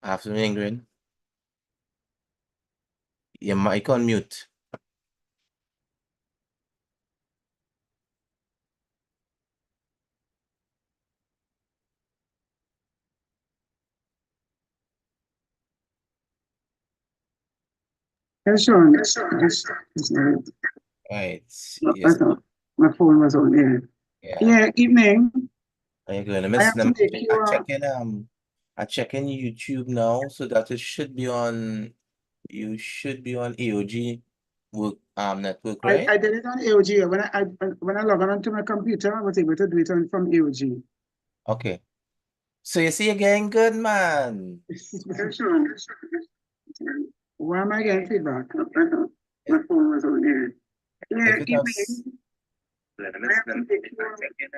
Afternoon, Ingrid. Your mic on mute. Yeah, Sean. Right. I Yes. thought my phone was on here. Yeah. Yeah, evening. How you going? I have to make you I check in YouTube now, so that it should be on. You should be on AOG work network, right? I did it on AOG. When I log on to my computer, I was able to do it from AOG. Okay. So you see, you're getting good, man. Sean. Why am I getting feedback? My phone was on here. Yeah, If it has, evening. let me I have to let me make you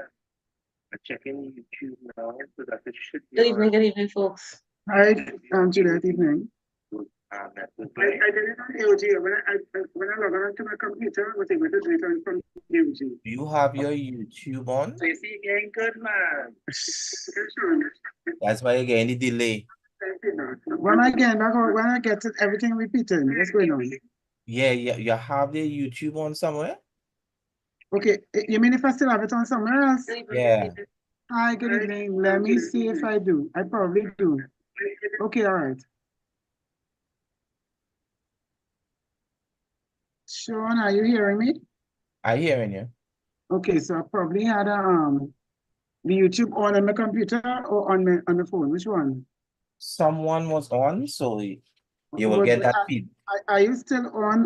I check in YouTube now, so that it should be Good on evening, folks. Hi, Juliet, evening. network, I right? did it on AOG. When I log on to my computer, I was able to do it from AOG. Do you have your YouTube on? So you see, you're getting good, man. That's why you're getting the delay. When I get back, when I get it, everything repeated. What's going on? Yeah, you have the YouTube on somewhere? Okay, you mean if I still have it on somewhere else? Yeah. Hi, good evening. Let me see if I do. I probably do. Okay, all right. Sean, are you hearing me? I hearing you. Okay, so I probably had the YouTube on my computer or on the phone. Which one? Someone was on, so you will get that feed. Are you still on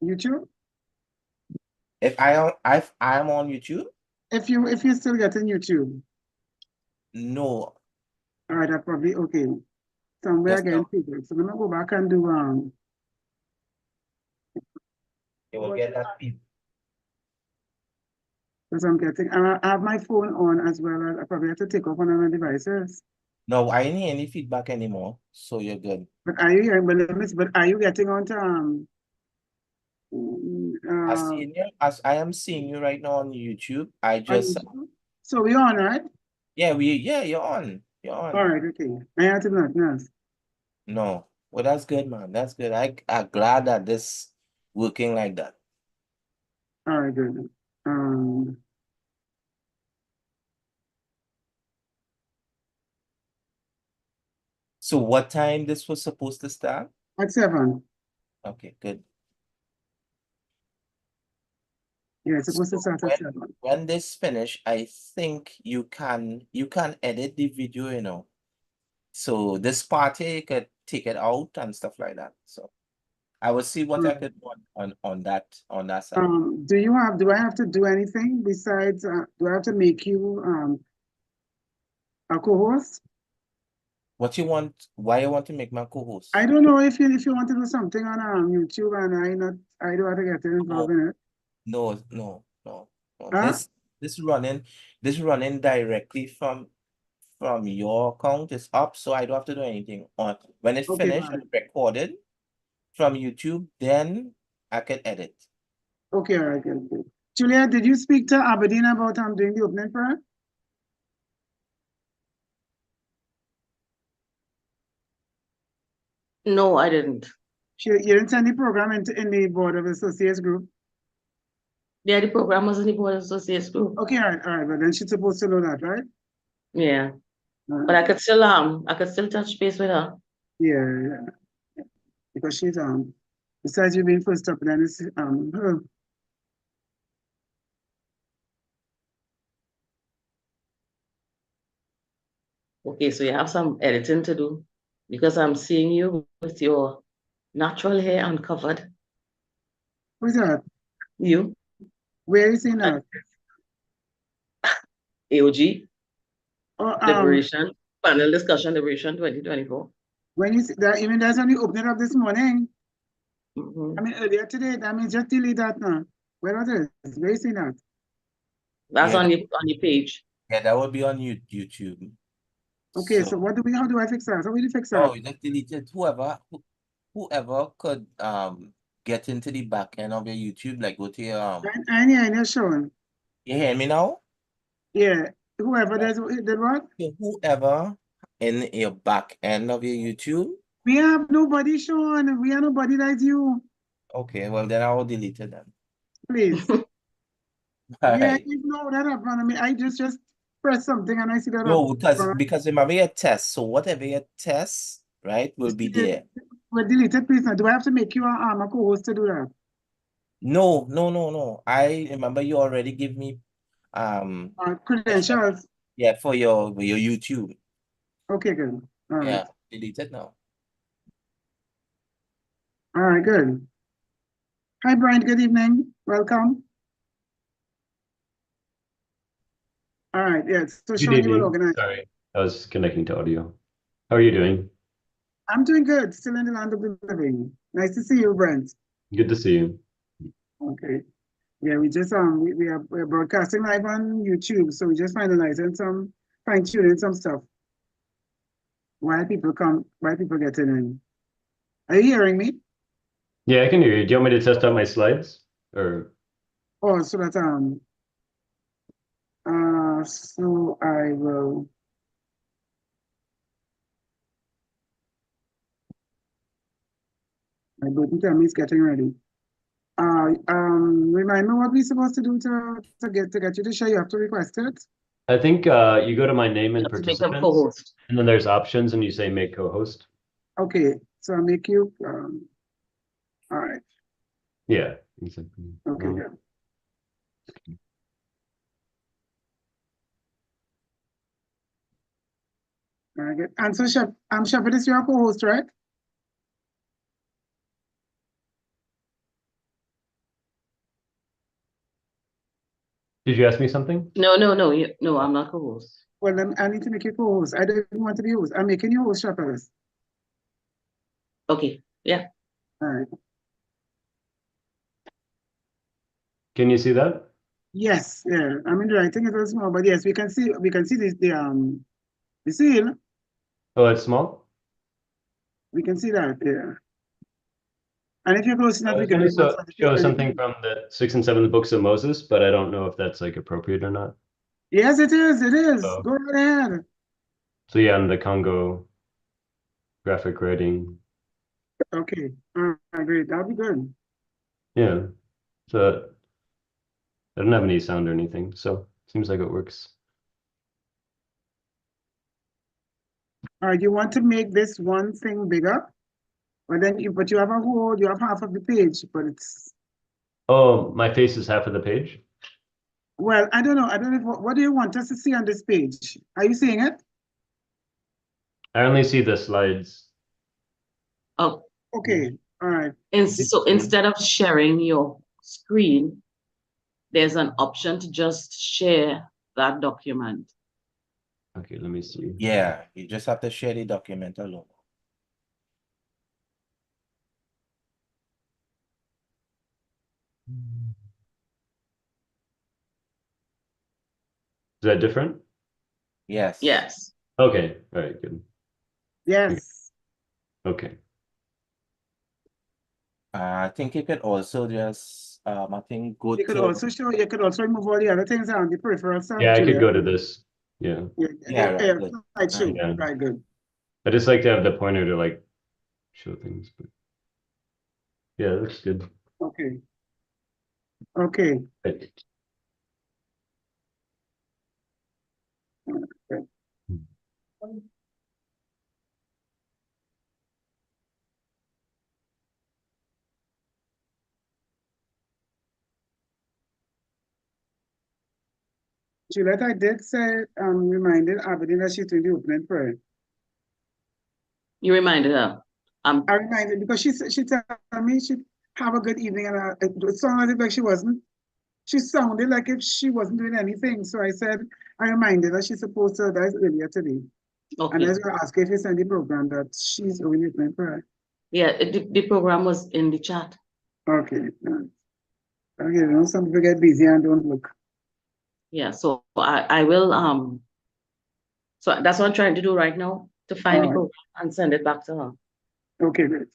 YouTube? If I'm on YouTube? If you're still getting YouTube, No. all right, I probably okay. Somewhere Just again, now. people. So let me go back and do You will get that feed. because I'm getting I have my phone on as well as I probably have to take off one of my devices. No, I didn't hear any feedback anymore, so you're good. But are you hearing? But are you getting onto I see you as I am seeing you right now on YouTube. I on just YouTube? So we're on, right? yeah, you're on. You're on. All right, okay. I had to nothing else. No. Well, that's good, man. That's good. I'm glad that this working like that. All right, good. So what time this was supposed to start? At 7. Okay, good. Yeah, it's supposed to So start at 7. when this finish, I think you can edit the video, you know. So this part here, you could take it out and stuff like that. So I will see what I Right. could do on that side. Do I have to do anything besides do I have to make you a co-host? What you want? Why you want to make my co-host? I don't know if you want to do something on YouTube and I don't want to get involved in it. No. Huh? This running directly from your account is up, so I don't have to do anything. On when it Okay, finished all right. and recorded from YouTube, then I can edit. Okay, all right, good. Julia, did you speak to Aberdeen about doing the opening for her? No, I didn't. You didn't send the program in the Board of Associates group? Yeah, the program was in the Board of Associates group. Okay, all right, but then she's supposed to know that, right? Yeah. All But right. I could still touch base with her. Yeah, because she's besides you being first up, then it's her. Okay, so you have some editing to do because I'm seeing you with your natural hair uncovered. Who's that? You, Where is he now? AOG, Oh, Liberation, Panel Discussion Liberation 2024. when you see that, even that's only opening up this morning. Mm-hmm. I mean, earlier today, I mean, just delete that now. Where was it? Where is he now? That's Yeah, on the page. yeah, that will be on YouTube. Okay, so So how do I fix that? How will you fix that? oh, you just deleted whoever could get into the back end of your YouTube, like go to your I know, Sean. you hear me now? Yeah, whoever does did what? So whoever in your back end of your YouTube? We have nobody, Sean. We have nobody like you. Okay, well then I will delete it then. Please. All Yeah, right. you know that happened. I mean, I just press something and I see that No, happened. because remember your test. So whatever your test, right, will be there. Well, delete it, please. Now, do I have to make you a co-host to do that? No, no, no, no. I remember you already give me Credentials. yeah, for your YouTube. Okay, good. All right. Yeah, delete it now. All right, good. Hi, Brian. Good evening. Welcome. All right, yes. So, Good Sean, you will evening. organize. Sorry, I was connecting to audio. How are you doing? I'm doing good. Still in the land of the living. Nice to see you, Brent. Good to see you. Okay. Yeah, we just we're broadcasting live on YouTube, so we just finalizing some fine-tuning some stuff while people get in. Are you hearing me? Yeah, I can hear you. Do you want me to test out my slides? Or Oh, so that so I will. My button tell me it's getting ready. Remind me what we're supposed to do to get you to share. You have to request it. I think you go to my name You and have to make a participants, co-host. and then there's options, and you say make co-host. Okay, so I'll make you. All right. Yeah, exactly. Okay, good. Very good. And so, Shepherd is your co-host, right? Did you ask me something? No, no, I'm not co-host. Well, then I need to make you co-host. I don't want to be host. I'm making you host, Shepherd. Okay, yeah. All right. Can you see that? Yes, yeah. I mean, the writing is a little small, but yes, we can see the seal. Oh, it's small? We can see that, yeah. And if you're close I enough, we was can going make one to for show the something from the 6th and 7th books of Moses, but I don't know if that's like appropriate or not. Yes, it is. It is. Oh. Go right ahead. So yeah, in the Congo graphic writing. Okay. All right, great. That'll be good. Yeah. So I don't have any sound or anything, so seems like it works. All right, you want to make this one thing bigger, but you have you have half of the page, but it's Oh, my face is half of the page? well, I don't know. I don't know what do you want us to see on this page? Are you seeing it? I only see the slides. Oh, Okay. All right. and so instead of sharing your screen, there's an option to just share that document. Okay, let me see. Yeah, you just have to share the document alone. Is that different? Yes. Yes. Okay, all right, good. Yes. Okay. I think you could also just I think go You could to also remove all the other things on the peripheral stuff Yeah, I too. could go to this. Yeah. yeah, right, good. Slideshow. Yeah. Right, good. I just like to have the pointer to like show things, but yeah, that looks good. Okay. Okay. Right. Juliet, I did say, reminded Aberdeen that she's doing the opening prayer. You reminded her. I reminded because she told me she'd have a good evening, and it sounded like she wasn't. She sounded like if she wasn't doing anything. So I said, I reminded her she's supposed to, that's earlier today. And I Okay. was going to ask her if you send the program that she's doing the opening prayer. Yeah, the program was in the chat. Okay. Okay, you know, some people get busy and don't look. Yeah, so I will so that's what I'm trying to do right now, to find the Alright. program and send it back to her. Okay, great.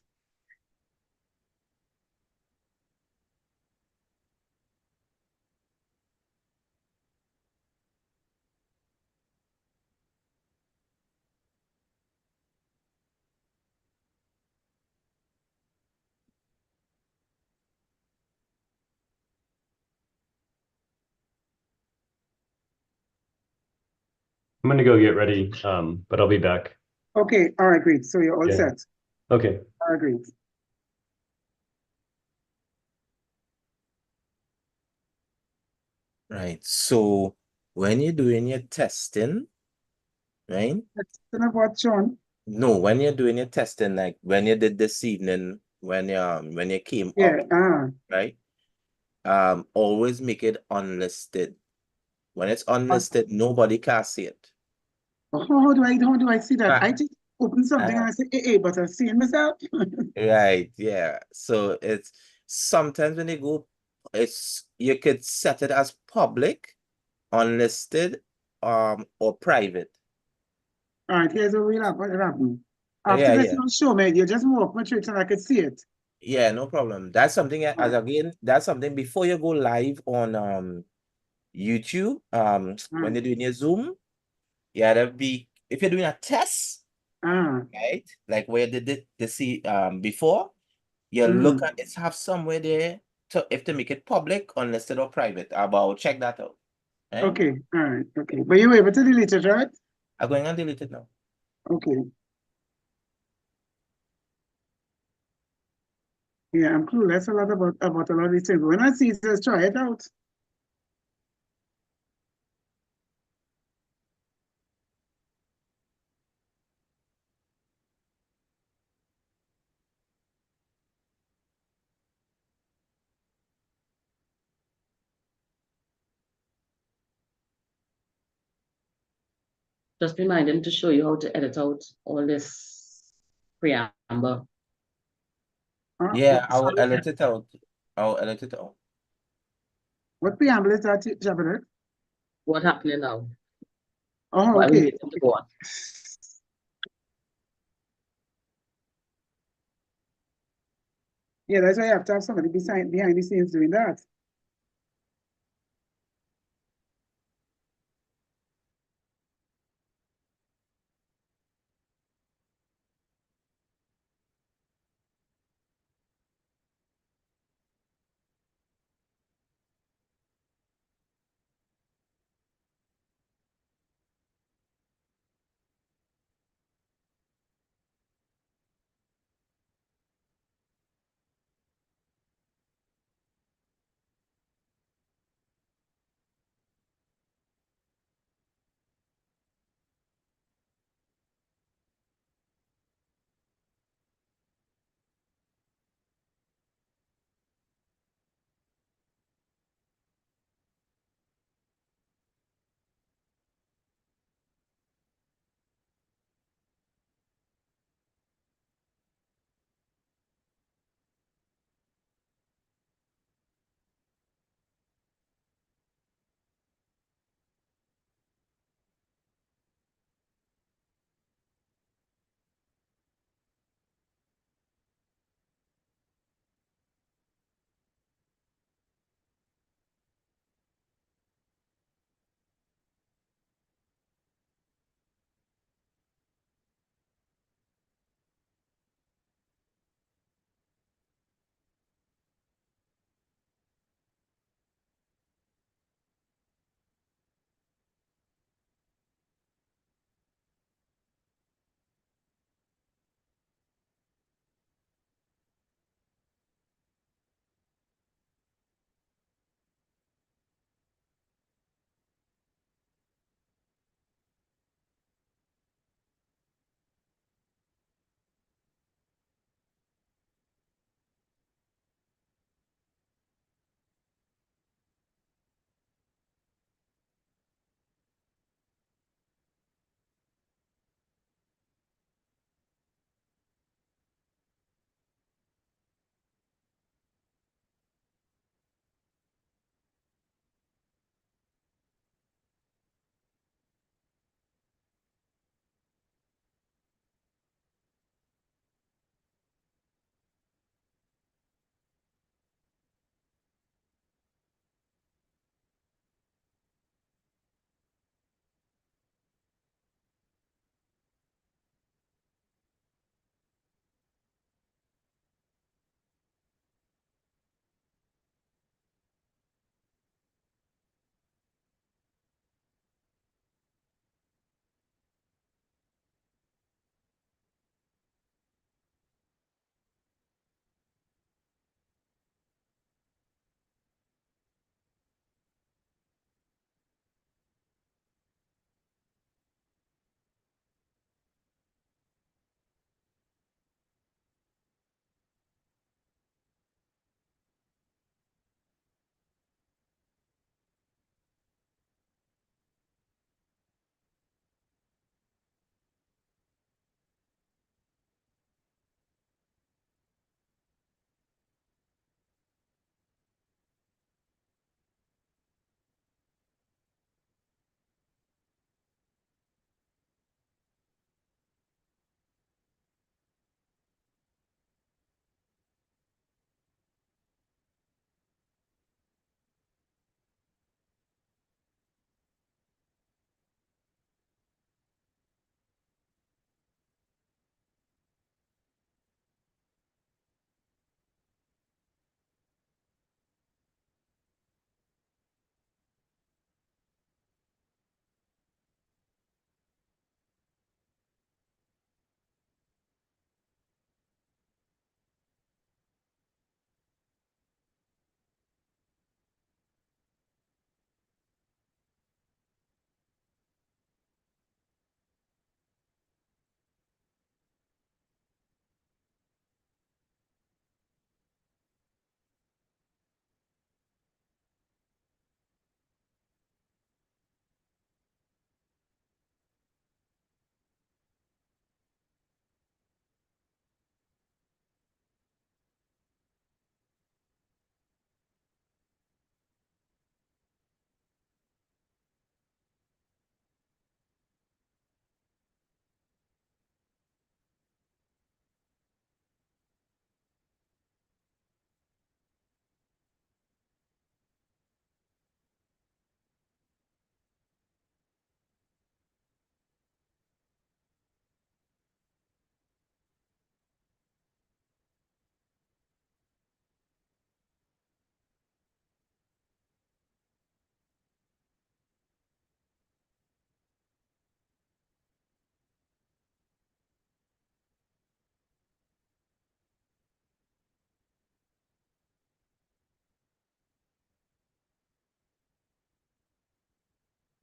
I'm gonna go get ready, but I'll be back. Okay, all right, great. So you're all Yeah. set. Okay. All right, great. Right. So when you're doing your testing, right? Then about John. No, when you're doing your testing, like when you did this evening, when you came Yeah, up, right? Always make it unlisted. When it's unlisted, nobody can see it. how do I see that? Ah, I just open something and I say, hey, but I'm seeing myself. Right, yeah. So it's sometimes when you go, it's you could set it as public, unlisted, or private. All right, here's what happened. After Yeah, this yeah. one show me, you just walk my tricks and I could see it. Yeah, no problem. That's something as Right. again, that's something before you go live on YouTube, when Right. you're doing your Zoom, yeah, that'd be if you're doing a test, Ah, right? Like where they did the see before, you look at it's have somewhere there to if to make it public, unlisted or private. About check that out. Right? okay, all right, okay. But you were able to delete it, right? I'm going to delete it now. Okay. Yeah, I'm clueless a lot about a lot of these things. When I see it, just try it out. Just remind him to show you how to edit out all this preamble. Yeah, I'll Sorry, edit it out. I'll edit it out. what preamble is that, Jabber? What happening now? Oh, Why we okay. waiting to go on? Yeah, that's why you have to have somebody behind the scenes doing that.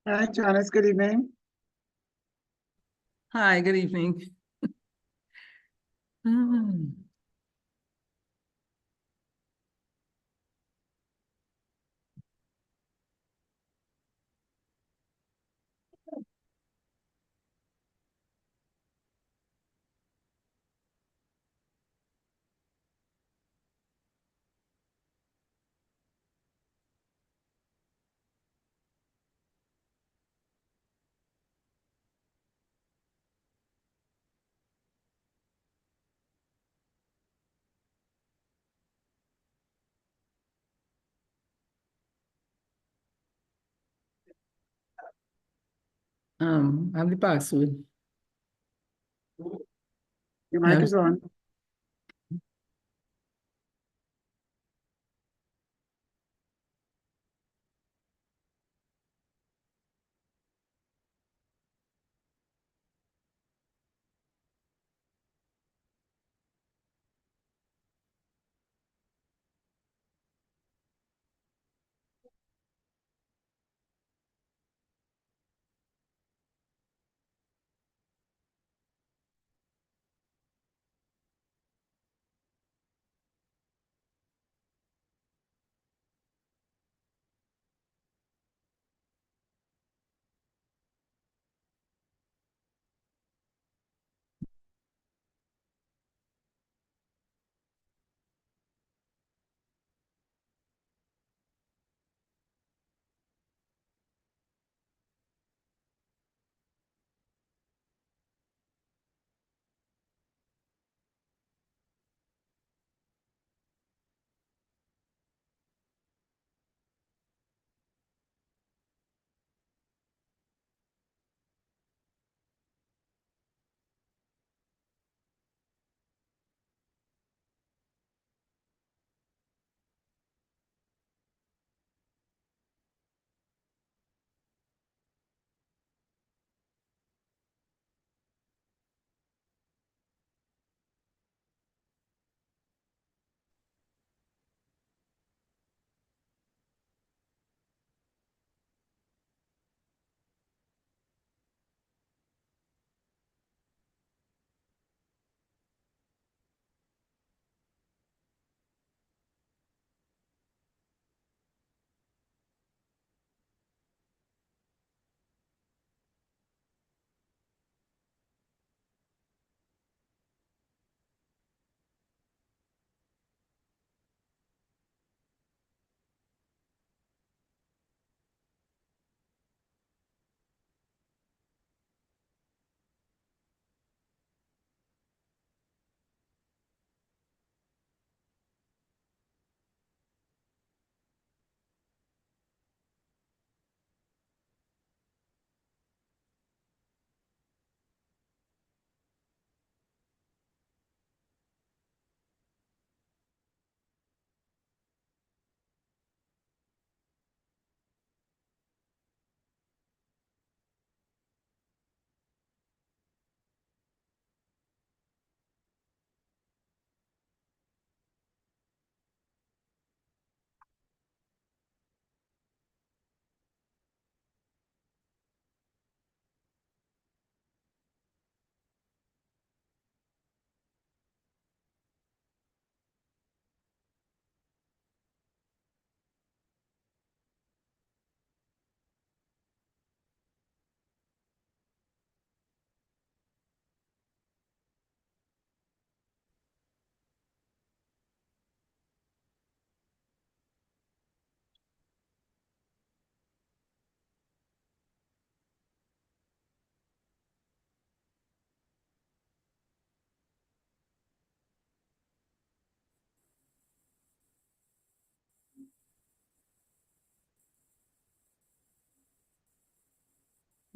Hi, Janice, good evening. Hi, good evening. Hmm. I have the password. Your mic Yeah. is on.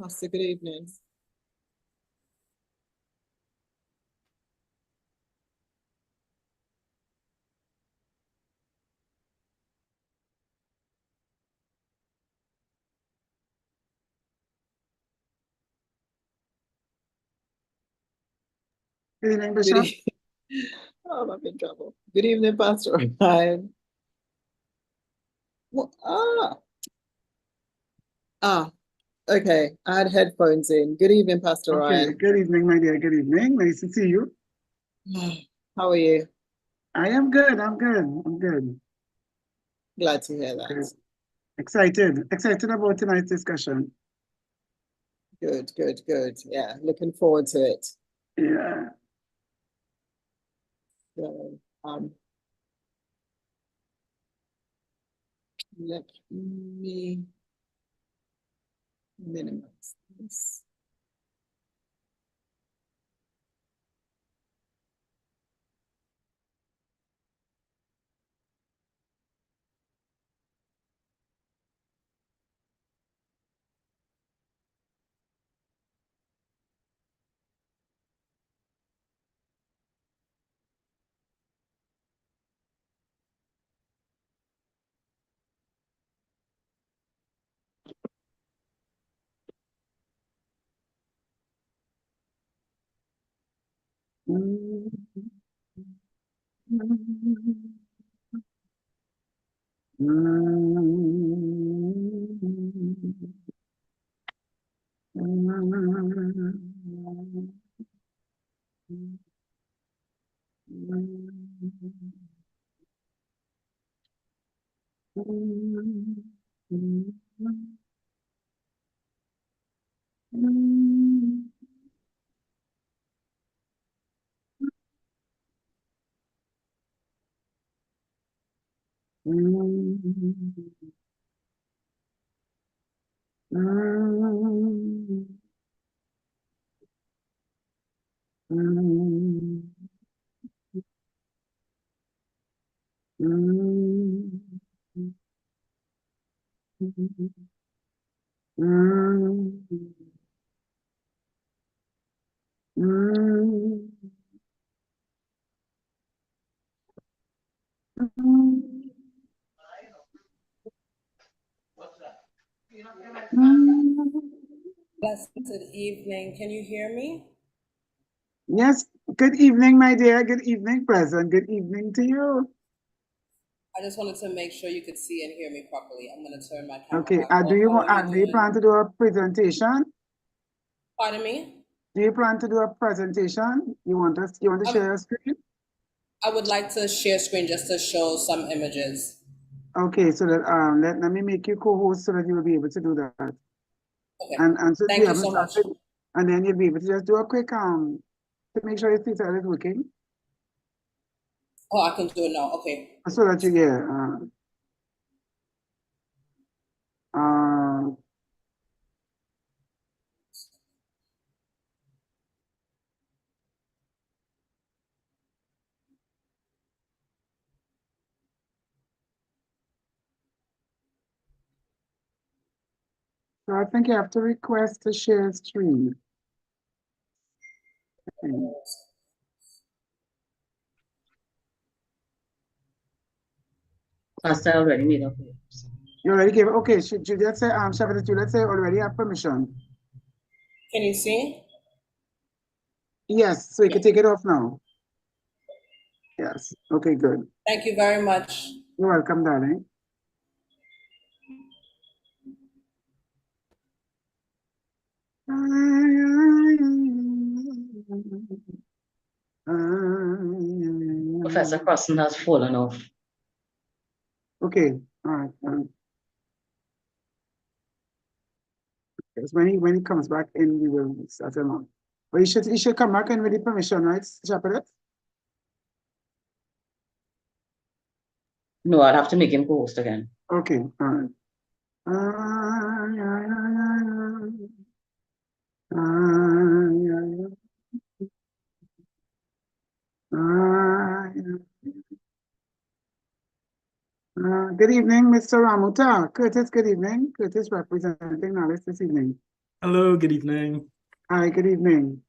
Pastor, good evening. Good evening, Good Bishop. e- Oh, I'm in trouble. Good evening, Pastor Ryan. Well, ah, Okay, I had headphones in. Good evening, Pastor Okay, Ryan. good evening, my dear. Good evening. Nice to see you. How are you? I am good. I'm good. I'm good. Glad to hear Good. that. Excited about tonight's discussion. Good, good, good. Yeah, looking forward to it. Yeah. So, let me minimize this. Blessed evening. Can you hear me? Yes, good evening, my dear. Good evening, present. Good evening to you. I just wanted to make sure you could see and hear me properly. I'm going to turn my camera Okay, back do on. you How want, are you do you doing? plan to do a presentation? Pardon me? Do you plan to do a presentation? You want to share your screen? I would like to share screen just to show some images. Okay, so that let me make you co-host so that you will be able to do that. Okay. And since Thank we you haven't so much. started, and then you'll be able to just do a quick to make sure your theater is working, Oh, I can do it now. Okay. so that you get so I think you have to request to share screen. Okay. Pastor already made up. You already gave okay, should you just say Shabbat that you let's say already have permission. Can you see? Yes, so you can take it off now. Yes. Okay, good. Thank you very much. You're welcome, darling. Professor Crossan has fallen off. Okay, all right. Yes, when he comes back in, we will start him on. But he should come back in with the permission, right, Chapelet? No, I'll have to make him co-host again. Okay, all right. Good evening, Mr. Ramuta. Curtis, good evening. Curtis representing Knowledge this evening. Hello, good evening. Hi, good evening.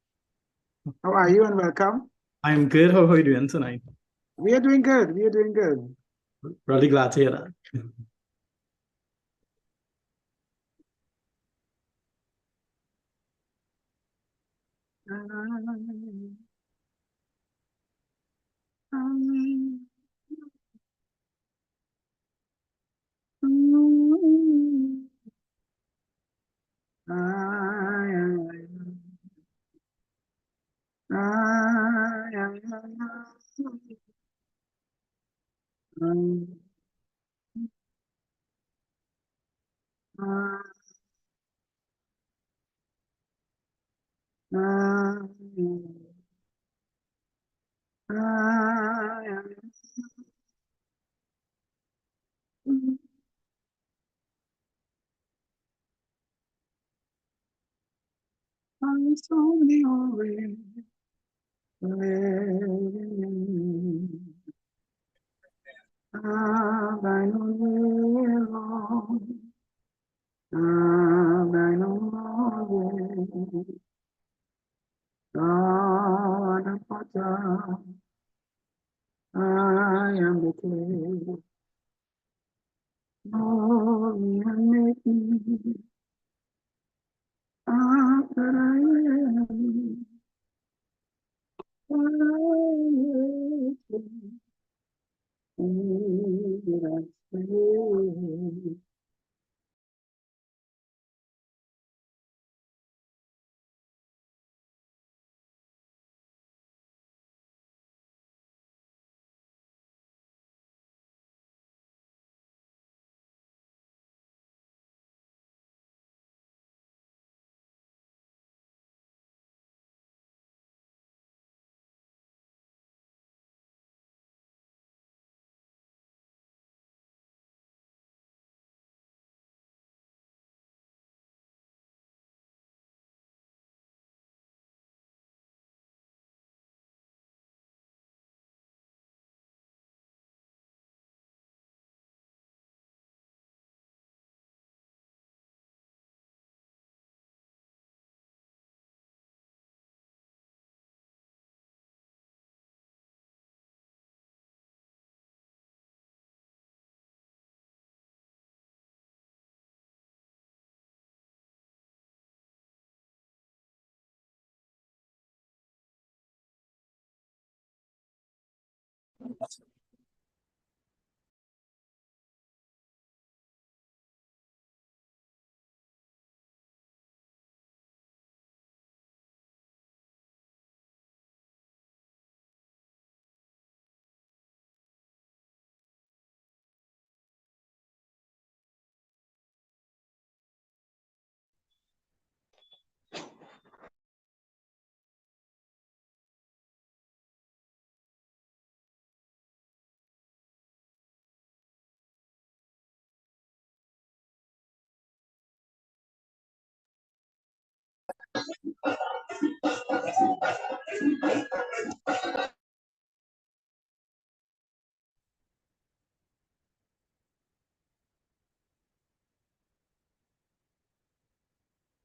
How are you and welcome? I'm good. How are you doing tonight? We are doing good. We are doing good. Really glad to hear that. I'm slowly already. Have I no way wrong? Have I no way? God, the potter, I am the clay. Mold and make me after I am.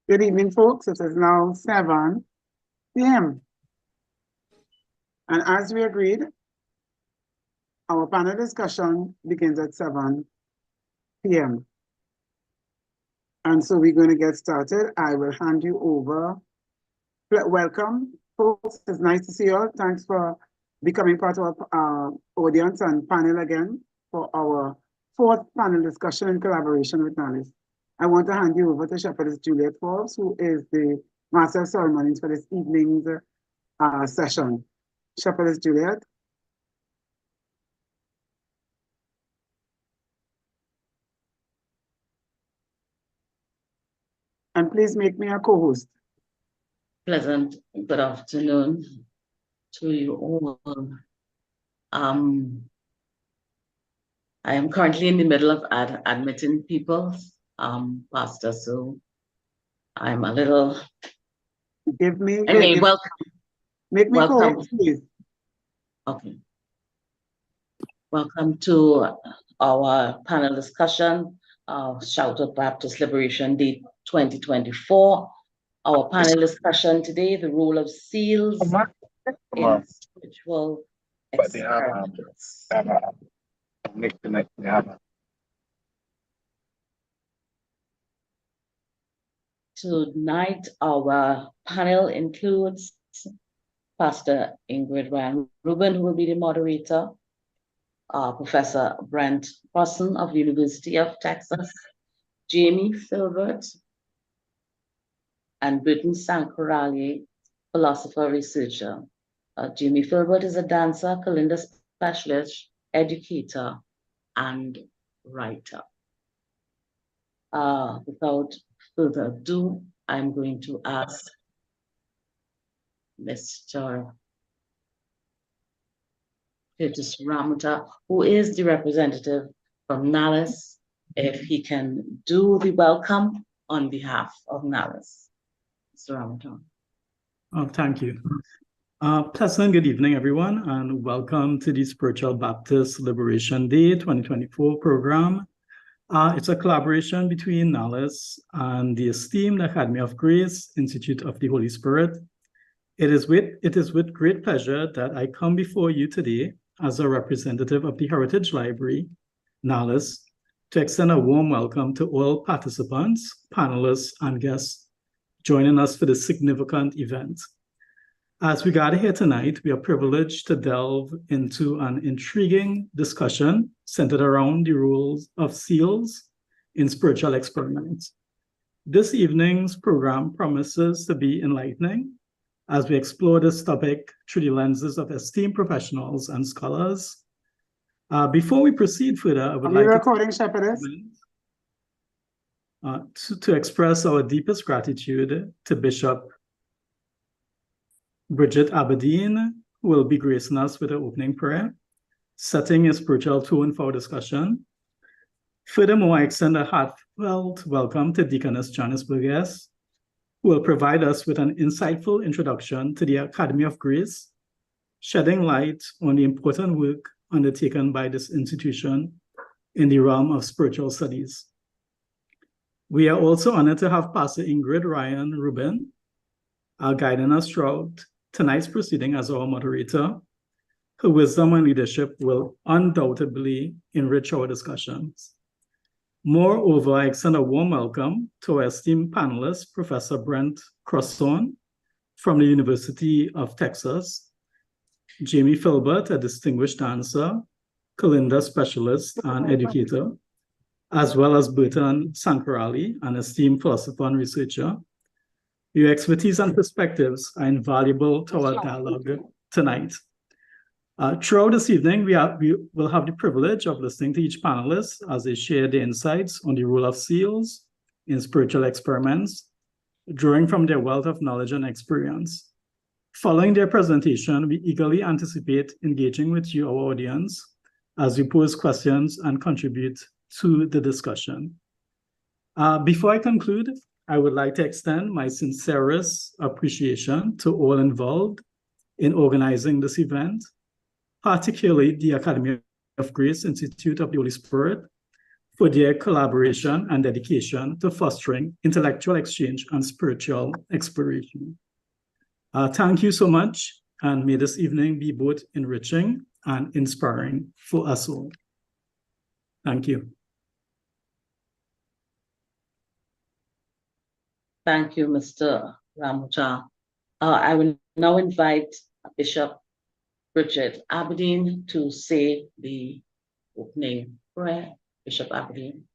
Good evening, folks. It is now 7 p.m. And as we agreed, our panel discussion begins at 7 p.m. And so we're going to get started. I will hand you over. Welcome, folks. It's nice to see you all. Thanks for becoming part of our audience and panel again for our 4th panel discussion in collaboration with NALIS. I want to hand you over to Shepherdess Juliet Forbes, who is the Master of Ceremonies for this evening's session. Shepherdess Juliet. And please make me a co-host. Pleasant good afternoon to you all. I am currently in the middle of admitting people, Pastor, so I'm a little. Anyway, welcome. Make me co-host, please. Okay. Welcome to our panel discussion, Shout Out Baptist Liberation Day 2024. Our panel discussion today, the role of seals in spiritual experiments. Tonight, our panel includes Pastor Ingrid Ryan Rubin, who will be the moderator, Professor Brent Prosson of the University of Texas, Jamie Filbert, and Burton Sankarali, philosopher researcher. Jamie Filbert is a dancer, Kalinda specialist, educator, and writer. Without further ado, I'm going to ask Mr. Curtis Ramuta, who is the representative from NALIS, if he can do the welcome on behalf of NALIS. Mr. Ramachan. Oh, thank you. Pleasant good evening, everyone, and welcome to the Spiritual Baptist Liberation Day 2024 program. It's a collaboration between NALIS and the esteemed Academy of Grace, Institute of the Holy Spirit. It is with great pleasure that I come before you today as a representative of the Heritage Library, NALIS, to extend a warm welcome to all participants, panelists, and guests joining us for this significant event. As we gather here tonight, we are privileged to delve into an intriguing discussion centered around the rules of seals in spiritual experiments. This evening's program promises to be enlightening as we explore this topic through the lenses of esteemed professionals and scholars. Before we proceed further, I would Are you like recording, Shepherdess? to express our deepest gratitude to Bishop Bridget Aberdeen, who will be gracing us with an opening prayer, setting a spiritual tone for our discussion. Furthermore, I extend a heartfelt welcome to Deaconess Janice Burgess, who will provide us with an insightful introduction to the Academy of Grace, shedding light on the important work undertaken by this institution in the realm of spiritual studies. We are also honored to have Pastor Ingrid Ryan Rubin guiding us throughout tonight's proceeding as our moderator. Her wisdom and leadership will undoubtedly enrich our discussions. Moreover, I extend a warm welcome to our esteemed panelist, Professor Brent Crosthorne from the University of Texas, Jamie Filbert, a distinguished dancer, Kalinda specialist and educator, as well as Burton Sankarali, an esteemed philosopher and researcher. Your expertise and perspectives are invaluable to our dialogue tonight. Throughout this evening, we will have the privilege of listening to each panelist as they share their insights on the role of seals in spiritual experiments, drawing from their wealth of knowledge and experience. Following their presentation, we eagerly anticipate engaging with you, our audience, as we pose questions and contribute to the discussion. Before I conclude, I would like to extend my sincerest appreciation to all involved in organizing this event, particularly the Academy of Grace Institute of the Holy Spirit, for their collaboration and dedication to fostering intellectual exchange and spiritual exploration. Thank you so much, and may this evening be both enriching and inspiring for us all. Thank you. Thank you, Mr. Ramachan. I will now invite Bishop Bridget Aberdeen to say the opening prayer. Bishop Aberdeen.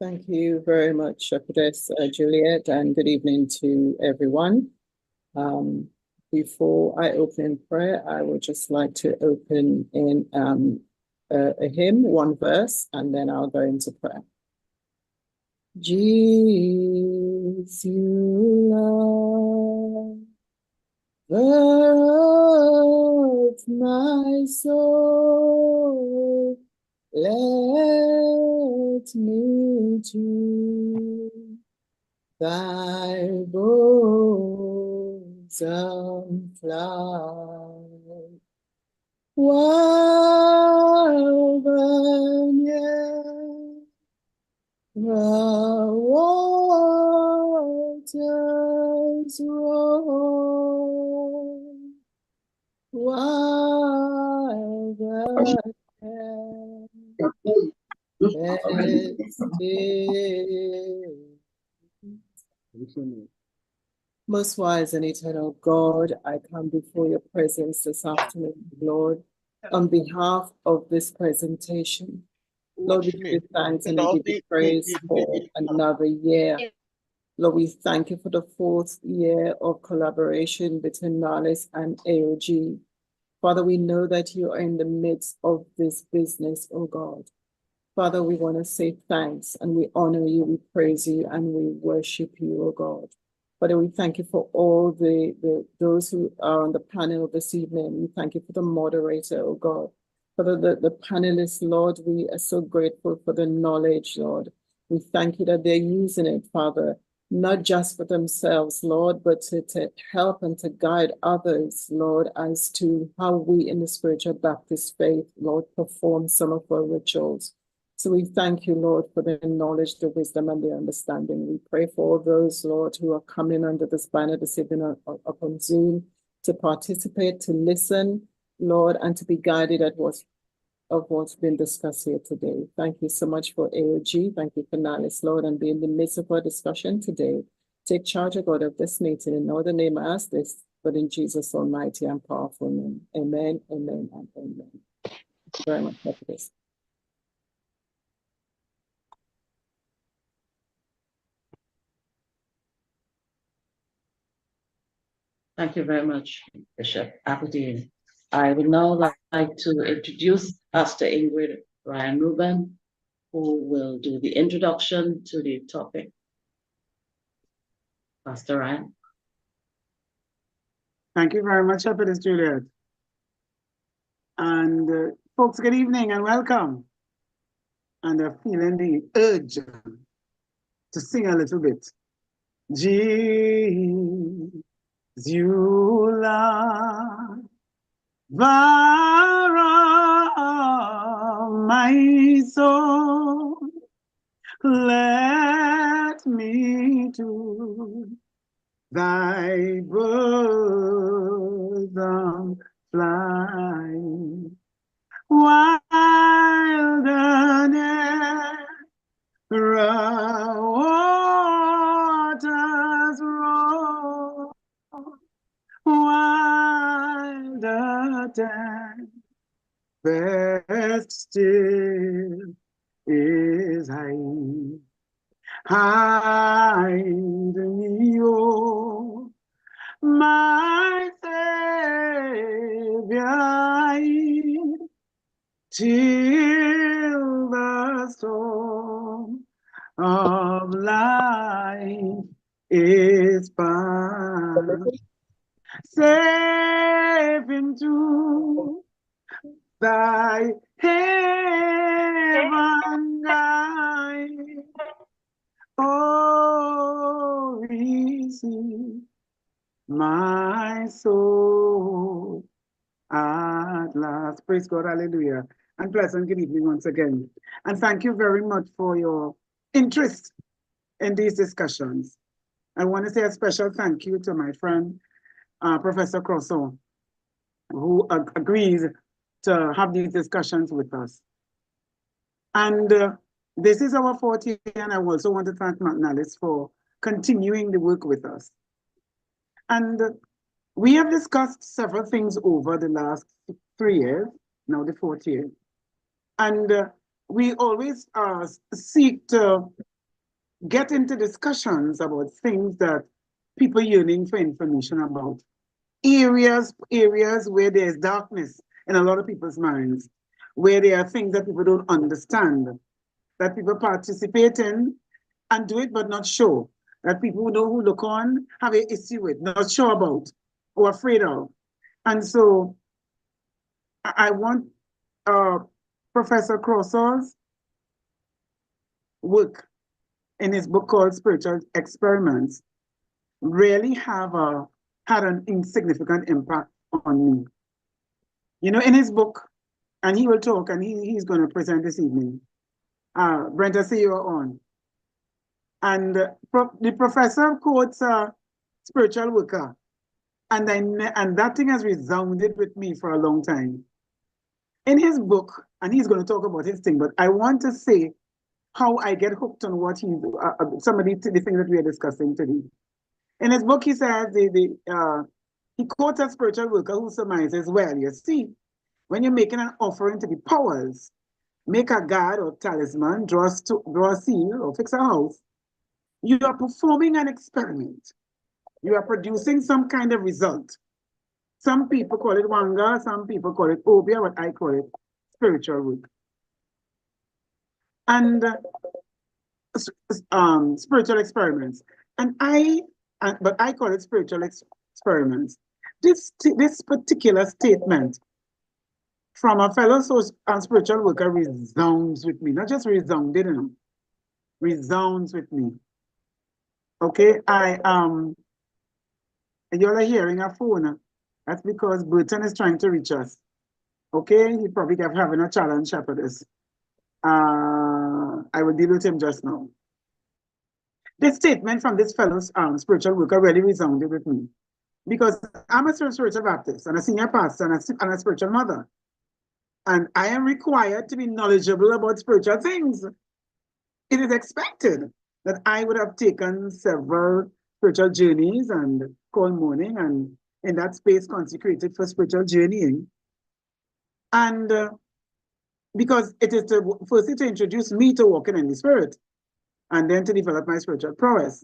Thank you very much, Shepherdess Juliet, and good evening to everyone. Before I open in prayer, I would just like to open in a hymn, one verse, and then I'll go into prayer. Jesus, you love earth, my soul, let me to thy bosom fly. While the waters roll, while the Most wise and eternal God, I come before your presence this afternoon, Lord, on behalf of this presentation. Lord, we give you thanks and we give you praise for another year. Lord, we thank you for the 4th year of collaboration between NALIS and AOG. Father, we know that you are in the midst of this business, oh God. Father, we want to say thanks and we honor you, we praise you, and we worship you, oh God. Father, we thank you for all those who are on the panel this evening. We thank you for the moderator, oh God. For the panelists, Lord, we are so grateful for the knowledge, Lord. We thank you that they're using it, Father, not just for themselves, Lord, but to help and to guide others, Lord, as to how we in the Spiritual Baptist faith, Lord, perform some of our rituals. So we thank you, Lord, for the knowledge, the wisdom, and the understanding. We pray for all those, Lord, who are coming under this banner this evening up on Zoom to participate, to listen, Lord, and to be guided at what's been discussed here today. Thank you so much for AOG. Thank you for Nalis, Lord, and be in the midst of our discussion today. Take charge, God, of this meeting. In no other name I ask this, but in Jesus' almighty and powerful name. Amen, amen, and amen. Thank you very much for this. Thank you very much, Bishop Aberdeen. I would now like to introduce Pastor Ingrid Ryan Reuben, who will do the introduction to the topic. Pastor Ryan. Thank you very much, Shepherdess Juliet. And folks, good evening and welcome. And I'm feeling the urge to sing a little bit. Jesus, you love my soul. Let me to thy bosom fly, while the narrow waters roll, while the tempest still is high. Hide me, oh, my Savior, hide, till the storm of life is past. Safe into thy heaven guide. Oh, receive my soul at last. Praise God, hallelujah. And pleasant good evening once again. And thank you very much for your interest in these discussions. I want to say a special thank you to my friend, Professor Crosso, who agrees to have these discussions with us. And this is our 4th year, and I also want to thank McNallis for continuing the work with us. And we have discussed several things over the last 3 years, now the 4th year. And we always seek to get into discussions about things that people yearning for information about. Areas where there's darkness in a lot of people's minds, where there are things that people don't understand, that people participate in and do it but not show, that people who know who look on have an issue with, not sure about, or afraid of. And so I want Professor Crosso's work in his book called Spiritual Experiments really had an insignificant impact on me. You know, in his book, and he will talk, and he's going to present this evening. Brent, I see you're on. And the professor quotes a spiritual worker, and that thing has resounded with me for a long time. In his book, and he's going to talk about his thing, but I want to say how I get hooked on what he's, some of the things that we are discussing today. In his book, he says, he quotes a spiritual worker who surmises, well, you see, when you're making an offering to the powers, make a guard or talisman, draw a seal, or fix a house, you are performing an experiment. You are producing some kind of result. Some people call it Wanga, some people call it Obia, but I call it spiritual work. And spiritual experiments. But I call it spiritual experiments. This particular statement from a fellow spiritual worker resounds with me, not just resounded, resounds with me. Okay, you're hearing a phone. That's because Burton is trying to reach us. Okay, he probably kept having a challenge after this. I will deal with him just now. This statement from this fellow's spiritual worker really resounded with me, because I'm a spiritual Baptist and a senior pastor and a spiritual mother. And I am required to be knowledgeable about spiritual things. It is expected that I would have taken several spiritual journeys and call morning and in that space consecrated for spiritual journeying. And because it is firstly to introduce me to walking in the spirit and then to develop my spiritual prowess.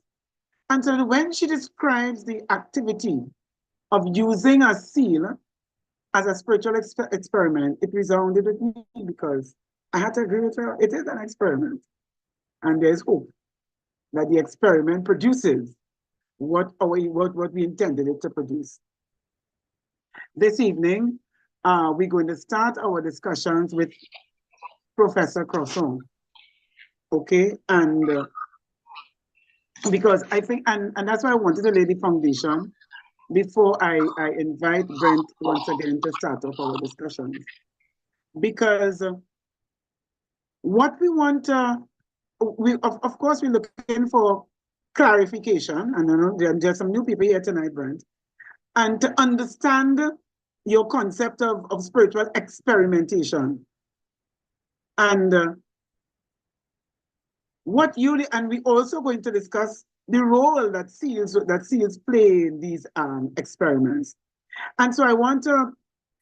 And so when she describes the activity of using a seal as a spiritual experiment, it resounded with me because I had to agree with her. It is an experiment. And there's hope that the experiment produces what we intended it to produce. This evening, we're going to start our discussions with Professor Croissant. Okay, and because I think, and that's why I wanted to lay the foundation before I invite Brent once again to start off our discussions. Because what we want, of course, we're looking for clarification, and I know there's some new people here tonight, Brent, and to understand your concept of spiritual experimentation. And and we're also going to discuss the role that seals play in these experiments. And so I want to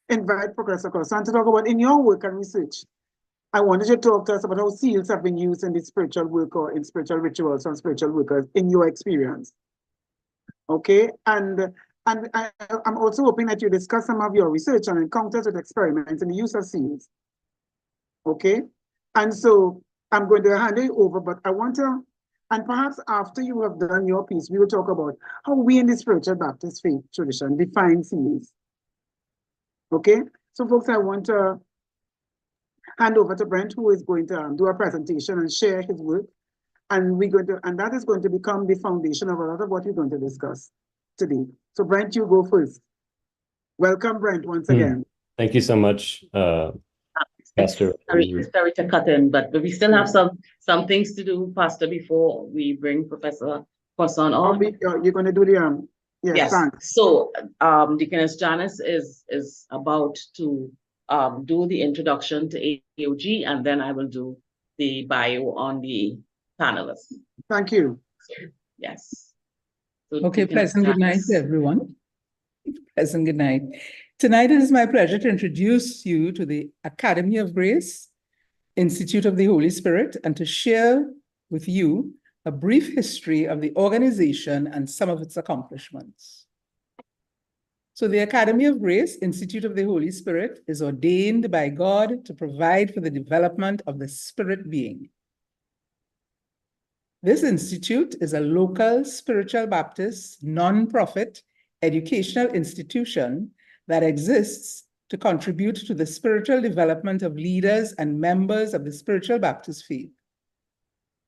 invite Professor Croissant to talk about, in your work and research, I wanted you to talk to us about how seals have been used in the spiritual work or in spiritual rituals and spiritual workers in your experience. Okay, and I'm also hoping that you discuss some of your research and encounters with experiments in the use of seals. Okay, and so I'm going to hand it over, but I want to, and perhaps after you have done your piece, we will talk about how we in the spiritual Baptist faith tradition define seals. Okay, so folks, I want to hand over to Brent, who is going to do a presentation and share his work. And that is going to become the foundation of a lot of what we're going to discuss today. So Brent, you go first. Welcome, Brent, once again. Thank you so much, Pastor. Sorry to cut in, but we still have some things to do, Pastor, before we bring Professor Croissant on. You're going to do the yes. Thanks. So Deaconess Janice is about to do the introduction to AOG, and then I will do the bio on the panelists. Thank you. Yes. So okay, Deaconess pleasant good night Janice. to everyone. Pleasant good night. Tonight it is my pleasure to introduce you to the Academy of Grace, Institute of the Holy Spirit, and to share with you a brief history of the organization and some of its accomplishments. So the Academy of Grace, Institute of the Holy Spirit, is ordained by God to provide for the development of the spirit being. This institute is a local spiritual Baptist, non-profit educational institution that exists to contribute to the spiritual development of leaders and members of the spiritual Baptist faith.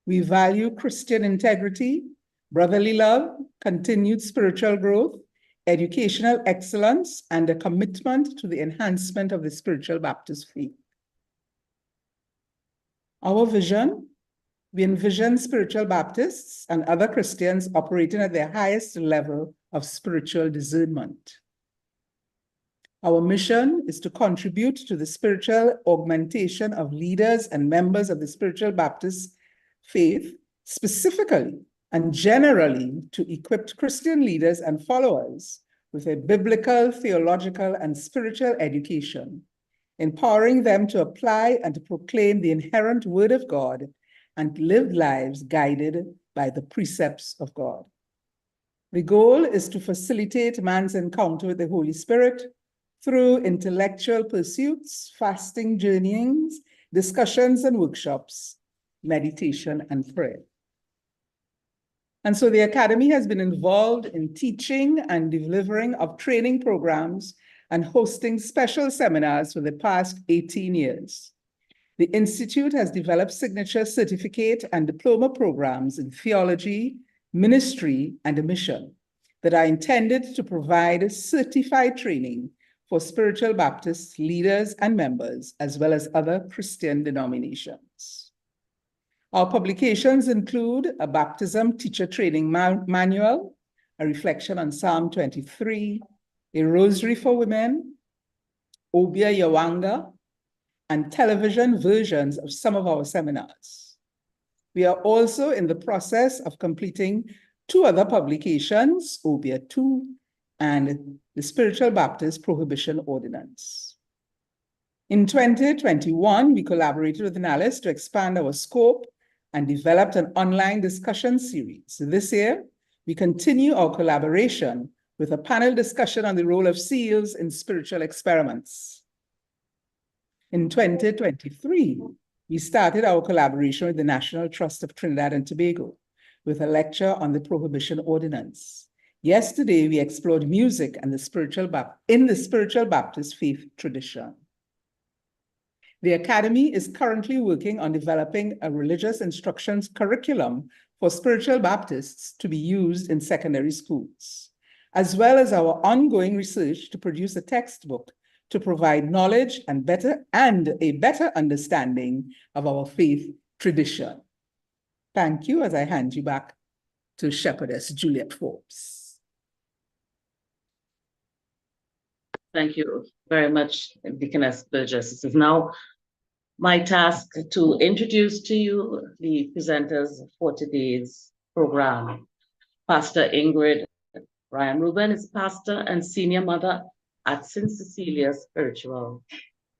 We value Christian integrity, brotherly love, continued spiritual growth, educational excellence, and a commitment to the enhancement of the spiritual Baptist faith. Our vision: we envision spiritual Baptists and other Christians operating at their highest level of spiritual discernment. Our mission is to contribute to the spiritual augmentation of leaders and members of the spiritual Baptist faith, specifically and generally to equip Christian leaders and followers with a biblical, theological, and spiritual education, empowering them to apply and to proclaim the inherent word of God and live lives guided by the precepts of God. The goal is to facilitate man's encounter with the Holy Spirit through intellectual pursuits, fasting, journeyings, discussions and workshops, meditation and prayer. And so the Academy has been involved in teaching and delivering of training programs and hosting special seminars for the past 18 years. The Institute has developed signature certificate and diploma programs in theology, ministry, and a mission that are intended to provide certified training for spiritual Baptist leaders and members, as well as other Christian denominations. Our publications include a baptism teacher training manual, a reflection on Psalm 23, a rosary for women, Obia Yawanga, and television versions of some of our seminars. We are also in the process of completing 2 other publications, Obia 2 and the Spiritual Baptist Prohibition Ordinance. In 2021, we collaborated with NALIS to expand our scope and developed an online discussion series. This year, we continue our collaboration with a panel discussion on the role of seals in spiritual experiments. In 2023, we started our collaboration with the National Trust of Trinidad and Tobago with a lecture on the Prohibition Ordinance. Yesterday, we explored music and the spiritual Baptist faith tradition. The Academy is currently working on developing a religious instructions curriculum for spiritual Baptists to be used in secondary schools, as well as our ongoing research to produce a textbook to provide knowledge and a better understanding of our faith tradition. Thank you as I hand you back to Shepherdess Juliet Forbes. Thank you very much, Deaconess Burgess. It is now my task to introduce to you the presenters for today's program. Pastor Ingrid Ryan Reuben is pastor and senior mother at St. Cecilia Spiritual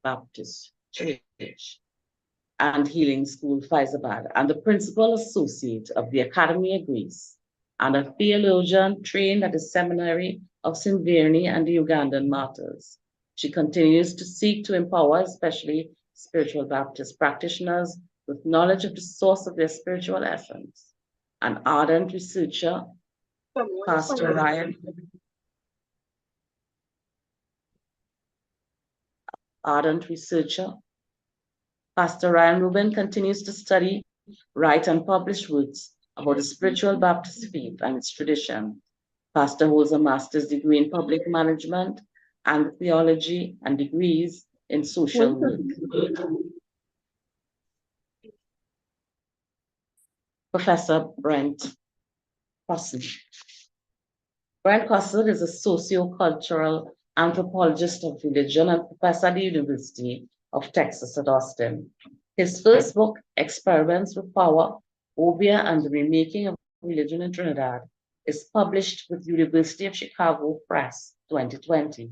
Baptist Church and Healing School, Faizabad, and the principal associate of the Academy of Greece, and a theologian trained at the Seminary of St. Vianney and the Ugandan Martyrs. She continues to seek to empower especially spiritual Baptist practitioners with knowledge of the source of their spiritual essence. An ardent researcher, Pastor Ryan Reuben continues to study, write, and publish works about the spiritual Baptist faith and its tradition. Pastor holds a master's degree in public management and theology and degrees in social work. Professor Brent Cossett. Brent Cossett is a sociocultural anthropologist of religion and professor at the University of Texas at Austin. His first book, Experiments with Power, Obia and the Remaking of Religion in Trinidad, is published with University of Chicago Press 2020.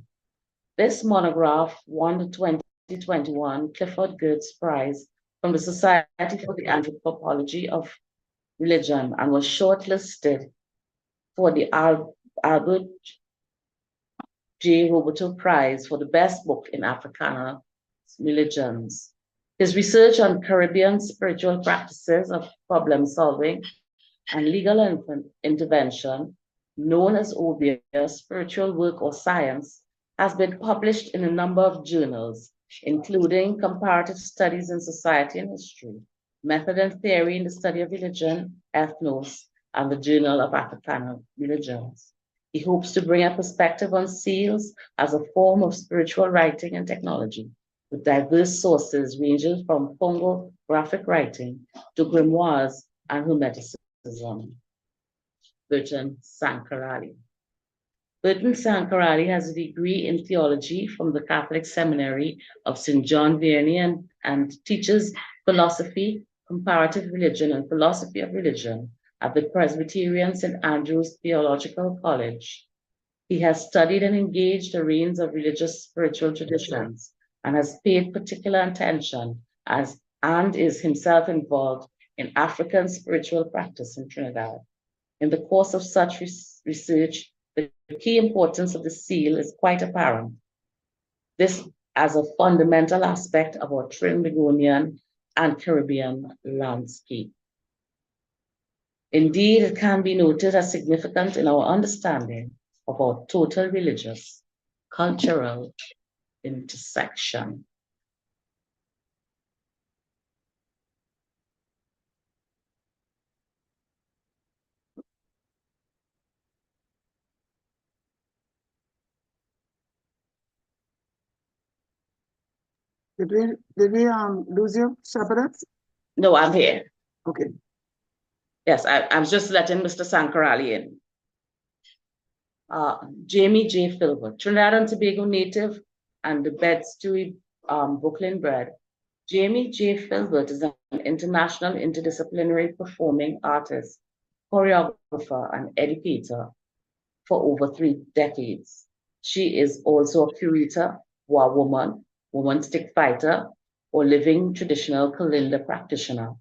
This monograph won the 2021 Clifford Geertz Prize from the Society for the Anthropology of Religion and was shortlisted for the Albert J. Roberto Prize for the best book in Africana religions. His research on Caribbean spiritual practices of problem solving and legal intervention, known as Obia, spiritual work or science, has been published in a number of journals, including Comparative Studies in Society and History, Method and Theory in the Study of Religion, Ethnos, and the Journal of Africana Religions. He hopes to bring a perspective on seals as a form of spiritual writing and technology, with diverse sources ranging from phonographic writing to grimoires and hermeticism. Burton Sankarali. Burton Sankarali has a degree in theology from the Catholic Seminary of St. John Vianney and teaches philosophy, comparative religion, and philosophy of religion at the Presbyterian St. Andrew's Theological College. He has studied and engaged a range of religious spiritual traditions and has paid particular attention and is himself involved in African spiritual practice in Trinidad. In the course of such research, the key importance of the seal is quite apparent. This as a fundamental aspect of our Trinbagonian and Caribbean landscape. Indeed, it can be noted as significant in our understanding of our total religious, cultural intersection. Did we lose you, Shepherdess? No, I'm here. Okay. Yes, I was just letting Mr. Sankarali in. Jamie J. Filbert, Trinidad and Tobago native and the Bed-Stuy, Brooklyn bred. Jamie J. Filbert is an international interdisciplinary performing artist, choreographer, and educator for over 3 decades. She is also a curator, war woman, woman stick fighter, or living traditional Kalinda practitioner,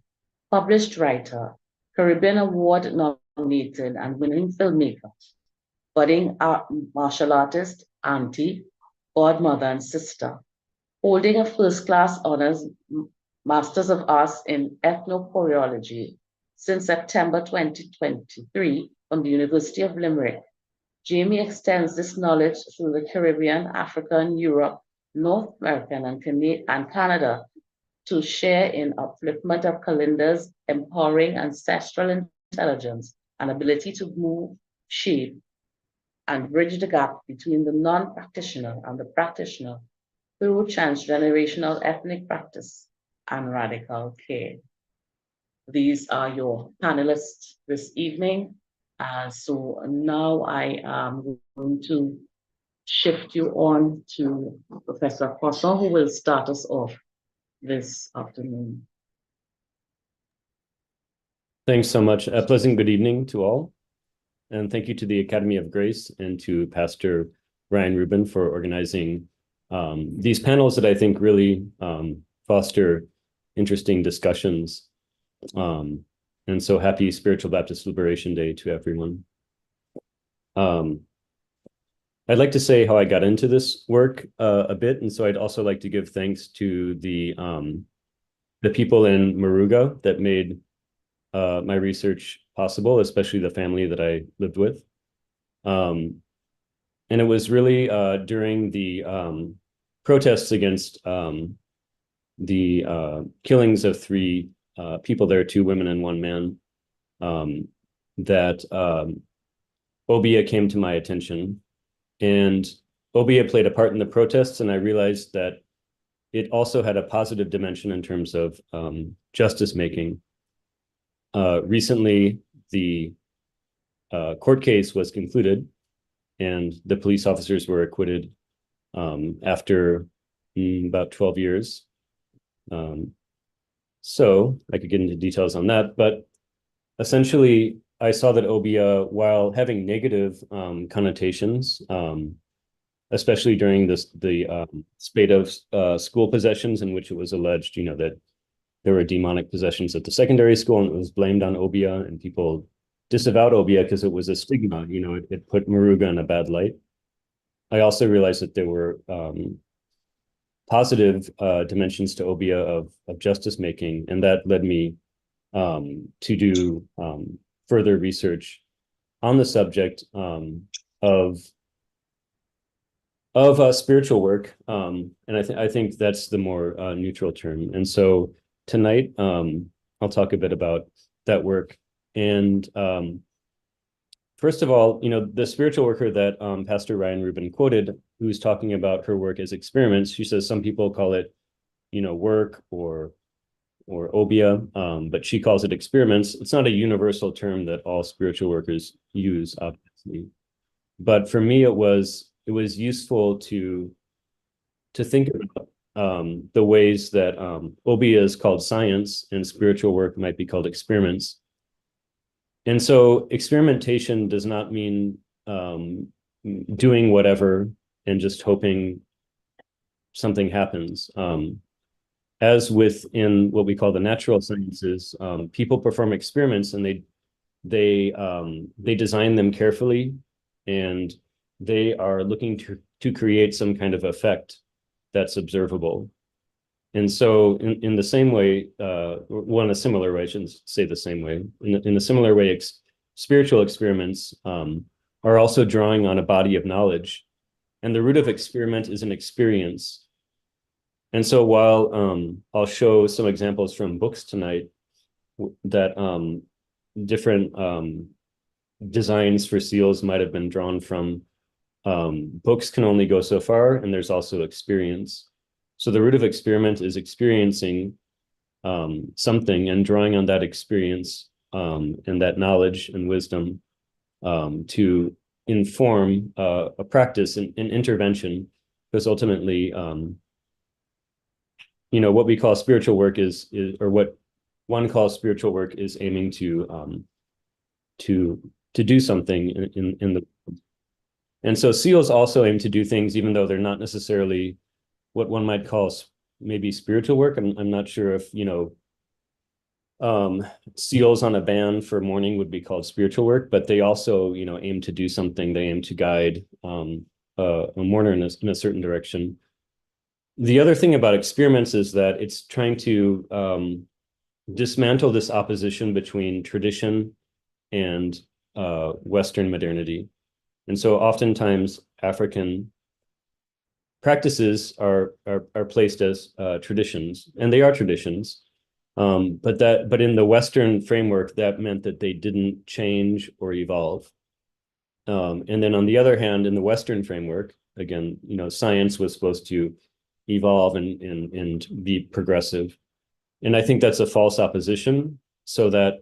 published writer, Caribbean Award nominated and winning filmmaker, budding martial artist, auntie, godmother, and sister, holding a first-class honors Masters of Arts in Ethnochoreology since September 2023 from the University of Limerick. Jamie extends this knowledge through the Caribbean, Africa, and Europe, North America, and Canada to share in upliftment of Kalinda's empowering ancestral intelligence and ability to move, shape, and bridge the gap between the non-practitioner and the practitioner through transgenerational ethnic practice and radical care. These are your panelists this evening. So now I am going to shift you on to Professor Croissant, who will start us off this afternoon. Thanks so much. A pleasant good evening to all. And thank you to the Academy of Grace and to Pastor Ryan Rubin for organizing these panels that I think really foster interesting discussions. And so happy Spiritual Baptist Liberation Day to everyone. I'd like to say how I got into this work a bit. And so I'd also like to give thanks to the people in Moruga that made my research possible, especially the family that I lived with. And it was really during the protests against the killings of 3 people there, 2 women and 1 man, that Obeah came to my attention. And Obeah played a part in the protests, and I realized that it also had a positive dimension in terms of justice making. Recently, the court case was concluded, and the police officers were acquitted after about 12 years. So I could get into details on that, but essentially, I saw that Obeah, while having negative connotations, especially during the spate of school possessions in which it was alleged, that there were demonic possessions at the secondary school, and it was blamed on Obeah, and people disavowed Obeah because it was a stigma. It put Moruga in a bad light. I also realized that there were positive dimensions to Obeah of justice making, and that led me to do further research on the subject of spiritual work, and I think that's the more neutral term. And so tonight, I'll talk a bit about that work. And first of all, the spiritual worker that Pastor Ryan Rubin quoted, who's talking about her work as experiments, she says some people call it, work or Obeah, but she calls it experiments. It's not a universal term that all spiritual workers use, obviously. But for me, it was useful to think about the ways that Obeah is called science and spiritual work might be called experiments. And so experimentation does not mean doing whatever and just hoping something happens. As within what we call the natural sciences, people perform experiments, and they design them carefully, and they are looking to create some kind of effect that's observable. And so in the same way, well, in a similar way, I shouldn't say the same way, in a similar way, spiritual experiments are also drawing on a body of knowledge, and the root of experiment is an experience. And so while I'll show some examples from books tonight that different designs for seals might have been drawn from, books can only go so far, and there's also experience. So the root of experiment is experiencing something and drawing on that experience and that knowledge and wisdom to inform a practice, an intervention, because ultimately, what we call spiritual work is or what one calls spiritual work is aiming to do something in the. And so SEALs also aim to do things, even though they're not necessarily what one might call maybe spiritual work. I'm not sure if, SEALs on a band for mourning would be called spiritual work, but they also, aim to do something. They aim to guide a mourner in a certain direction. The other thing about experiments is that it's trying to dismantle this opposition between tradition and Western modernity. And so oftentimes African practices are placed as traditions, and they are traditions. But in the Western framework, that meant that they didn't change or evolve. And then on the other hand, in the Western framework, again, science was supposed to evolve and be progressive. And I think that's a false opposition, so that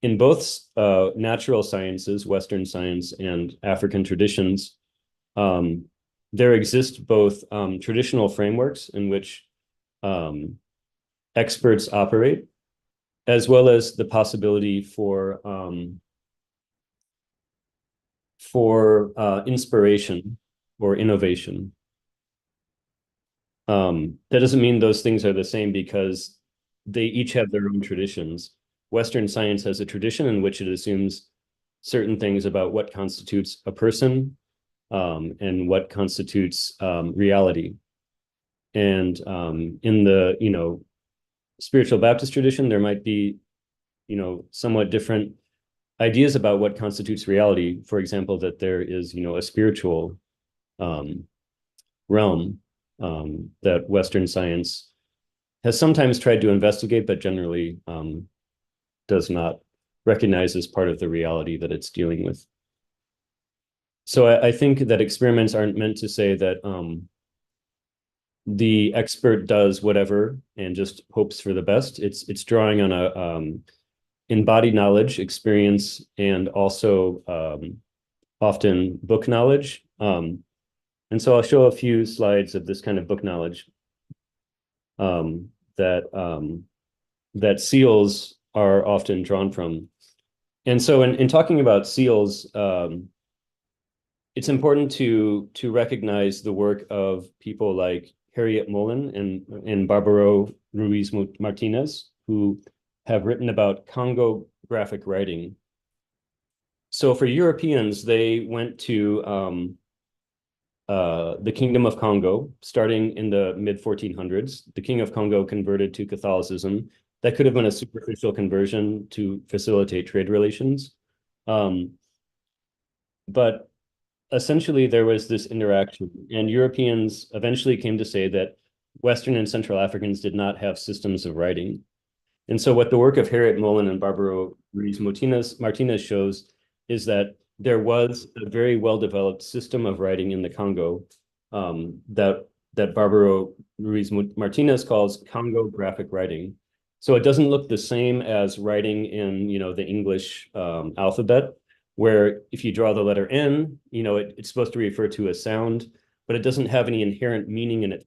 in both natural sciences, Western science and African traditions, there exist both traditional frameworks in which experts operate, as well as the possibility for inspiration or innovation. That doesn't mean those things are the same, because they each have their own traditions. Western science has a tradition in which it assumes certain things about what constitutes a person and what constitutes reality. And in the, spiritual Baptist tradition, there might be, somewhat different ideas about what constitutes reality. For example, that there is, a spiritual realm that Western science has sometimes tried to investigate, but generally does not recognize as part of the reality that it's dealing with. So I think that experiments aren't meant to say that the expert does whatever and just hopes for the best. It's drawing on a embodied knowledge, experience, and also often book knowledge. And so I'll show a few slides of this kind of book knowledge that SEALs are often drawn from. And so in talking about SEALs, it's important to recognize the work of people like Harriet Mullen and Barbaro Ruiz Martinez, who have written about Congo graphic writing. So for Europeans, they went to the Kingdom of Congo, starting in the mid-1400s. The King of Congo converted to Catholicism. That could have been a superficial conversion to facilitate trade relations. But essentially, there was this interaction, and Europeans eventually came to say that Western and Central Africans did not have systems of writing. And so what the work of Harriet Mullen and Barbaro Ruiz Martinez shows is that there was a very well-developed system of writing in the Congo that Barbaro Ruiz Martinez calls Congo graphic writing. So it doesn't look the same as writing in, the English alphabet, where if you draw the letter N, it's supposed to refer to a sound, but it doesn't have any inherent meaning in it,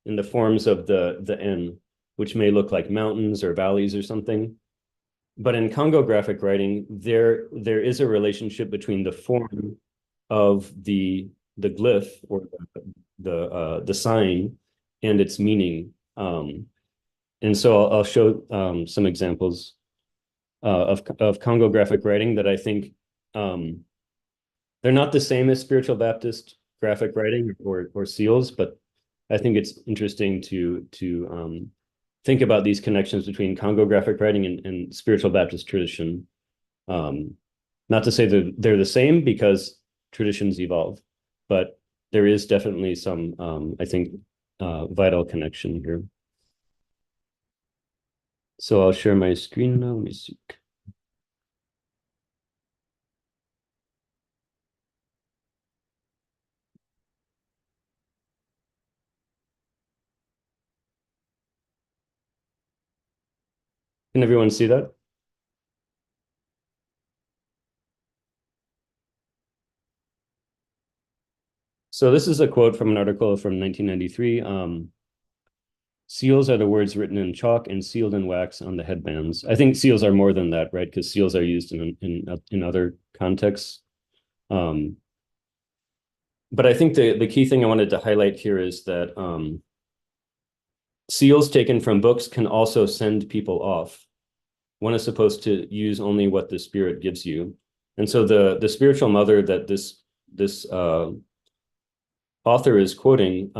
in the forms of the N, which may look like mountains or valleys or something. But in Congo graphic writing, there is a relationship between the form of the glyph or the sign and its meaning. And so I'll show some examples of Congo graphic writing that I think they're not the same as spiritual Baptist graphic writing or SEALs, but I think it's interesting to think about these connections between Congo graphic writing and spiritual Baptist tradition. Not to say that they're the same, because traditions evolve, but there is definitely some, I think, vital connection here. So I'll share my screen now. Let me see. Can everyone see that? So this is a quote from an article from 1993. Seals are the words written in chalk and sealed in wax on the headbands. I think seals are more than that, right? Because seals are used in other contexts. But I think the key thing I wanted to highlight here is that seals taken from books can also send people off. One is supposed to use only what the spirit gives you. And so the spiritual mother that this author is quoting,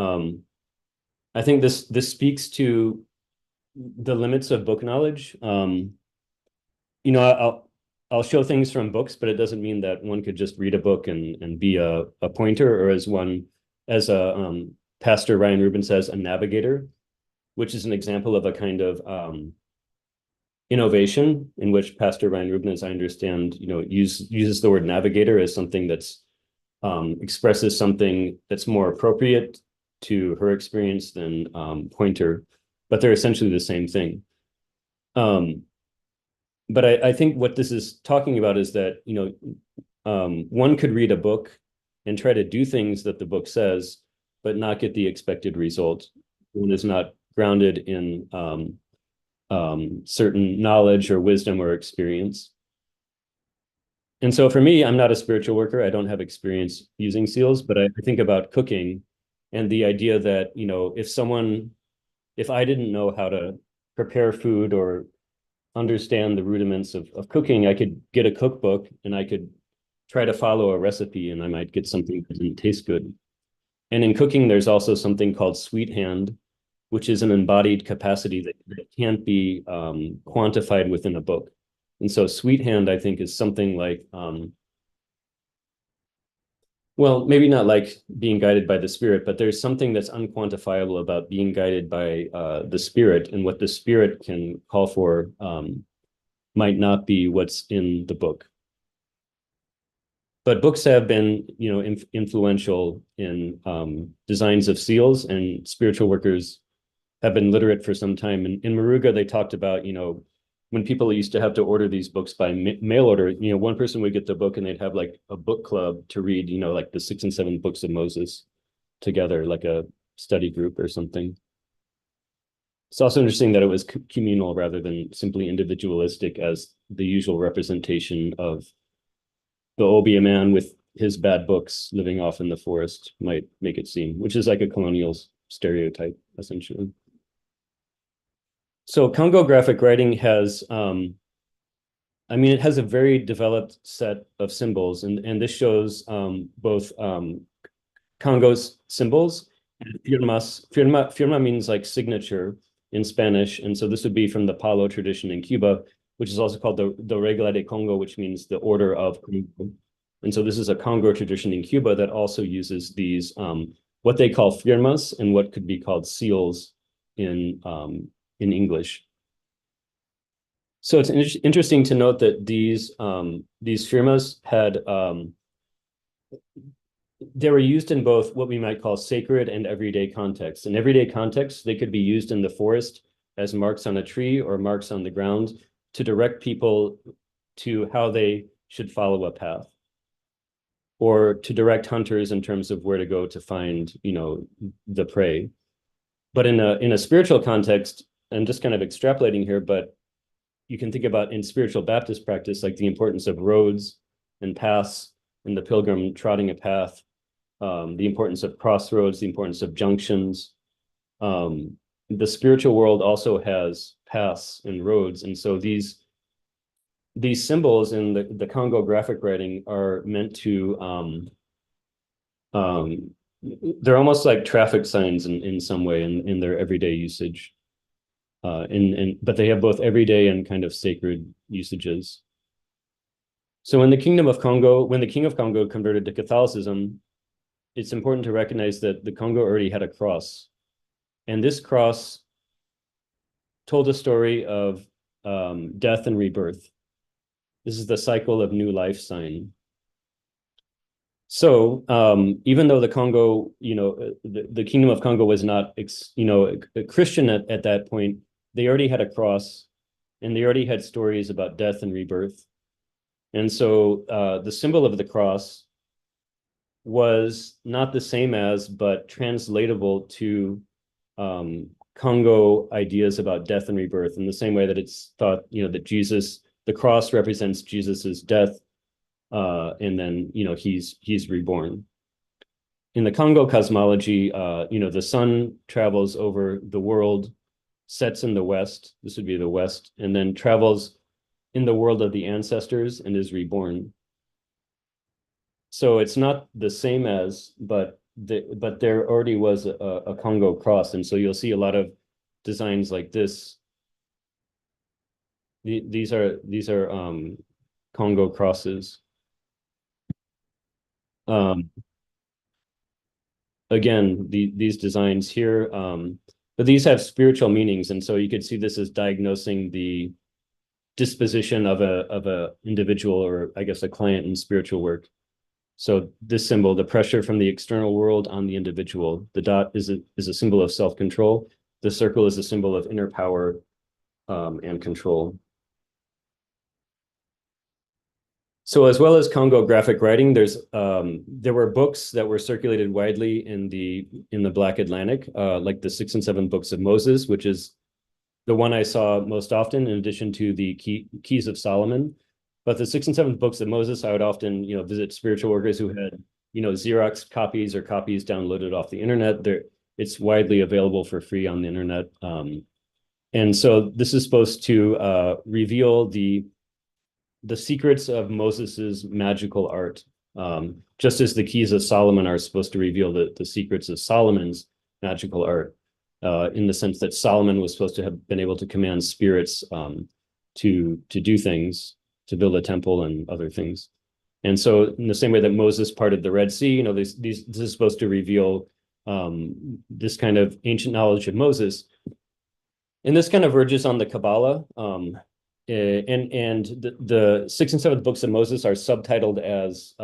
I think this speaks to the limits of book knowledge. You know, I'll show things from books, but it doesn't mean that one could just read a book and be a pointer, or as Pastor Ryan Rubin says, a navigator, which is an example of a kind of innovation in which Pastor Ryan Rubin, as I understand, you know, uses the word navigator as something that's expresses something that's more appropriate to her experience than pointer, but they're essentially the same thing. But I think what this is talking about is that, you know, one could read a book and try to do things that the book says, but not get the expected result. One is not grounded in certain knowledge or wisdom or experience. And so for me, I'm not a spiritual worker. I don't have experience using seals, but I think about cooking and the idea that, you know, if I didn't know how to prepare food or understand the rudiments of cooking, I could get a cookbook and I could try to follow a recipe and I might get something that didn't taste good. And in cooking, there's also something called sweet hand, which is an embodied capacity that can't be quantified within a book. And so sweet hand, I think, is something like, well, maybe not like being guided by the spirit, but there's something that's unquantifiable about being guided by the spirit, and what the spirit can call for might not be what's in the book. But books have been, you know, influential in designs of seals, and spiritual workers have been literate for some time. In Moruga, they talked about, you know, when people used to have to order these books by mail order, you know, one person would get the book and they'd have like a book club to read, you know, like the 6 and 7 books of Moses together, like a study group or something. It's also interesting that it was communal rather than simply individualistic, as the usual representation of the Obeah man with his bad books living off in the forest might make it seem, which is like a colonial stereotype, essentially. So Congo graphic writing has, I mean, it has a very developed set of symbols, and this shows both Congo's symbols and firmas. Firma means like signature in Spanish, and so this would be from the Palo tradition in Cuba, which is also called the Regla de Congo, which means the order of Congo. And so this is a Congo tradition in Cuba that also uses these, what they call firmas and what could be called seals in English. So it's interesting to note that these firmas had, they were used in both what we might call sacred and everyday contexts. In everyday contexts, they could be used in the forest as marks on a tree or marks on the ground to direct people to how they should follow a path, or to direct hunters in terms of where to go to find, you know, the prey. But in a spiritual context, I'm just kind of extrapolating here, but you can think about in spiritual Baptist practice, like the importance of roads and paths and the pilgrim trotting a path, the importance of crossroads, the importance of junctions. The spiritual world also has paths and roads. And so these symbols in the Congo graphic writing are meant to, they're almost like traffic signs in some way in their everyday usage. But they have both everyday and kind of sacred usages. So in the Kingdom of Congo, when the King of Congo converted to Catholicism, it's important to recognize that the Congo already had a cross. And this cross told a story of death and rebirth. This is the cycle of new life sign. So even though the Congo, you know, the Kingdom of Congo was not, you know, a Christian at that point, they already had a cross, and they already had stories about death and rebirth. And so the symbol of the cross was not the same as, but translatable to Congo ideas about death and rebirth, in the same way that it's thought, that Jesus, the cross represents Jesus's death, and then, he's reborn. In the Congo cosmology, the sun travels over the world, sets in the west, this would be the west, and then travels in the world of the ancestors and is reborn. So it's not the same as, but there already was a Congo cross, and so you'll see a lot of designs like this. These are Congo crosses. Again, these designs here, but these have spiritual meanings, and so you could see this as diagnosing the disposition of a individual, or I guess a client in spiritual work. So this symbol, the pressure from the external world on the individual. The dot is a symbol of self-control. The circle is a symbol of inner power and control. So as well as Congo graphic writing, there were books that were circulated widely in the Black Atlantic, like the 6 and 7 books of Moses, which is the one I saw most often, in addition to the Keys of Solomon. But the 6 and 7 books of Moses, I would often, visit spiritual workers who had, Xerox copies or copies downloaded off the internet. It's widely available for free on the internet. And so this is supposed to reveal the secrets of Moses's magical art, just as the Keys of Solomon are supposed to reveal the secrets of Solomon's magical art, in the sense that Solomon was supposed to have been able to command spirits to do things, to build a temple and other things. And so in the same way that Moses parted the Red Sea, this is supposed to reveal this kind of ancient knowledge of Moses. And this kind of verges on the Kabbalah. And the 6 and 7 books of Moses are subtitled as,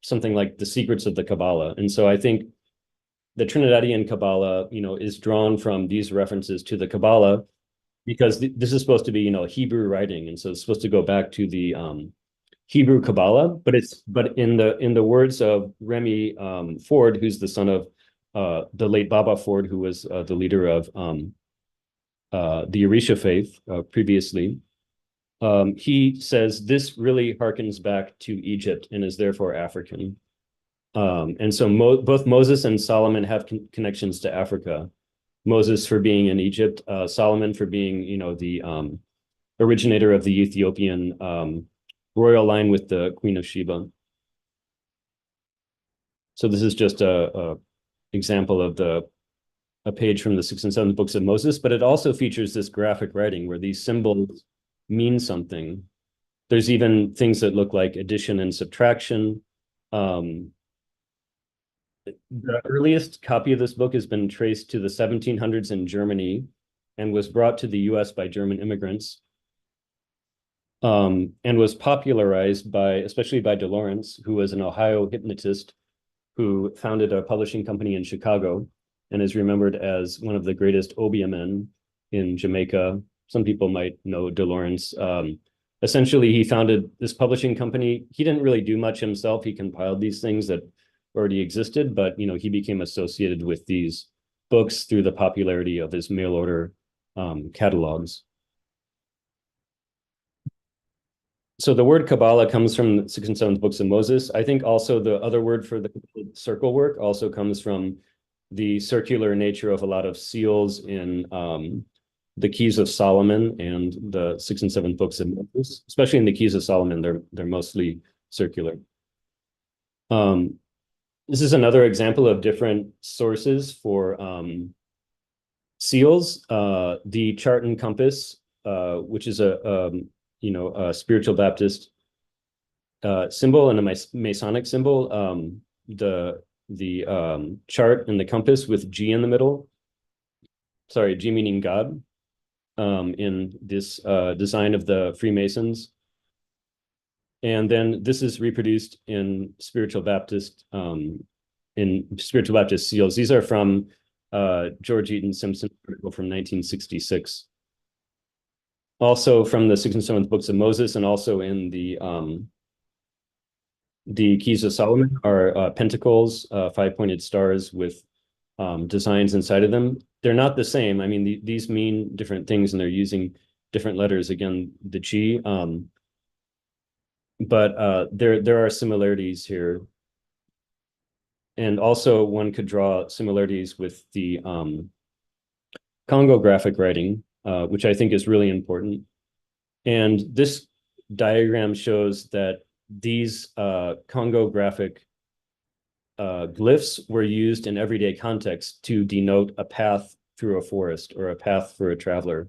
something like the secrets of the Kabbalah. And so I think the Trinidadian Kabbalah, is drawn from these references to the Kabbalah, because this is supposed to be, Hebrew writing. And so it's supposed to go back to the Hebrew Kabbalah, but in the words of Remy Ford, who's the son of the late Baba Ford, who was the leader of the Orisha faith previously, he says this really harkens back to Egypt and is therefore African. And so both Moses and Solomon have connections to Africa. Moses for being in Egypt, Solomon for being, the originator of the Ethiopian royal line with the Queen of Sheba. So this is just a example of a page from the 6 and 7 books of Moses, but it also features this graphic writing where these symbols mean something. There's even things that look like addition and subtraction. The earliest copy of this book has been traced to the 1700s in Germany and was brought to the US by German immigrants, and was popularized especially by DeLawrence, who was an Ohio hypnotist who founded a publishing company in Chicago and is remembered as one of the greatest obeah men in Jamaica. Some people might know DeLawrence. Essentially, he founded this publishing company. He didn't really do much himself. He compiled these things that already existed, but he became associated with these books through the popularity of his mail order catalogs. So the word Kabbalah comes from 6 and 7 books of Moses. I think also the other word for the circle work also comes from the circular nature of a lot of seals in the Keys of Solomon and the 6 and 7 books of Moses. Especially in the Keys of Solomon, they're mostly circular. This is another example of different sources for seals. The chart and compass, which is a spiritual Baptist symbol and a Masonic symbol. The chart and the compass with G in the middle. Sorry, G meaning God, in this design of the Freemasons. And then this is reproduced in spiritual Baptist seals. These are from George Eaton Simpson's article from 1966. also from the 6th and 7th books of Moses, and also in the Keys of Solomon are pentacles, 5-pointed stars with designs inside of them. They're not the same. I mean, these mean different things, and they're using different letters. Again, the G, but there are similarities here. And also one could draw similarities with the Congo graphic writing, which I think is really important. And this diagram shows that these Congo graphic glyphs were used in everyday context to denote a path through a forest or a path for a traveler.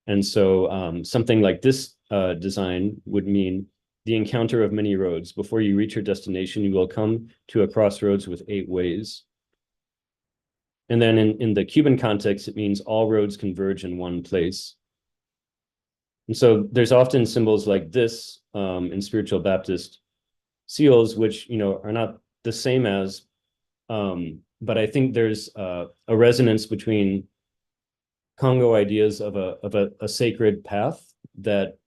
And so something like this design would mean the encounter of many roads. Before you reach your destination, you will come to a crossroads with 8 ways. And then in the Cuban context, it means all roads converge in one place. And so there's often symbols like this in spiritual Baptist seals, which, you know, are not the same as, but I think there's a resonance between Congo ideas of a sacred path that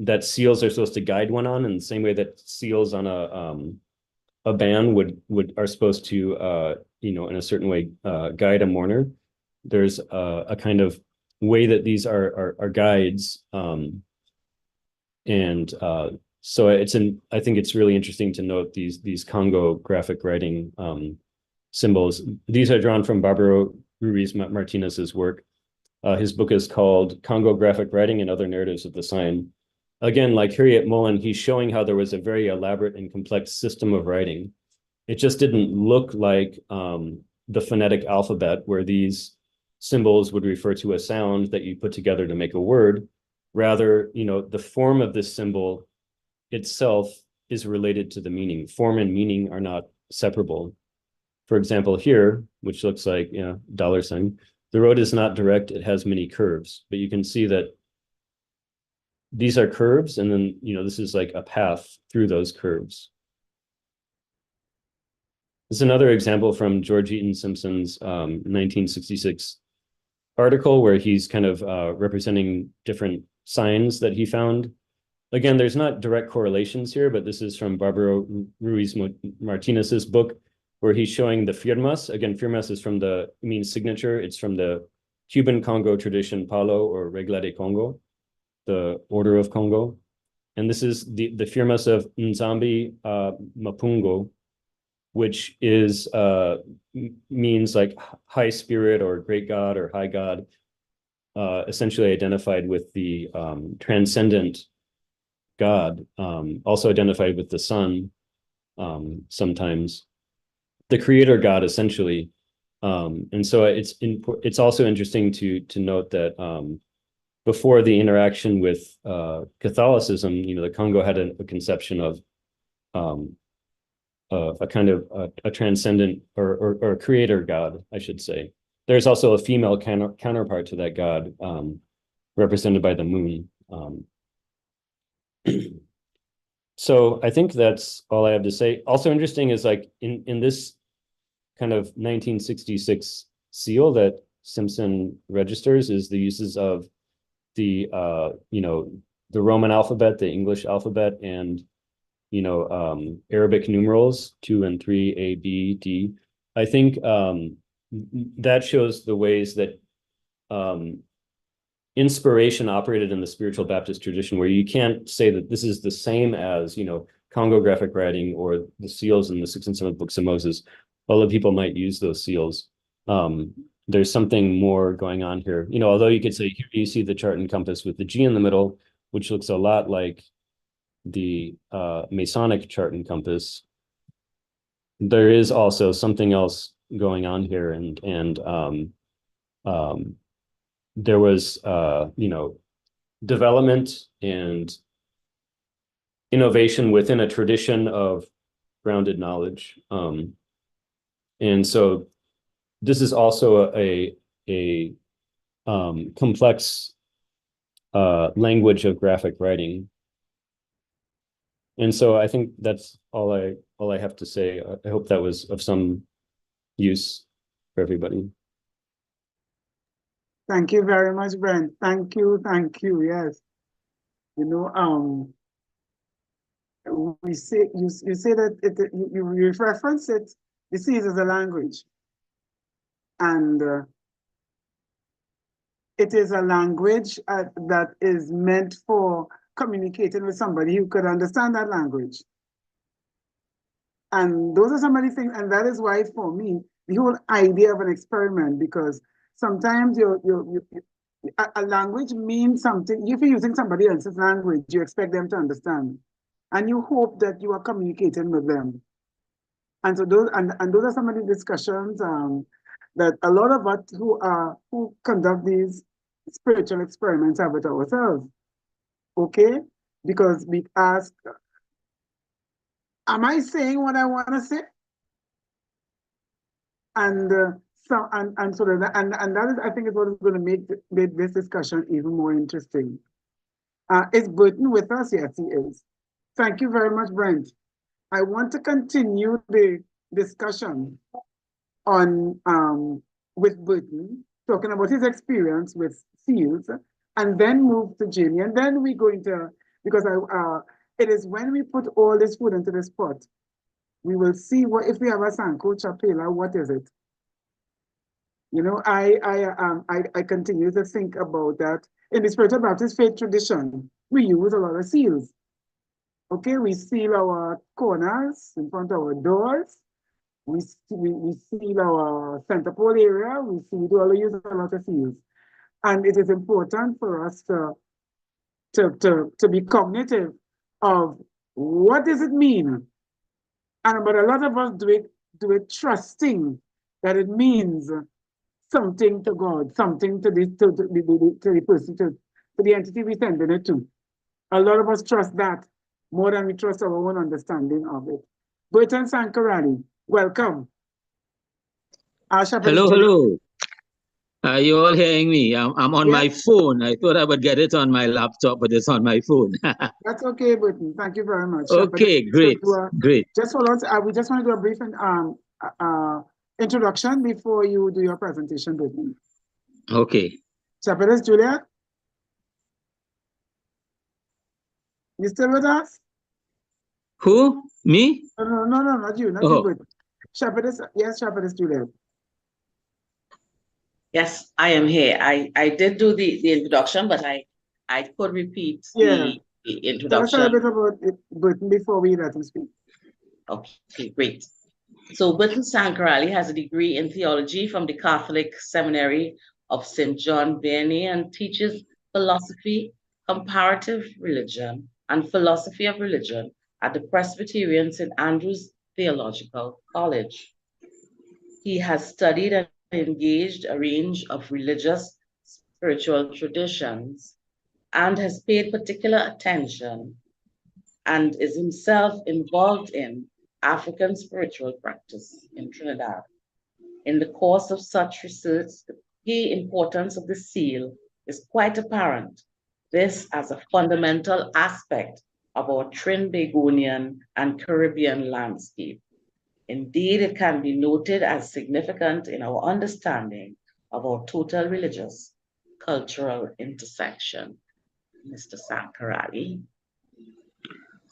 that seals are supposed to guide one on, in the same way that seals on a band are supposed to you know, in a certain way guide a mourner. There's a kind of way that these are guides, and so I think it's really interesting to note these Congo graphic writing symbols. These are drawn from Barbaro Ruiz Martinez's work. His book is called Congo Graphic Writing and Other Narratives of the Sign. Again, like Harriet Mullen, he's showing how there was a very elaborate and complex system of writing. It just didn't look like the phonetic alphabet, where these symbols would refer to a sound that you put together to make a word. Rather, you know, the form of this symbol itself is related to the meaning. Form and meaning are not separable. For example, here, which looks like, you know, $sign, the road is not direct, it has many curves, but you can see that these are curves, and then, you know, this is like a path through those curves. This is another example from George Eaton Simpson's 1966 article, where he's kind of representing different signs that he found. Again, there's not direct correlations here, but this is from Barbaro Ruiz Martinez's book, where he's showing the firmas. Again, firmas is from means signature. It's from the Cuban Congo tradition, Palo, or Regla de Congo, the Order of Congo. And this is the firmas of Nzambi Mapungo, which is means like high spirit or great God or high God, essentially identified with the transcendent God, also identified with the sun sometimes, the creator God essentially. And so it's also interesting to note that before the interaction with Catholicism, you know, the Congo had a conception of a kind of a transcendent or a creator God, I should say. There's also a female counterpart to that God, represented by the moon. So I think that's all I have to say. Also interesting is, like, in this kind of 1966 seal that Simpson registers, is the uses of the you know, the Roman alphabet, the English alphabet, and, you know, Arabic numerals 2 and 3, A, B, D. I think that shows the ways that inspiration operated in the spiritual Baptist tradition, where you can't say that this is the same as, you know, Congo graphic writing or the seals in the 6th and 7th books of Moses, although people might use those seals. There's something more going on here. You know, although you could say, here you see the chart and compass with the G in the middle, which looks a lot like the Masonic chart and compass. There is also something else going on here, and there was you know, development and innovation within a tradition of grounded knowledge, and so this is also a complex language of graphic writing. And so I think that's all I have to say. I hope that was of some use for everybody. Thank you very much, Brent. Thank you, yes. You know, we say you say that you reference it, the seals as a language. And it is a language that is meant for communicating with somebody who could understand that language. And those are some of the things, and that is why for me, the whole idea of an experiment, because sometimes a language means something. If you're using somebody else's language, you expect them to understand. And you hope that you are communicating with them. And so those are some of the discussions that a lot of us who conduct these spiritual experiments have with ourselves. Okay? Because we ask, am I saying what I want to say? And that is, I think, is what is going to make this discussion even more interesting. Is Burton with us? Yes, he is. Thank you very much, Brent. I want to continue the discussion on with Burton, talking about his experience with seals, and then move to Jamie, and then we're going to, because it is when we put all this food into this pot, we will see what if we have a Sanko Chapela, what is it? You know, I continue to think about that. In the Spiritual Baptist faith tradition, we use a lot of seals. Okay, we seal our corners in front of our doors. We seal our center pole area. We use a lot of seals. And it is important for us to be cognitive of what does it mean. But a lot of us do it trusting that it means something to God, something to the person, to the entity we sending it to. A lot of us trust that more than we trust our own understanding of it. Burton Sankarali, welcome. Hello. Are you all hearing me? I'm on my phone. I thought I would get it on my laptop, but it's on my phone. That's okay, Burton. Thank you very much. Okay, great. Great. Just hold on. We just want to do a brief introduction before you do your presentation, Burton. Okay. Shepherdess Juliet? You still with us? Who? Me? No, not you. Not you, Burton. Shepherdess, yes, Shepherdess Juliet. Yes, I am here. I did do the introduction, but I could repeat the introduction. Tell us a little bit about it, Burton, before we let him speak. Okay, great. So Burton Sankarali has a degree in theology from the Catholic Seminary of St. John Vianney and teaches philosophy, comparative religion, and philosophy of religion at the Presbyterian St. Andrew's Theological College. He has studied and engaged a range of religious, spiritual traditions, and has paid particular attention and is himself involved in African spiritual practice in Trinidad. In the course of such research, the key importance of the seal is quite apparent. This as a fundamental aspect of our Trinbagonian and Caribbean landscape. Indeed, it can be noted as significant in our understanding of our total religious, cultural intersection. Mr. Sankarali.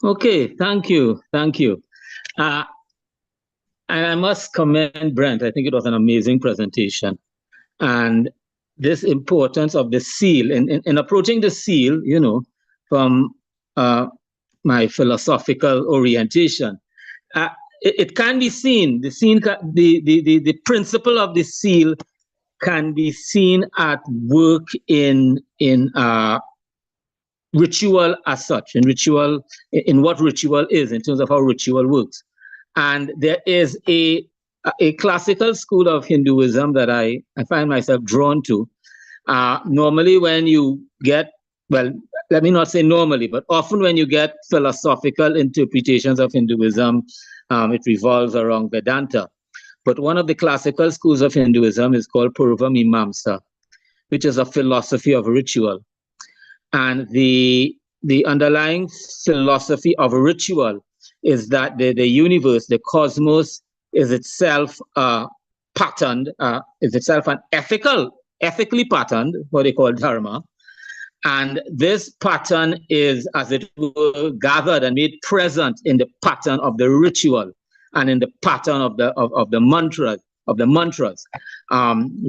Okay, thank you. And I must commend Brent. I think it was an amazing presentation. And this importance of the seal, in approaching the seal, you know, from my philosophical orientation, it can be seen, the principle of the seal can be seen at work in ritual as such, in what ritual is, in terms of how ritual works. And there is a classical school of Hinduism that I find myself drawn to. Normally when you get, well, let me not say normally, but often when you get philosophical interpretations of Hinduism, it revolves around Vedanta. But one of the classical schools of Hinduism is called Purva Mimamsa, which is a philosophy of ritual. And the underlying philosophy of ritual is that the universe, the cosmos, is itself patterned, is itself an ethical ethically patterned, what they call dharma. And this pattern is, as it were, gathered and made present in the pattern of the ritual and in the pattern of the mantras,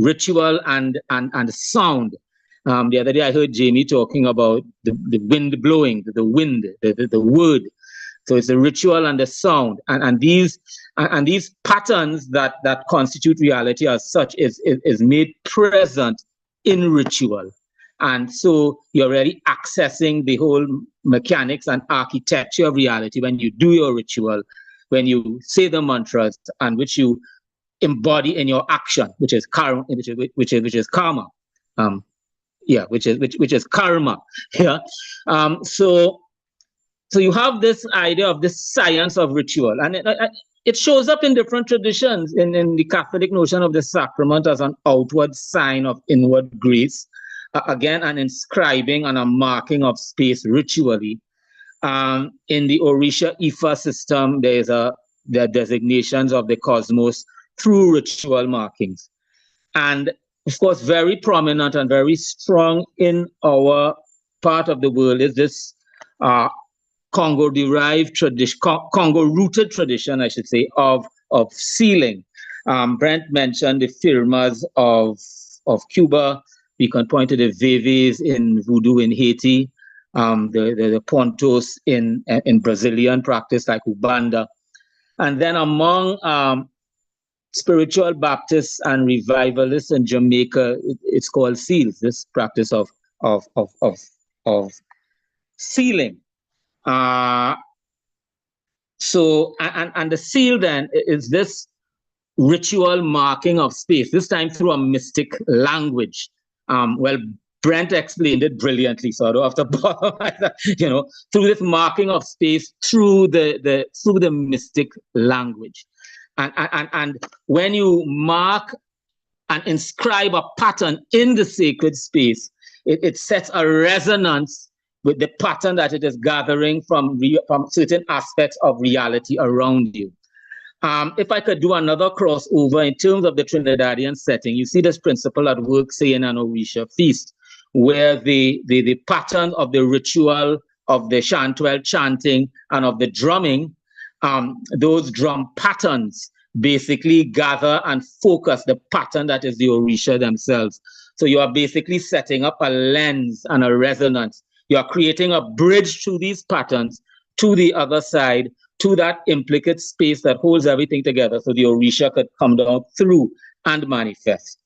ritual and sound. The other day I heard Jamie talking about the wind blowing, the wind, the word. So it's the ritual and the sound, and these patterns that constitute reality as such is made present in ritual. And so you're really accessing the whole mechanics and architecture of reality when you do your ritual, when you say the mantras, and which you embody in your action, which is karma, which is karma. Which is karma. Yeah. So you have this idea of this science of ritual, and it shows up in different traditions. In the Catholic notion of the sacrament as an outward sign of inward grace. Again, an inscribing and a marking of space ritually. In the Orisha Ifa system, there are designations of the cosmos through ritual markings. And of course, very prominent and very strong in our part of the world is this Congo-derived tradition, Congo-rooted tradition, I should say, of sealing. Brent mentioned the firmas of Cuba. We can point to the Veves in Voodoo in Haiti, the Pontos in Brazilian practice like Ubanda. And then among spiritual Baptists and revivalists in Jamaica, it's called seals, this practice of sealing. So the seal then is this ritual marking of space, this time through a mystic language. Well, Brent explained it brilliantly, so I don't have to bother, through this marking of space through the mystic language. And when you mark and inscribe a pattern in the sacred space, it sets a resonance with the pattern that it is gathering from certain aspects of reality around you. If I could do another crossover in terms of the Trinidadian setting, you see this principle at work, say, in an Orisha feast, where the pattern of the ritual of the Chantwell chanting and of the drumming, those drum patterns basically gather and focus the pattern that is the Orisha themselves. So you are basically setting up a lens and a resonance. You are creating a bridge through these patterns to the other side, to that implicate space that holds everything together, so the Orisha could come down through and manifest.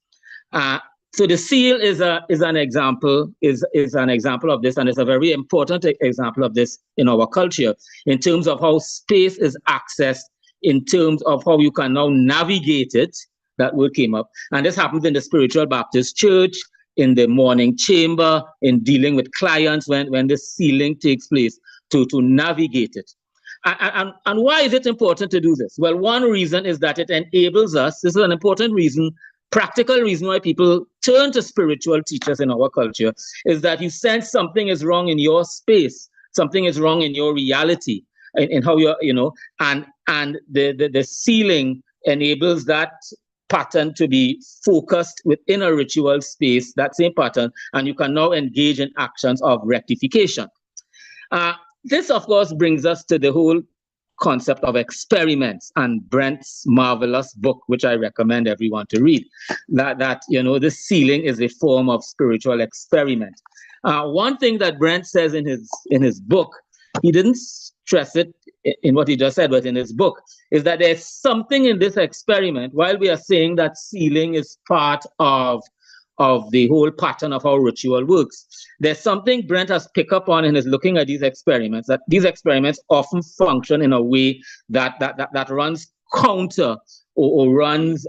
So the seal is an example of this, and it's a very important example of this in our culture in terms of how space is accessed, in terms of how you can now navigate it. That word came up, and this happens in the Spiritual Baptist Church, in the morning chamber, in dealing with clients when the sealing takes place, to navigate it. And why is it important to do this? Well, one reason is that it enables us, this is an important reason, practical reason why people turn to spiritual teachers in our culture, is that you sense something is wrong in your space, something is wrong in your reality, in how you're, and the sealing enables that pattern to be focused within a ritual space, that same pattern, and you can now engage in actions of rectification. This, of course, brings us to the whole concept of experiments and Brent's marvelous book, which I recommend everyone to read, that the sealing is a form of spiritual experiment. One thing that Brent says in his book, he didn't stress it in what he just said, but in his book, is that there's something in this experiment, while we are saying that sealing is part of the whole pattern of how ritual works, there's something Brent has picked up on and is looking at these experiments, that these experiments often function in a way that runs counter or runs,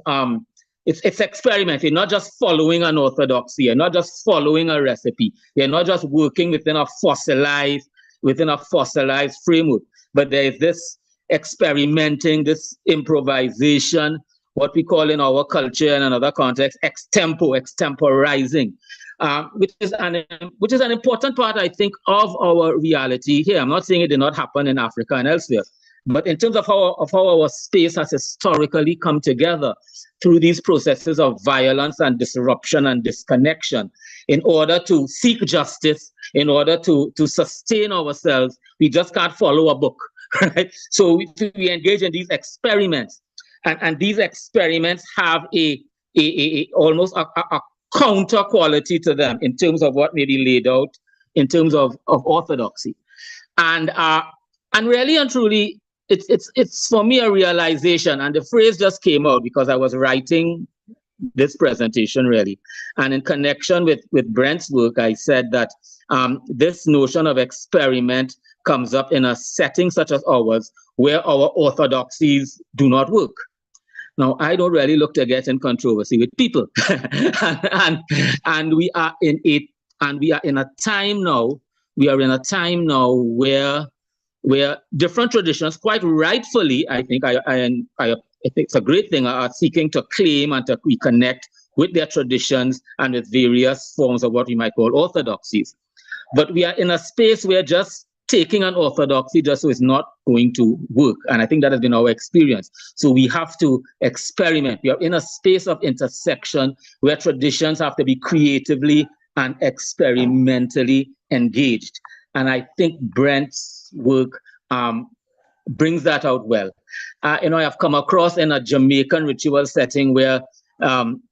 it's experimenting, not just following an orthodoxy, you're not just following a recipe, you're not just working within a fossilized framework, but there is this experimenting, this improvisation, what we call in our culture and another context, extemporizing, which is an important part, I think, of our reality here. I'm not saying it did not happen in Africa and elsewhere, But in terms of how our space has historically come together through these processes of violence and disruption and disconnection, in order to seek justice, in order to sustain ourselves, we just can't follow a book, right? So we engage in these experiments, and these experiments have almost a counter quality to them in terms of what may be laid out in terms of orthodoxy, and really and truly, it's for me a realization, and the phrase just came out because I was writing this presentation really, and in connection with Brent's work, I said that this notion of experiment comes up in a setting such as ours, where our orthodoxies do not work. Now, I don't really look to get in controversy with people, and we are in a time now. We are in a time now where different traditions, quite rightfully, I think it's a great thing, are seeking to claim and to reconnect with their traditions and with various forms of what we might call orthodoxies. But we are in a space where just taking an orthodoxy just so is not going to work. And I think that has been our experience. So we have to experiment. We are in a space of intersection where traditions have to be creatively and experimentally engaged. And I think Brent's work brings that out well. I've come across in a Jamaican ritual setting where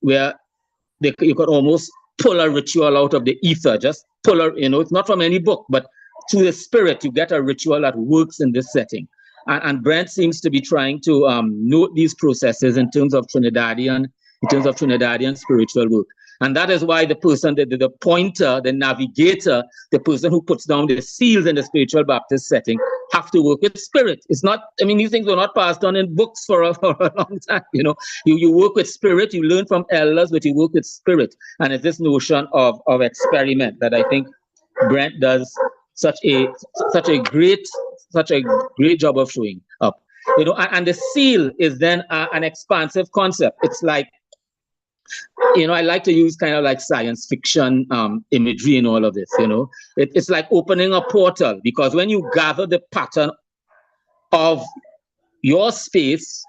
you could almost pull a ritual out of the ether, just pull it's not from any book, but through the spirit, you get a ritual that works in this setting. And Brent seems to be trying to note these processes in terms of Trinidadian spiritual work. And that is why the person, the pointer, the navigator, the person who puts down the seals in the spiritual Baptist setting, have to work with spirit. It's not, these things were not passed on in books for a long time. You work with spirit, you learn from elders, but you work with spirit. And it's this notion of experiment that I think Brent does such a great job of showing up. And the seal is then an expansive concept. It's like, I like to use kind of like science fiction imagery in all of this, It's like opening a portal, because when you gather the pattern of your space,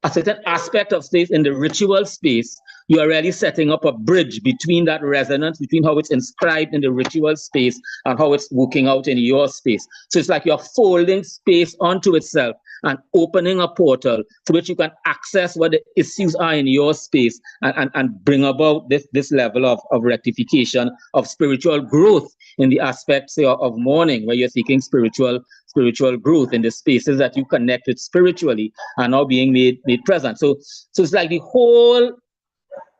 a certain aspect of space in the ritual space, you are really setting up a bridge between that resonance, between how it's inscribed in the ritual space and how it's working out in your space. So it's like you're folding space onto itself and opening a portal through which you can access what the issues are in your space and bring about this level of rectification, of spiritual growth in the aspects of mourning, where you're seeking spiritual growth in the spaces that you connect with spiritually are now being made present. So it's like the whole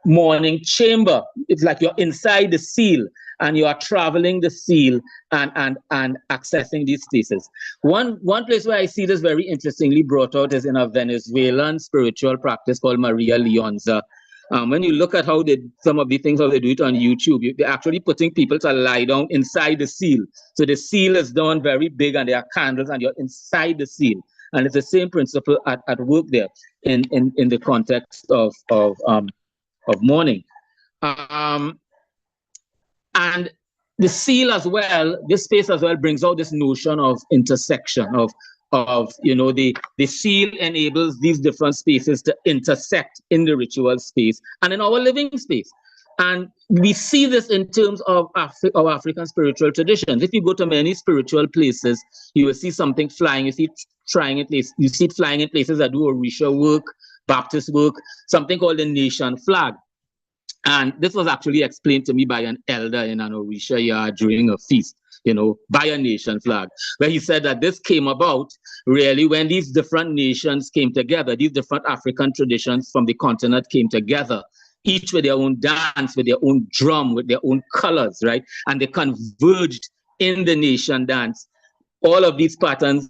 mourning chamber. It's like you're inside the seal and you are traveling the seal and accessing these spaces. One place where I see this very interestingly brought out is in a Venezuelan spiritual practice called Maria Leonza. When you look at how some of the things, how they do it on YouTube, they're actually putting people to lie down inside the seal. So the seal is done very big and there are candles and you're inside the seal. And it's the same principle at work there in the context of mourning. And the seal as well, this space as well brings out this notion of intersection, of the seal enables these different spaces to intersect in the ritual space and in our living space. And we see this in terms of our African spiritual traditions. If you go to many spiritual places, you will see something flying. You see it flying in places that do Orisha work, Baptist work, something called the nation flag. And this was actually explained to me by an elder in an Orisha yard during a feast, by a nation flag, where he said that this came about really when these different nations came together, these different African traditions from the continent came together, each with their own dance, with their own drum, with their own colors, right? And they converged in the nation dance. All of these patterns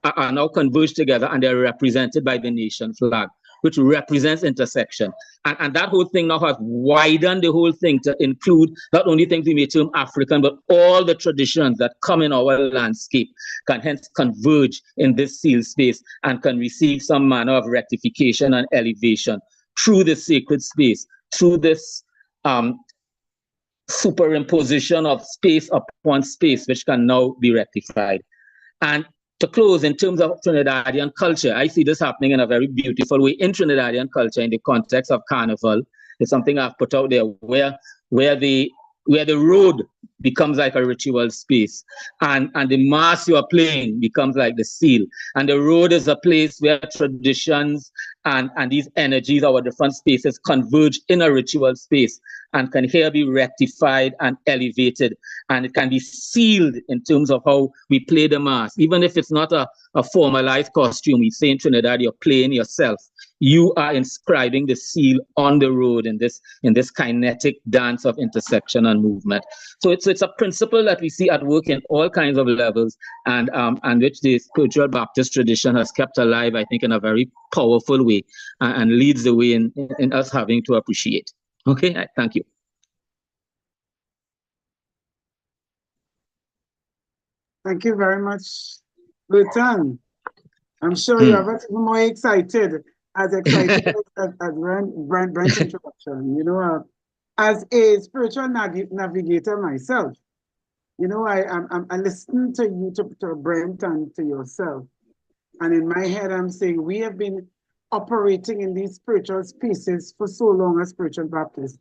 are now converged together and they're represented by the nation flag, which represents intersection. And that whole thing now has widened the whole thing to include not only things we may term African, but all the traditions that come in our landscape can hence converge in this seal space and can receive some manner of rectification and elevation through the sacred space, through this superimposition of space upon space, which can now be rectified. And to close, in terms of Trinidadian culture, I see this happening in a very beautiful way in Trinidadian culture in the context of Carnival. It's something I've put out there where the road becomes like a ritual space, and the mass you are playing becomes like the seal. And the road is a place where traditions and these energies, our different spaces, converge in a ritual space and can here be rectified and elevated. And it can be sealed in terms of how we play the mass. Even if it's not a formalized costume, we say in Trinidad, you're playing yourself. You are inscribing the seal on the road in this kinetic dance of intersection and movement. So it's a principle that we see at work in all kinds of levels, and which the spiritual Baptist tradition has kept alive, I think, in a very powerful way, and leads the way in us having to appreciate. Okay, thank you. Thank you very much, Luton. I'm sure you are even more excited as Brent's introduction. You know, as a spiritual navigator myself, you know, I listen to you, to Brent and to yourself. And in my head, I'm saying we have been operating in these spiritual spaces for so long as spiritual Baptists.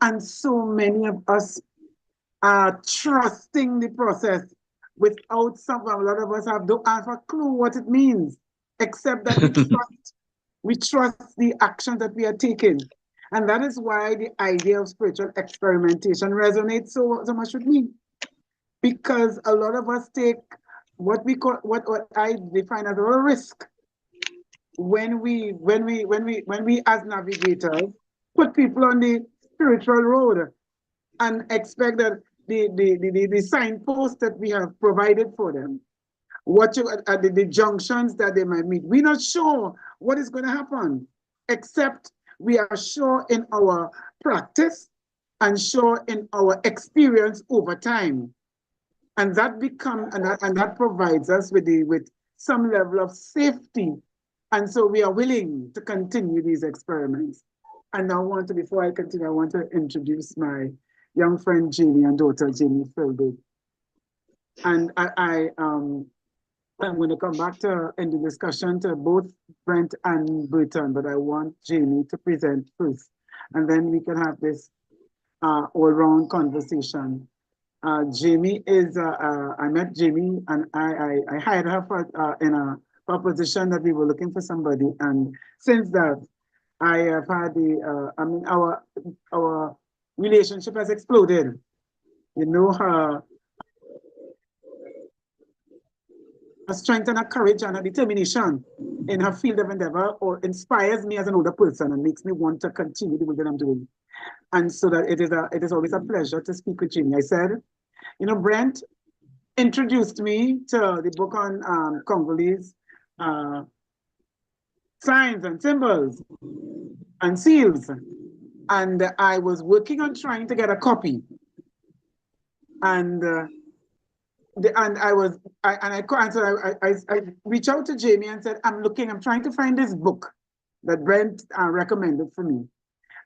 And so many of us are trusting the process without a lot of us don't have a clue what it means, except that we trust the action that we are taking. And that is why the idea of spiritual experimentation resonates so much with me. Because a lot of us take what I define as a risk when we as navigators put people on the spiritual road and expect that the signposts that we have provided for them, the junctions that they might meet, we're not sure what is going to happen, except we are sure in our practice and sure in our experience over time. And that that provides us with some level of safety. And so we are willing to continue these experiments. And now before I continue, I want to introduce my young friend Jamie and daughter Jamie Philbert. And I'm going to come back in the discussion to both Brent and Burton, but I want Jamie to present first. And then we can have this all-round conversation. Jamie is, I met Jamie and I hired her for a position that we were looking for somebody. And since that, I have had our relationship has exploded. You know, her strength and her courage and her determination in her field of endeavor or inspires me as an older person and makes me want to continue the work that I'm doing. And so that it is always a pleasure to speak with Jamie. I said, you know, Brent introduced me to the book on Congolese signs and symbols and seals. And I was working on trying to get a copy. And I reached out to Jamie and said, I'm trying to find this book that Brent recommended for me.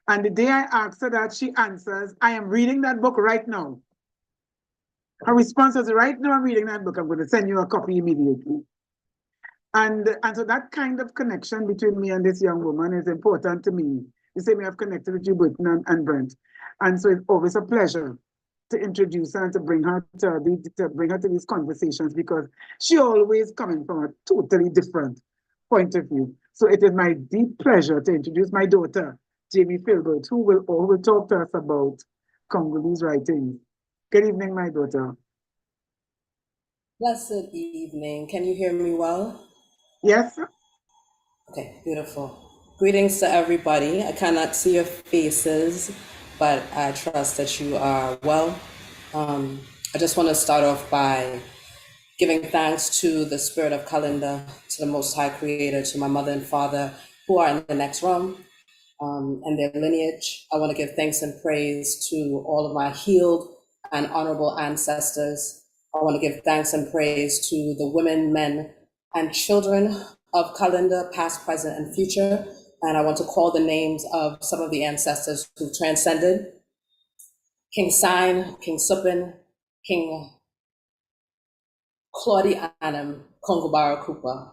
And the day I asked her that, she answers, I am reading that book right now. Her response was, right now I'm reading that book, I'm going to send you a copy immediately. And so that kind of connection between me and this young woman is important to me. The same way I've connected with you, Burton and Brent. And so it's always a pleasure to introduce her and to bring her to these conversations, because she always coming from a totally different point of view. So it is my deep pleasure to introduce my daughter, Jamie Philbert, who will talk to us about Congolese writings. Good evening, my daughter. Blessed evening. Can you hear me well? Yes. Okay, beautiful. Greetings to everybody. I cannot see your faces, but I trust that you are well. I just want to start off by giving thanks to the spirit of Kalinda, to the Most High Creator, to my mother and father who are in the next room, and their lineage. I want to give thanks and praise to all of my healed and honorable ancestors. I want to give thanks and praise to the women, men, and children of Kalinda, past, present, and future. And I want to call the names of some of the ancestors who transcended. King Sine, King Supin, King Claudie Annam Kongobara Cooper,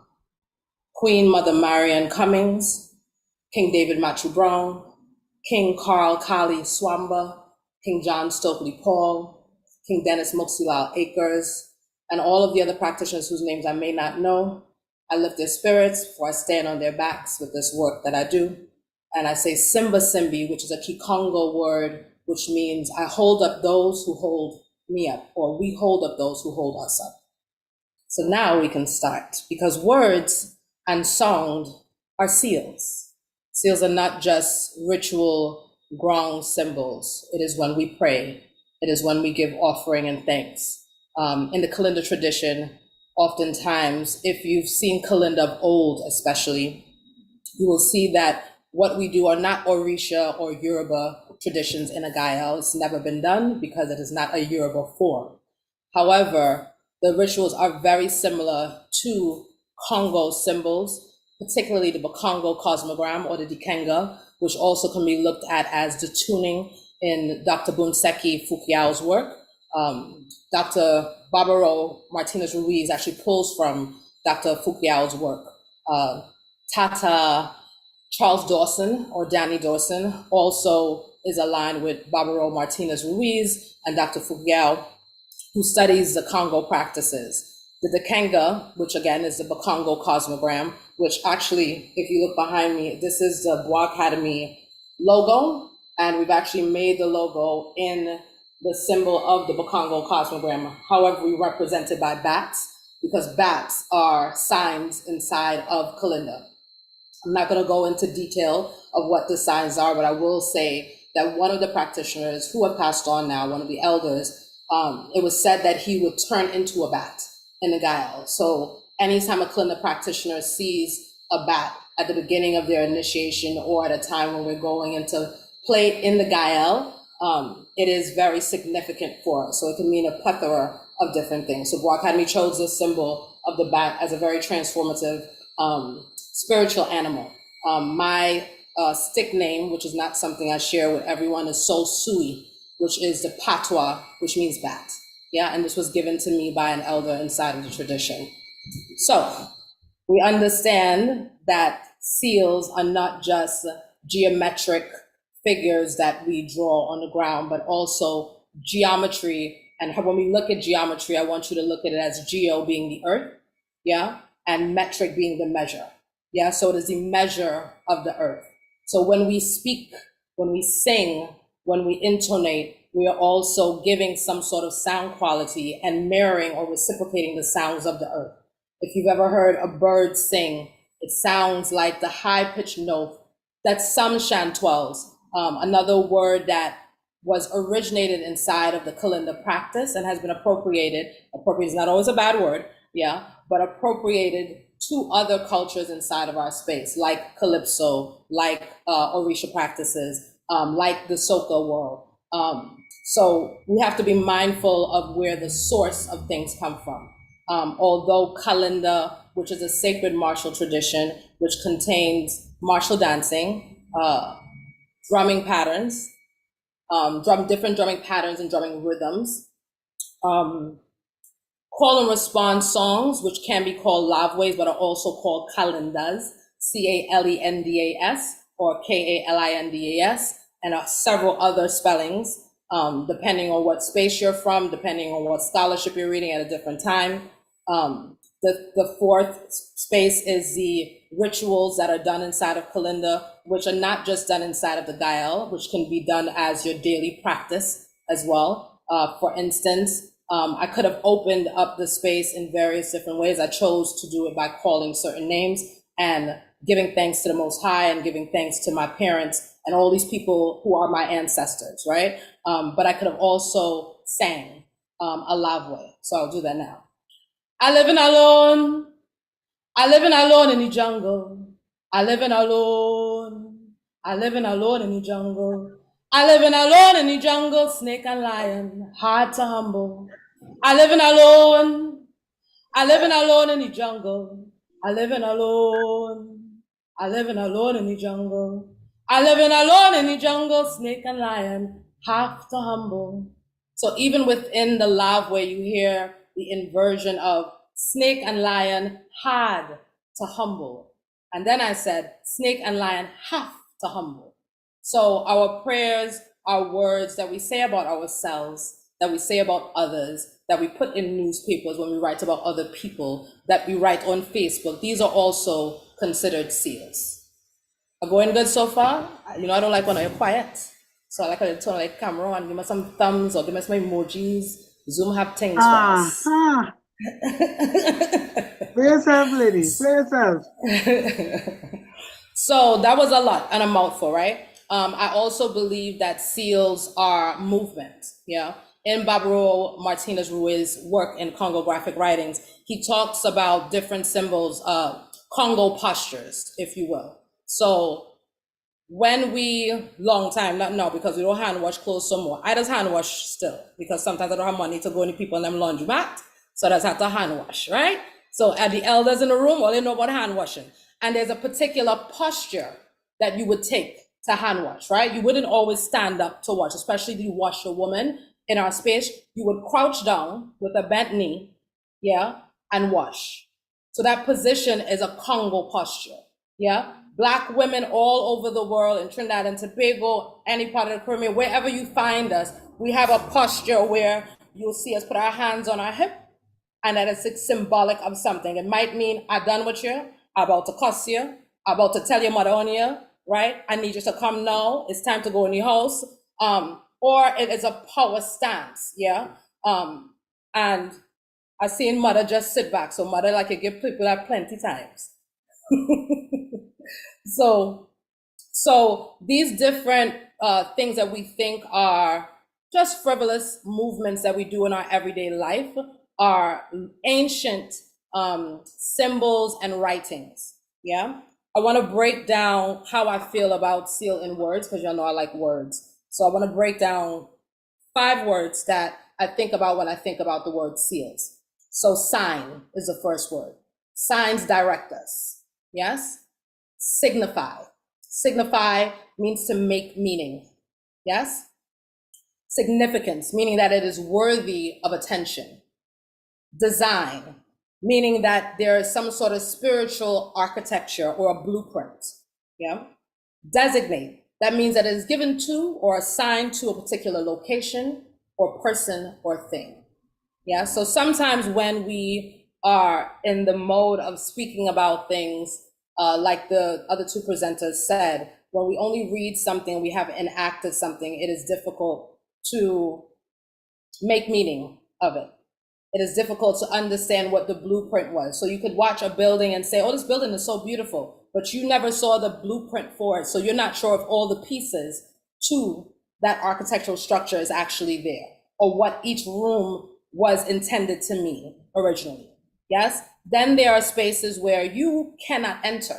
Queen Mother Marian Cummings, King David Matthew Brown, King Carl Kali Swamba, King John Stokely Paul, King Dennis Moxilal Akers, and all of the other practitioners whose names I may not know. I lift their spirits, for I stand on their backs with this work that I do. And I say Simba Simbi, which is a Kikongo word, which means I hold up those who hold me up, or we hold up those who hold us up. So now we can start, because words and sound are seals. Seals are not just ritual gong symbols. It is when we pray. It is when we give offering and thanks. In the Kalinda tradition, oftentimes, if you've seen Kalinda of old especially, you will see that what we do are not Orisha or Yoruba traditions in a Gael. It's never been done because it is not a Yoruba form. However, the rituals are very similar to Congo symbols, particularly the Bakongo cosmogram or the Dikenga, which also can be looked at as the tuning in Dr. Bunseki Fukiao's work. Dr. Barbaro Martinez Ruiz actually pulls from Dr. Fukiao's work. Tata Charles Dawson, or Danny Dawson, also is aligned with Barbaro Martinez Ruiz and Dr. Fukiao, who studies the Congo practices. The Dikenga, which again is the Bakongo cosmogram, which actually, if you look behind me, this is the Bois Academy logo, and we've actually made the logo in the symbol of the Bakongo cosmogram. However, we represent it by bats, because bats are signs inside of Kalinda. I'm not going to go into detail of what the signs are, but I will say that one of the practitioners who have passed on now, one of the elders, it was said that he would turn into a bat in the Gael. So anytime a Kalinda practitioner sees a bat at the beginning of their initiation or at a time when we're going into play in the Gael, it is very significant for us. So it can mean a plethora of different things. So Bois Academy chose the symbol of the bat as a very transformative spiritual animal. My stick name, which is not something I share with everyone, is Sol Sui, which is the patois, which means bat. Yeah, and this was given to me by an elder inside of the tradition. So we understand that seals are not just geometric figures that we draw on the ground, but also geometry. And when we look at geometry, I want you to look at it as geo being the earth, yeah, and metric being the measure. Yeah, so it is the measure of the earth. So when we speak, when we sing, when we intonate, we are also giving some sort of sound quality and mirroring or reciprocating the sounds of the earth. If you've ever heard a bird sing, it sounds like the high-pitched note. That's some chantoiles. Another word that was originated inside of the Kalinda practice and has been appropriated is not always a bad word, yeah, but appropriated to other cultures inside of our space, like Calypso, like Orisha practices, like the Soca world. So we have to be mindful of where the source of things come from. Although Kalinda, which is a sacred martial tradition, which contains martial dancing, drumming patterns, different drumming patterns and drumming rhythms, call and response songs, which can be called lavways, but are also called kalindas, C-A-L-E-N-D-A-S or K-A-L-I-N-D-A-S, and several other spellings, depending on what space you're from, depending on what scholarship you're reading at a different time. The fourth space is the rituals that are done inside of Kalinda, which are not just done inside of the Gael, which can be done as your daily practice as well. For instance, I could have opened up the space in various different ways. I chose to do it by calling certain names and giving thanks to the Most High and giving thanks to my parents and all these people who are my ancestors, right? But I could have also sang a lavway. So I'll do that now. I live alone. I live alone in the jungle. I live alone. I live alone in the jungle. I live alone in the jungle, snake and lion, hard to humble. I live alone. I live alone in the jungle. I live alone. I live alone in the jungle. I live alone in the jungle, snake and lion, have to humble. So even within the lavway, you hear the inversion of snake and lion had to humble. And then I said, snake and lion have to humble. So our prayers, our words that we say about ourselves, that we say about others, that we put in newspapers when we write about other people, that we write on Facebook, these are also considered seals. Are going good so far? You know, I don't like when you're quiet. So I like when you turn on the camera and give me some thumbs or give me some emojis. Zoom have things for us. Play yourself, lady. Play yourself. So that was a lot and a mouthful, right? I also believe that seals are movement. Yeah. In Barbaro Martinez Ruiz's work in Congo Graphic Writings, he talks about different symbols, Congo postures, if you will. So when we, long time, not now because we don't hand wash clothes some more. I just hand wash still because sometimes I don't have money to go to people in them laundromat. So I just have to hand wash, right? So at the elders in the room, all they know about hand washing. And there's a particular posture that you would take to hand wash, right? You wouldn't always stand up to wash, especially if you wash a woman in our space. You would crouch down with a bent knee, yeah, and wash. So that position is a Congo posture, yeah? Black women all over the world, in Trinidad and Tobago, any part of the Caribbean, wherever you find us, we have a posture where you'll see us put our hands on our hip, and that is symbolic of something. It might mean I'm done with you, I'm about to cuss you, I'm about to tell your mother on you, right? I need you to come now, it's time to go in your house. Or it is a power stance, yeah? And I seen mother just sit back, so mother like you give people that plenty times. So these different things that we think are just frivolous movements that we do in our everyday life are ancient symbols and writings, yeah? I want to break down how I feel about seal in words, because y'all know I like words. So I want to break down 5 words that I think about when I think about the word seals. So sign is the first word. Signs direct us, yes? Signify. Signify means to make meaning, yes? Significance, meaning that it is worthy of attention. Design, meaning that there is some sort of spiritual architecture or a blueprint, yeah? Designate, that means that it is given to or assigned to a particular location or person or thing, yeah? So sometimes when we are in the mode of speaking about things, like the other 2 presenters said, when we only read something, we have enacted something, it is difficult to make meaning of it. It is difficult to understand what the blueprint was. So you could watch a building and say, oh, this building is so beautiful, but you never saw the blueprint for it. So you're not sure if all the pieces to that architectural structure is actually there, or what each room was intended to mean originally, yes? Then there are spaces where you cannot enter,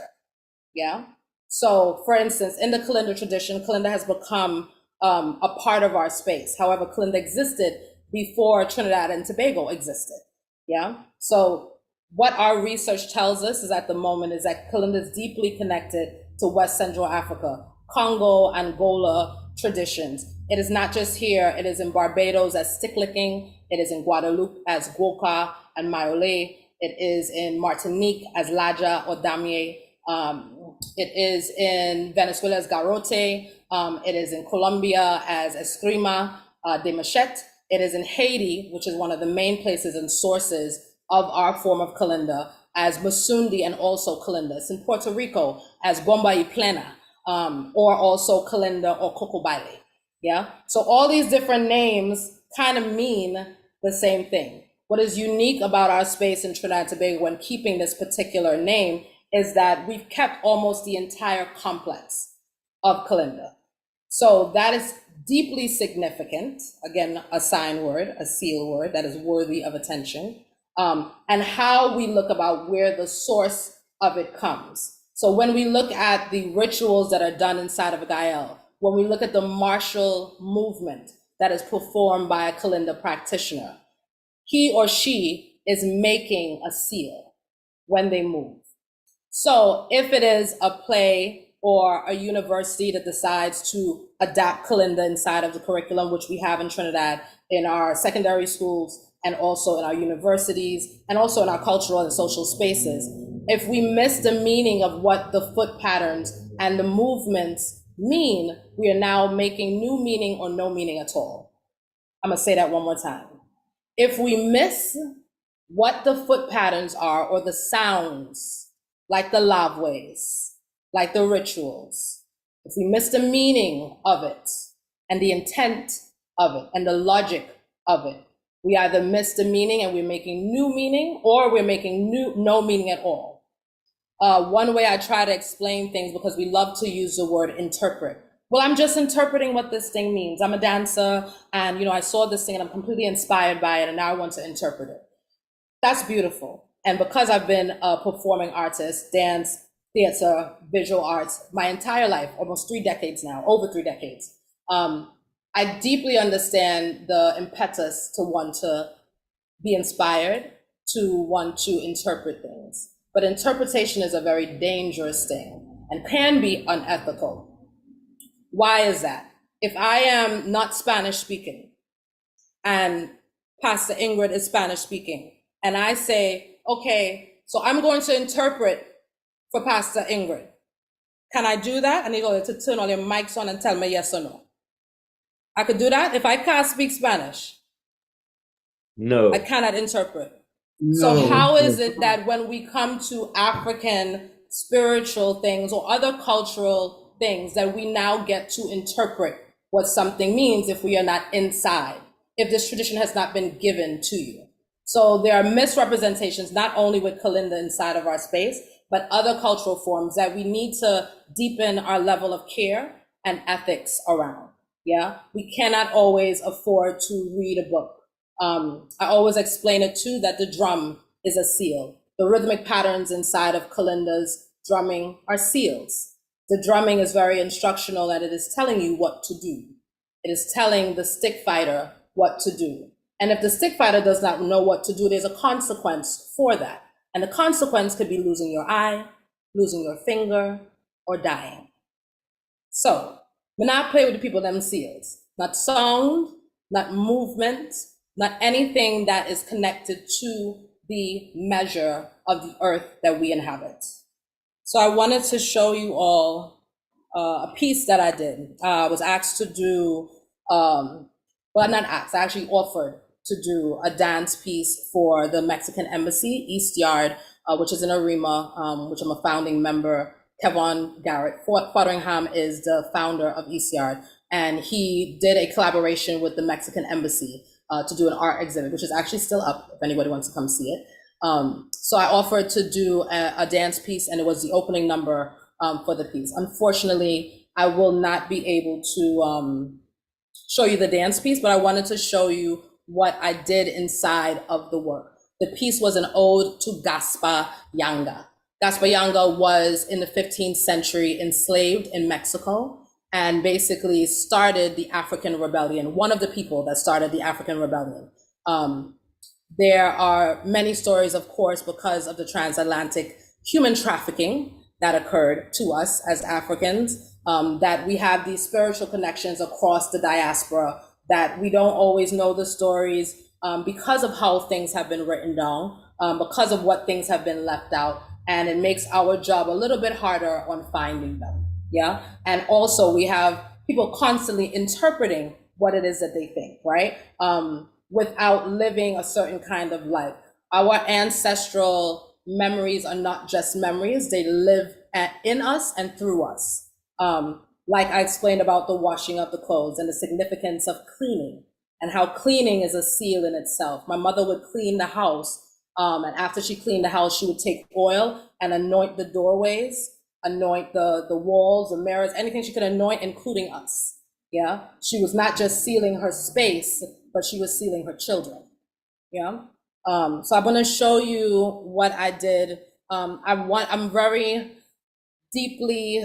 yeah? So for instance, in the Kalinda tradition, Kalinda has become a part of our space. However, Kalinda existed before Trinidad and Tobago existed, yeah? So what our research tells us is at the moment is that Kalinda is deeply connected to West Central Africa, Congo, Angola traditions. It is not just here, it is in Barbados as stick licking, it is in Guadeloupe as Gwoka and Mayole, it is in Martinique as Laja or Damier, it is in Venezuela as Garrote, it is in Colombia as Eskrima de Machete, it is in Haiti, which is one of the main places and sources of our form of Kalinda, as Masundi and also Kalinda. It's in Puerto Rico as Bomba y Plena, or also Kalinda or Coco Baile, yeah? So all these different names kind of mean the same thing. What is unique about our space in Trinidad and Tobago when keeping this particular name is that we've kept almost the entire complex of Kalinda. So that is deeply significant. Again, a sign word, a seal word that is worthy of attention. And how we look about where the source of it comes. So when we look at the rituals that are done inside of a Gael, when we look at the martial movement that is performed by a Kalinda practitioner, he or she is making a seal when they move. So if it is a play or a university that decides to adapt Kalinda inside of the curriculum, which we have in Trinidad in our secondary schools, and also in our universities, and also in our cultural and social spaces. If we miss the meaning of what the foot patterns and the movements mean, we are now making new meaning or no meaning at all. I'm gonna say that one more time. If we miss what the foot patterns are, or the sounds, like the lavways, like the rituals, if we miss the meaning of it and the intent of it and the logic of it, we either miss the meaning and we're making new meaning, or we're making no meaning at all. One way I try to explain things, because we love to use the word interpret. Well, I'm just interpreting what this thing means. I'm a dancer, and I saw this thing and I'm completely inspired by it, and now I want to interpret it. That's beautiful. And because I've been a performing artist, dance, theater, visual arts, my entire life, almost 3 decades now, over 3 decades, I deeply understand the impetus to want to be inspired, to want to interpret things. But interpretation is a very dangerous thing and can be unethical. Why is that? If I am not Spanish speaking and Pastor Ingrid is Spanish speaking, and I say, okay, so I'm going to interpret for Pastor Ingrid. Can I do that? I need you to turn all your mics on and tell me yes or no. I could do that if I can't speak Spanish. No. I cannot interpret. No. So how is it that when we come to African spiritual things or other cultural things, that we now get to interpret what something means if we are not inside, if this tradition has not been given to you? So there are misrepresentations, not only with Kalinda inside of our space, but other cultural forms that we need to deepen our level of care and ethics around. Yeah, we cannot always afford to read a book. I always explain it too, that the drum is a seal. The rhythmic patterns inside of Kalinda's drumming are seals. The drumming is very instructional, and it is telling you what to do. It is telling the stick fighter what to do. And if the stick fighter does not know what to do, there's a consequence for that. And the consequence could be losing your eye, losing your finger, or dying. So, we not play with the people them seals. Not sound, not movement, not anything that is connected to the measure of the earth that we inhabit. So I wanted to show you all a piece that I did. I was asked to do, well, not asked, I actually offered to do a dance piece for the Mexican Embassy, East Yard, which is in Arima, which I'm a founding member. Kevon Garrett Fotheringham is the founder of East Yard, and he did a collaboration with the Mexican Embassy to do an art exhibit, which is actually still up if anybody wants to come see it. So I offered to do a dance piece, and it was the opening number for the piece. Unfortunately, I will not be able to show you the dance piece, but I wanted to show you what I did inside of the work. The piece was an ode to Gaspar Yanga. Gaspar Yanga was, in the 15th century, enslaved in Mexico, and basically started the African Rebellion, one of the people that started the African Rebellion. There are many stories, of course, because of the transatlantic human trafficking that occurred to us as Africans, that we have these spiritual connections across the diaspora, that we don't always know the stories because of how things have been written down, because of what things have been left out, and it makes our job a little bit harder on finding them. Yeah, and also we have people constantly interpreting what it is that they think, right? Without living a certain kind of life. Our ancestral memories are not just memories, they live in us and through us. Like I explained about the washing of the clothes and the significance of cleaning, and how cleaning is a seal in itself. My mother would clean the house, and after she cleaned the house, she would take oil and anoint the doorways, anoint the walls, the mirrors, anything she could anoint, including us. Yeah, she was not just sealing her space, but she was sealing her children. Yeah, so I'm gonna show you what I did. I'm very deeply,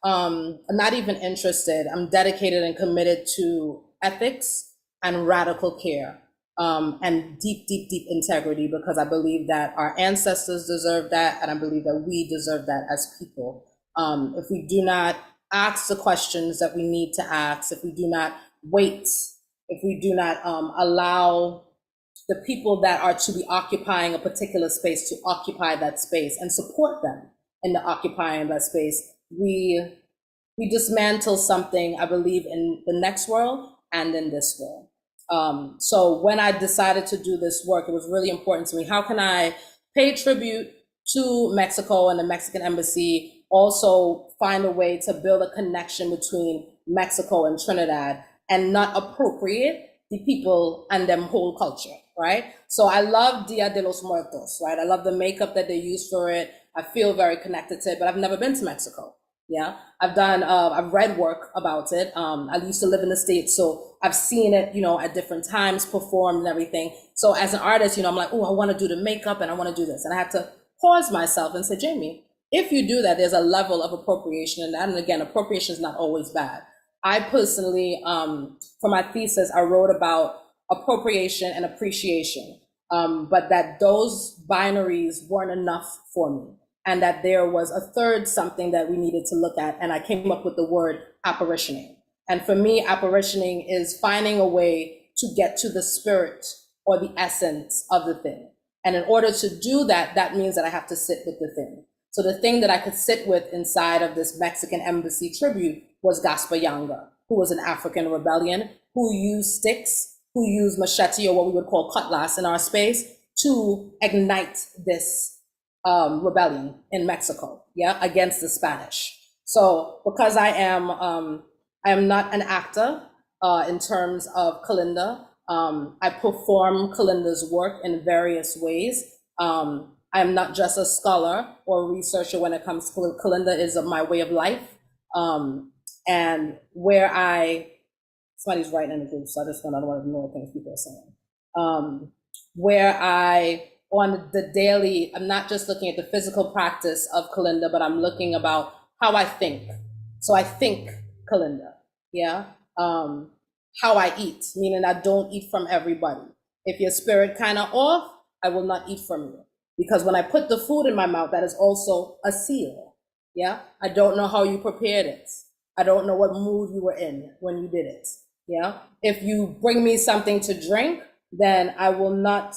not even interested. I'm dedicated and committed to ethics and radical care, and deep integrity, because I believe that our ancestors deserve that, and I believe that we deserve that as people. If we do not ask the questions that we need to ask, if we do not wait, if we do not allow the people that are to be occupying a particular space to occupy that space and support them in the occupying that space. We dismantle something, I believe, in the next world and in this world. So when I decided to do this work, it was really important to me. How can I pay tribute to Mexico and the Mexican embassy, also find a way to build a connection between Mexico and Trinidad and not appropriate the people and them whole culture, right? So I love Dia de los Muertos, right? I love the makeup that they use for it. I feel very connected to it, but I've never been to Mexico. Yeah, I've read work about it. I used to live in the States, so I've seen it, at different times, performed and everything. So as an artist, I'm like, oh, I want to do the makeup and I want to do this. And I had to pause myself and say, Jamie, if you do that, there's a level of appropriation in that. And again, appropriation is not always bad. I personally, for my thesis, I wrote about appropriation and appreciation, but that those binaries weren't enough for me. And that there was a third something that we needed to look at. And I came up with the word apparitioning. And for me, apparitioning is finding a way to get to the spirit or the essence of the thing. And in order to do that, that means that I have to sit with the thing. So the thing that I could sit with inside of this Mexican embassy tribute was Gaspar Yanga, who was an African rebellion, who used sticks, who used machete, or what we would call cutlass in our space, to ignite this rebellion in Mexico, against the Spanish. So because I am not an actor in terms of Kalinda, I perform Kalinda's work in various ways. I am not just a scholar or researcher when it comes to Kalinda is my way of life. And where somebody's writing in the group, so I don't want to ignore things people are saying. On the daily, I'm not just looking at the physical practice of Kalinda, but I'm looking about how I think. So I think Kalinda, how I eat, meaning I don't eat from everybody. If your spirit kind of off, I will not eat from you. Because when I put the food in my mouth, that is also a seal, I don't know how you prepared it. I don't know what mood you were in when you did it, If you bring me something to drink, then I will not,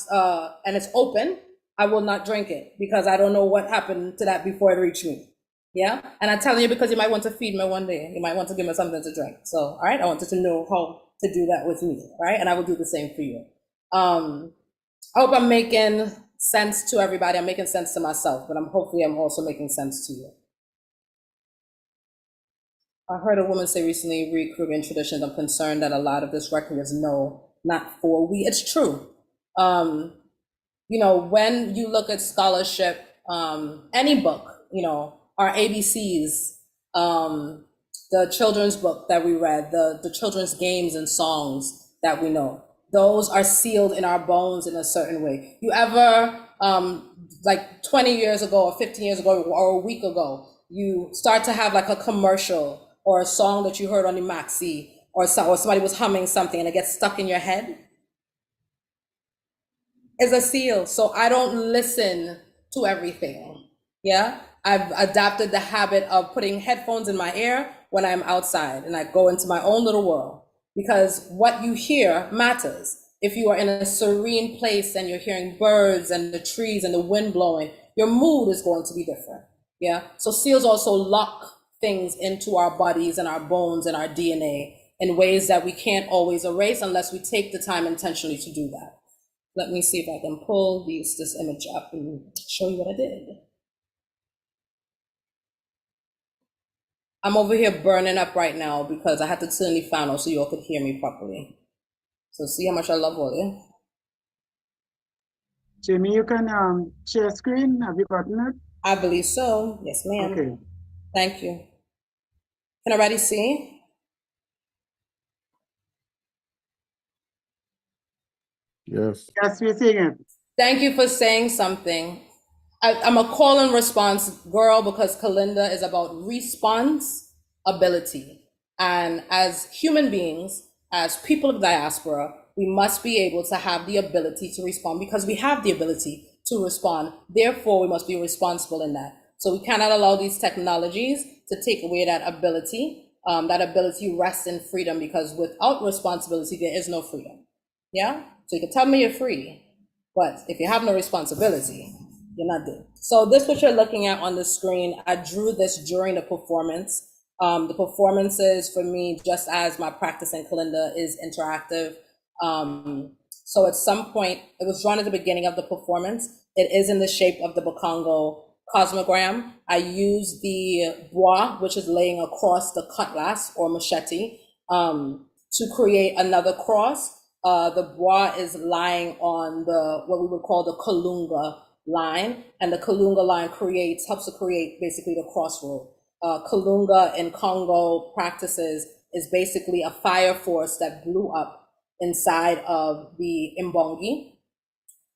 and it's open, I will not drink it because I don't know what happened to that before it reached me. And I'm telling you because you might want to feed me one day. You might want to give me something to drink. So, all right, I wanted to know how to do that with me, right? And I will do the same for you. I hope I'm making sense to everybody. I'm making sense to myself, but hopefully I'm also making sense to you. I heard a woman say recently, read Caribbean traditions. I'm concerned that a lot of this record is not for we. It's true. When you look at scholarship, any book, our ABCs, the children's book that we read, the children's games and songs that we know, those are sealed in our bones in a certain way. You ever, like 20 years ago or 15 years ago or a week ago, you start to have like a commercial or a song that you heard on the maxi, or somebody was humming something and it gets stuck in your head, is a seal. So I don't listen to everything. I've adopted the habit of putting headphones in my ear when I'm outside and I go into my own little world, because what you hear matters. If you are in a serene place and you're hearing birds and the trees and the wind blowing, your mood is going to be different. So seals also lock things into our bodies and our bones and our DNA in ways that we can't always erase unless we take the time intentionally to do that. Let me see if I can pull this image up and show you what I did. I'm over here burning up right now because I had to turn the fan off so you all could hear me properly. So see how much I love audio? Jamie, you can share screen. Have you gotten it? I believe so. Yes, ma'am. Okay. Thank you. Can everybody see? Yes. Yes, we're seeing it. Thank you for saying something. I'm a call and response girl because Kalinda is about response ability. And as human beings, as people of diaspora, we must be able to have the ability to respond because we have the ability to respond. Therefore, we must be responsible in that. So we cannot allow these technologies to take away that ability. That ability rests in freedom because without responsibility, there is no freedom. So you can tell me you're free, but if you have no responsibility, you're not good. So this, what you're looking at on the screen, I drew this during the performance. The performances for me, just as my practice in Kalinda, is interactive. So at some point, it was drawn at the beginning of the performance. It is in the shape of the Bakongo cosmogram. I use the bois, which is laying across the cutlass or machete, to create another cross. The bois is lying on the, what we would call the Kalunga line, and the Kalunga line helps to create basically the crossroad. Kalunga in Congo practices is basically a fire force that blew up inside of the Mbongi,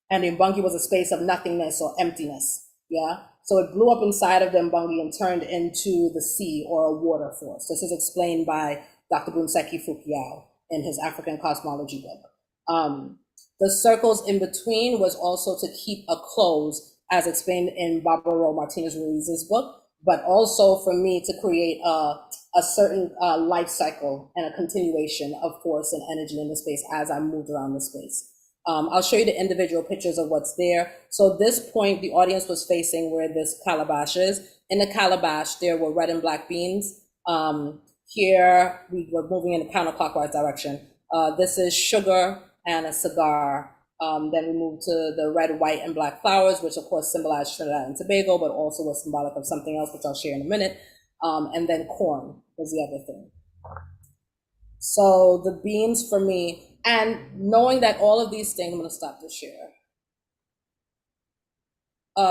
and the Mbongi was a space of nothingness or emptiness. Yeah, so it blew up inside of the Mbongi and turned into the sea or a water force. This is explained by Dr. Bunseki Fukiao in his African Cosmology book. The circles in between was also to keep a close, as explained in Barbara Martinez Ruiz's book, but also for me to create a certain life cycle and a continuation of force and energy in the space as I moved around the space. I'll show you the individual pictures of what's there. So this point, the audience was facing where this calabash is. In the calabash, there were red and black beans. Here, we were moving in the counterclockwise direction. This is sugar and a cigar. Then we moved to the red, white, and black flowers, which of course symbolize Trinidad and Tobago, but also was symbolic of something else, which I'll share in a minute. And then corn was the other thing. So the beans for me, and knowing that all of these things, I'm gonna stop the share.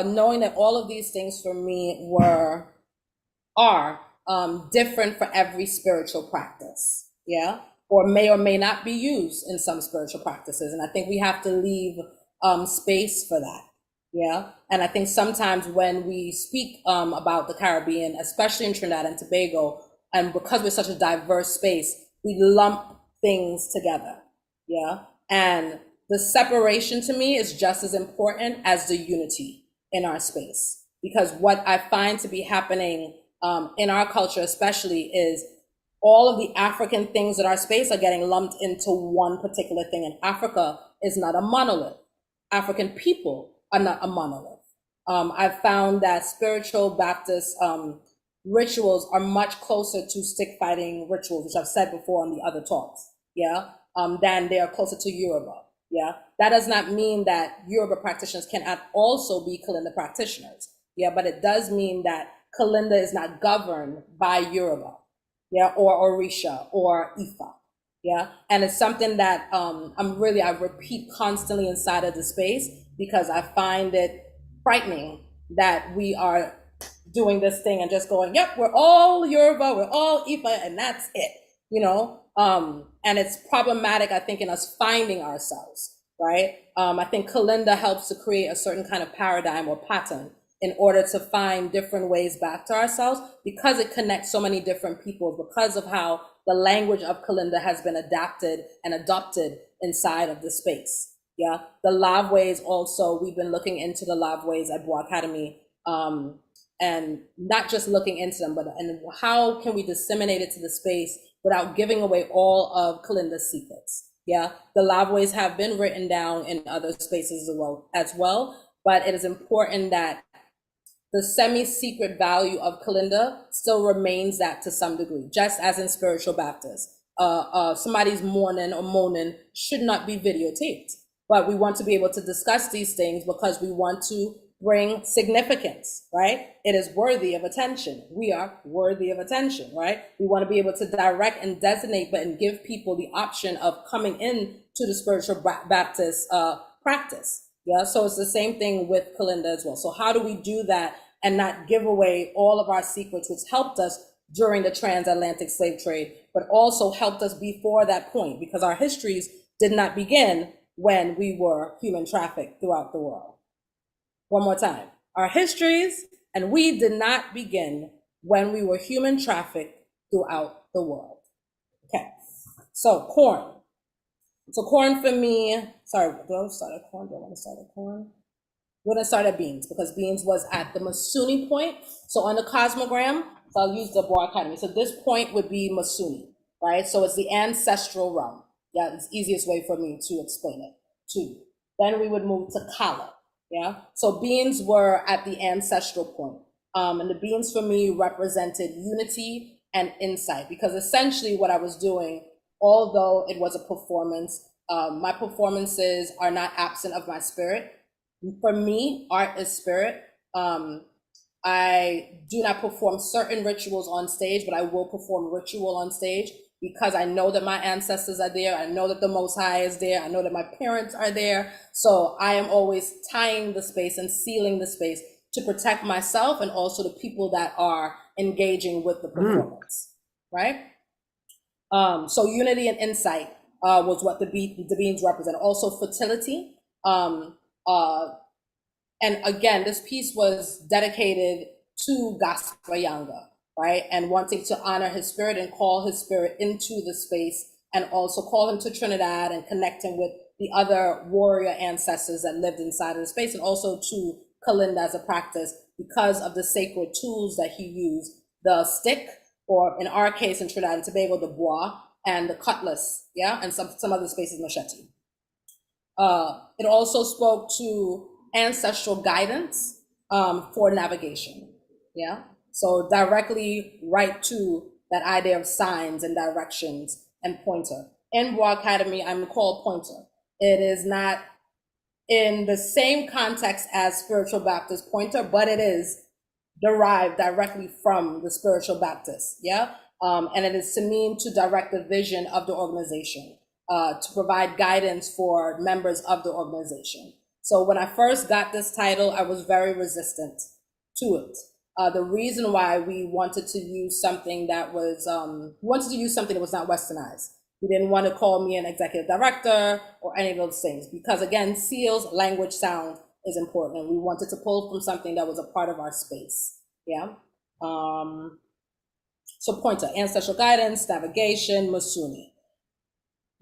Knowing that all of these things for me are different for every spiritual practice, yeah? Or may not be used in some spiritual practices. And I think we have to leave space for that, yeah? And I think sometimes when we speak about the Caribbean, especially in Trinidad and Tobago, and because we're such a diverse space, we lump things together, yeah? And the separation to me is just as important as the unity in our space. Because what I find to be happening in our culture especially is all of the African things in our space are getting lumped into one particular thing. And Africa is not a monolith. African people are not a monolith. I've found that spiritual Baptist rituals are much closer to stick fighting rituals, which I've said before on the other talks, yeah, than they are closer to Yoruba, yeah. That does not mean that Yoruba practitioners cannot also be Kalinda practitioners, yeah, but it does mean that Kalinda is not governed by Yoruba, yeah, or Orisha or Ifa, yeah, and it's something that I repeat constantly inside of the space because I find it frightening that we are doing this thing and just going, yep, we're all Yoruba, we're all Ifa, and that's it, you know? And it's problematic, I think, in us finding ourselves, right? I think Kalinda helps to create a certain kind of paradigm or pattern in order to find different ways back to ourselves because it connects so many different people, because of how the language of Kalinda has been adapted and adopted inside of the space, yeah? The Lavways also, we've been looking into the Lavways at Bois Academy, and not just looking into them, but and how can we disseminate it to the space without giving away all of Kalinda's secrets? Yeah, the Lavways have been written down in other spaces as well, but it is important that the semi-secret value of Kalinda still remains that to some degree, just as in spiritual Baptist. Somebody's mourning or moaning should not be videotaped, but we want to be able to discuss these things because we want to bring significance, right? It is worthy of attention. We are worthy of attention, right? We want to be able to direct and designate, but and give people the option of coming in to the spiritual Baptist practice. Yeah, so it's the same thing with Kalinda as well. So how do we do that and not give away all of our secrets, which helped us during the transatlantic slave trade, but also helped us before that point, because our histories did not begin when we were human trafficked throughout the world. One more time, our histories, and we did not begin when we were human trafficked throughout the world. Okay, so corn. So corn for me, sorry, do I start at corn? Do I want to start at corn? We're gonna start at beans because beans was at the Masuni point. So on the cosmogram, so I'll use the Bois Academy. So this point would be Masuni, right? So it's the ancestral realm. Yeah, it's the easiest way for me to explain it. 2. Then we would move to Kala. Yeah. So beans were at the ancestral point. And the beans for me represented unity and insight, because essentially what I was doing, although it was a performance, my performances are not absent of my spirit. For me, art is spirit. I do not perform certain rituals on stage, but I will perform ritual on stage because I know that my ancestors are there. I know that the Most High is there. I know that my parents are there. So I am always tying the space and sealing the space to protect myself and also the people that are engaging with the performance, right? So unity and insight was what the beans represent. Also fertility. And again, this piece was dedicated to Gaspar Yanga, right? And wanting to honor his spirit and call his spirit into the space, and also call him to Trinidad and connect him with the other warrior ancestors that lived inside of the space, and also to Kalinda as a practice because of the sacred tools that he used, the stick, or in our case in Trinidad and Tobago, the bois, and the cutlass, yeah, and some other spaces, machete. It also spoke to ancestral guidance for navigation, yeah? So directly right to that idea of signs and directions and pointer. In Bois Academy, I'm called Pointer. It is not in the same context as Spiritual Baptist Pointer, but it is derived directly from the Spiritual Baptist, yeah? And it is to mean to direct the vision of the organization, to provide guidance for members of the organization. So when I first got this title, I was very resistant to it. The reason why we wanted to use something that was, not westernized. We didn't want to call me an executive director or any of those things, because again, seals, language, sound is important. And we wanted to pull from something that was a part of our space, yeah? So pointer, ancestral guidance, navigation, Masuni.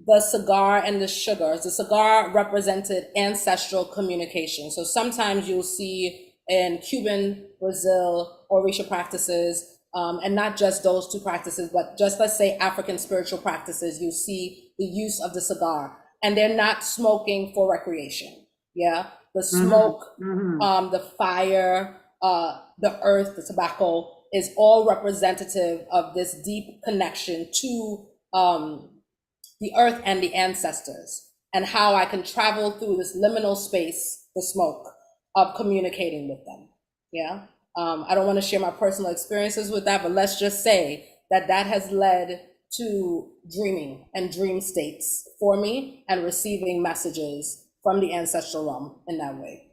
The cigar and the sugars. The cigar represented ancestral communication. So sometimes you'll see in Cuban, Brazil, Orisha practices, and not just those two practices, but just let's say African spiritual practices, you see the use of the cigar, and they're not smoking for recreation. Yeah, the smoke, the fire, the earth, the tobacco is all representative of this deep connection to the earth and the ancestors, and how I can travel through this liminal space, the smoke, of communicating with them. Yeah. I don't want to share my personal experiences with that, but let's just say that that has led to dreaming and dream states for me, and receiving messages from the ancestral realm in that way.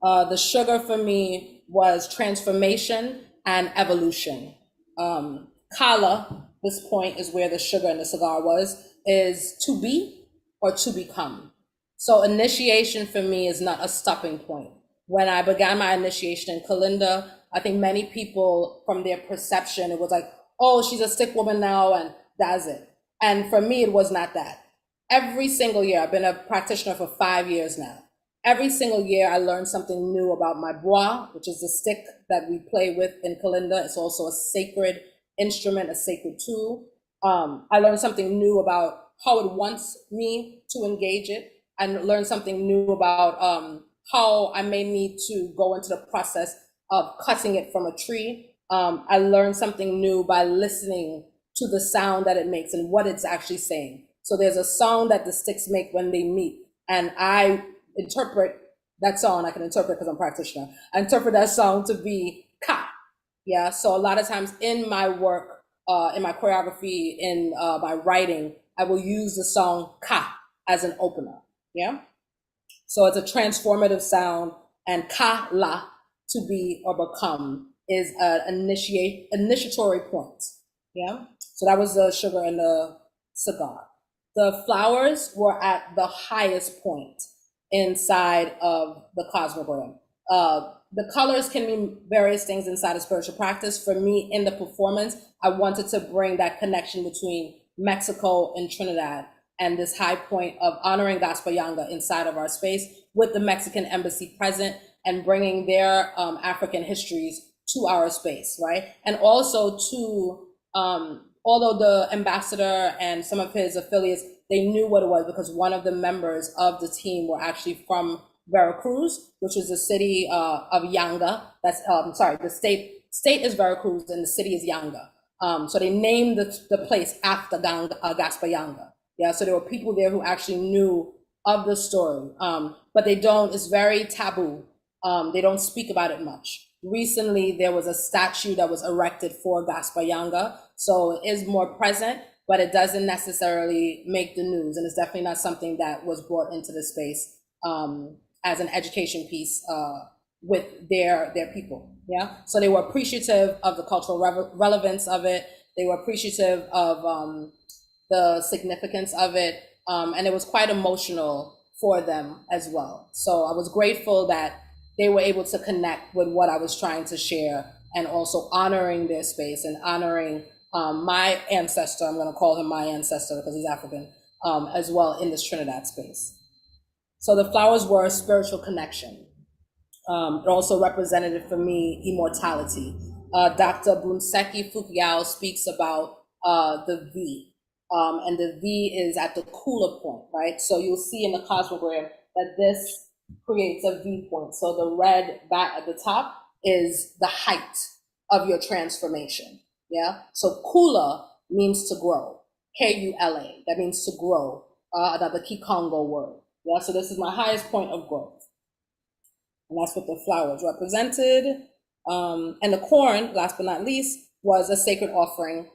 The sugar for me was transformation and evolution. Kala, this point is where the sugar in the cigar was, is to be or to become. So initiation for me is not a stopping point. When I began my initiation in Kalinda, I think many people, from their perception, it was like, oh, she's a stick woman now and that's it. And for me, it was not that. Every single year, I've been a practitioner for 5 years now. Every single year, I learned something new about my bois, which is the stick that we play with in Kalinda. It's also a sacred instrument, a sacred tool. I learned something new about how it wants me to engage it. I learned something new about how I may need to go into the process of cutting it from a tree. I learned something new by listening to the sound that it makes and what it's actually saying. So there's a sound that the sticks make when they meet, and I interpret that sound. I can interpret because I'm a practitioner. I interpret that sound to be ka. Yeah. So a lot of times in my work, in my choreography, in my writing, I will use the song ka as an opener. Yeah. So it's a transformative sound, and ka la, to be or become, is an initiatory point. Yeah. So that was the sugar and the cigar. The flowers were at the highest point inside of the cosmogram. The colors can mean various things inside of spiritual practice. For me, in the performance, I wanted to bring that connection between Mexico and Trinidad, and this high point of honoring Gaspar Yanga inside of our space, with the Mexican embassy present and bringing their African histories to our space, right? And also to, although the ambassador and some of his affiliates they knew what it was because one of the members of the team were actually from Veracruz, which is the city of Yanga. That's sorry, the state is Veracruz and the city is Yanga. So they named the place after Gaspar Yanga. Yeah, so there were people there who actually knew of the story, but they don't. It's very taboo. They don't speak about it much. Recently, there was a statue that was erected for Gaspar Yanga, so it is more present, but it doesn't necessarily make the news, and it's definitely not something that was brought into the space as an education piece with their people. Yeah, so they were appreciative of the cultural relevance of it. They were appreciative of the significance of it, and it was quite emotional for them as well. So I was grateful that they were able to connect with what I was trying to share, and also honoring their space and honoring my ancestor. I'm going to call him my ancestor because he's African as well in this Trinidad space. So the flowers were a spiritual connection. It also represented for me immortality. Dr. Bunseki Fukiao speaks about the V, and the V is at the cooler point, right? So you'll see in the cosmogram that this creates a V point. So the red bat at the top is the height of your transformation. Yeah. So Kula means to grow. K-U-L-A. That means to grow. Another Kikongo word. Yeah. So this is my highest point of growth. And that's what the flowers represented. And the corn, last but not least, was a sacred offering,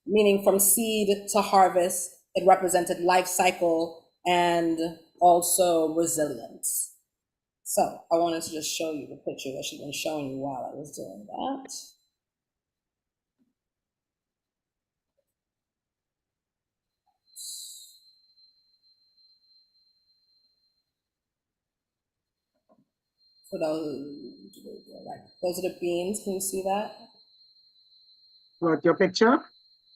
meaning from seed to harvest. It represented life cycle and also resilience. So I wanted to just show you the picture that she's been showing you while I was doing that. So those are the beans. Can you see that? What, your picture?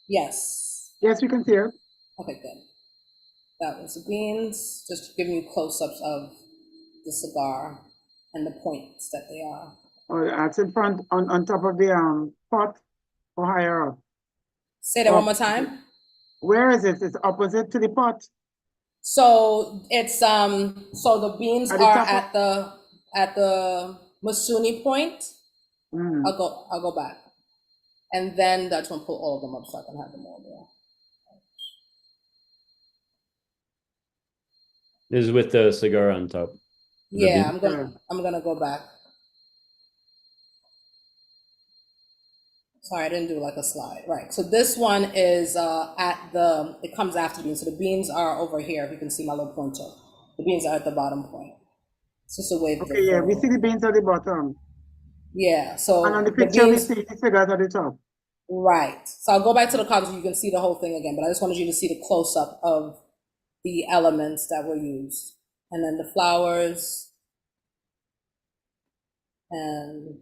Yes. Yes, we can see it. Okay, good. That was the beans. Just giving you close-ups of the cigar and the points that they are. Oh, that's in front, on top of the pot or higher up? Say that one more time. Where is it? It's opposite to the pot. So it's so the beans At the are top at the Masuni point. Mm. I'll go back. And then that's gonna pull all of them up so I can have them all there. This is with the cigar on top. Yeah, I'm gonna go back. Sorry, I didn't do like a slide. Right. So this one is it comes after the beans. So the beans are over here. If you can see my little pointer. The beans are at the bottom point. It's just a way. Okay, yeah, we see the beans at the bottom. Yeah. So and on the picture we see the cigars at the top. Right. So I'll go back to the cards so you can see the whole thing again, but I just wanted you to see the close up of the elements that were used. And then the flowers. And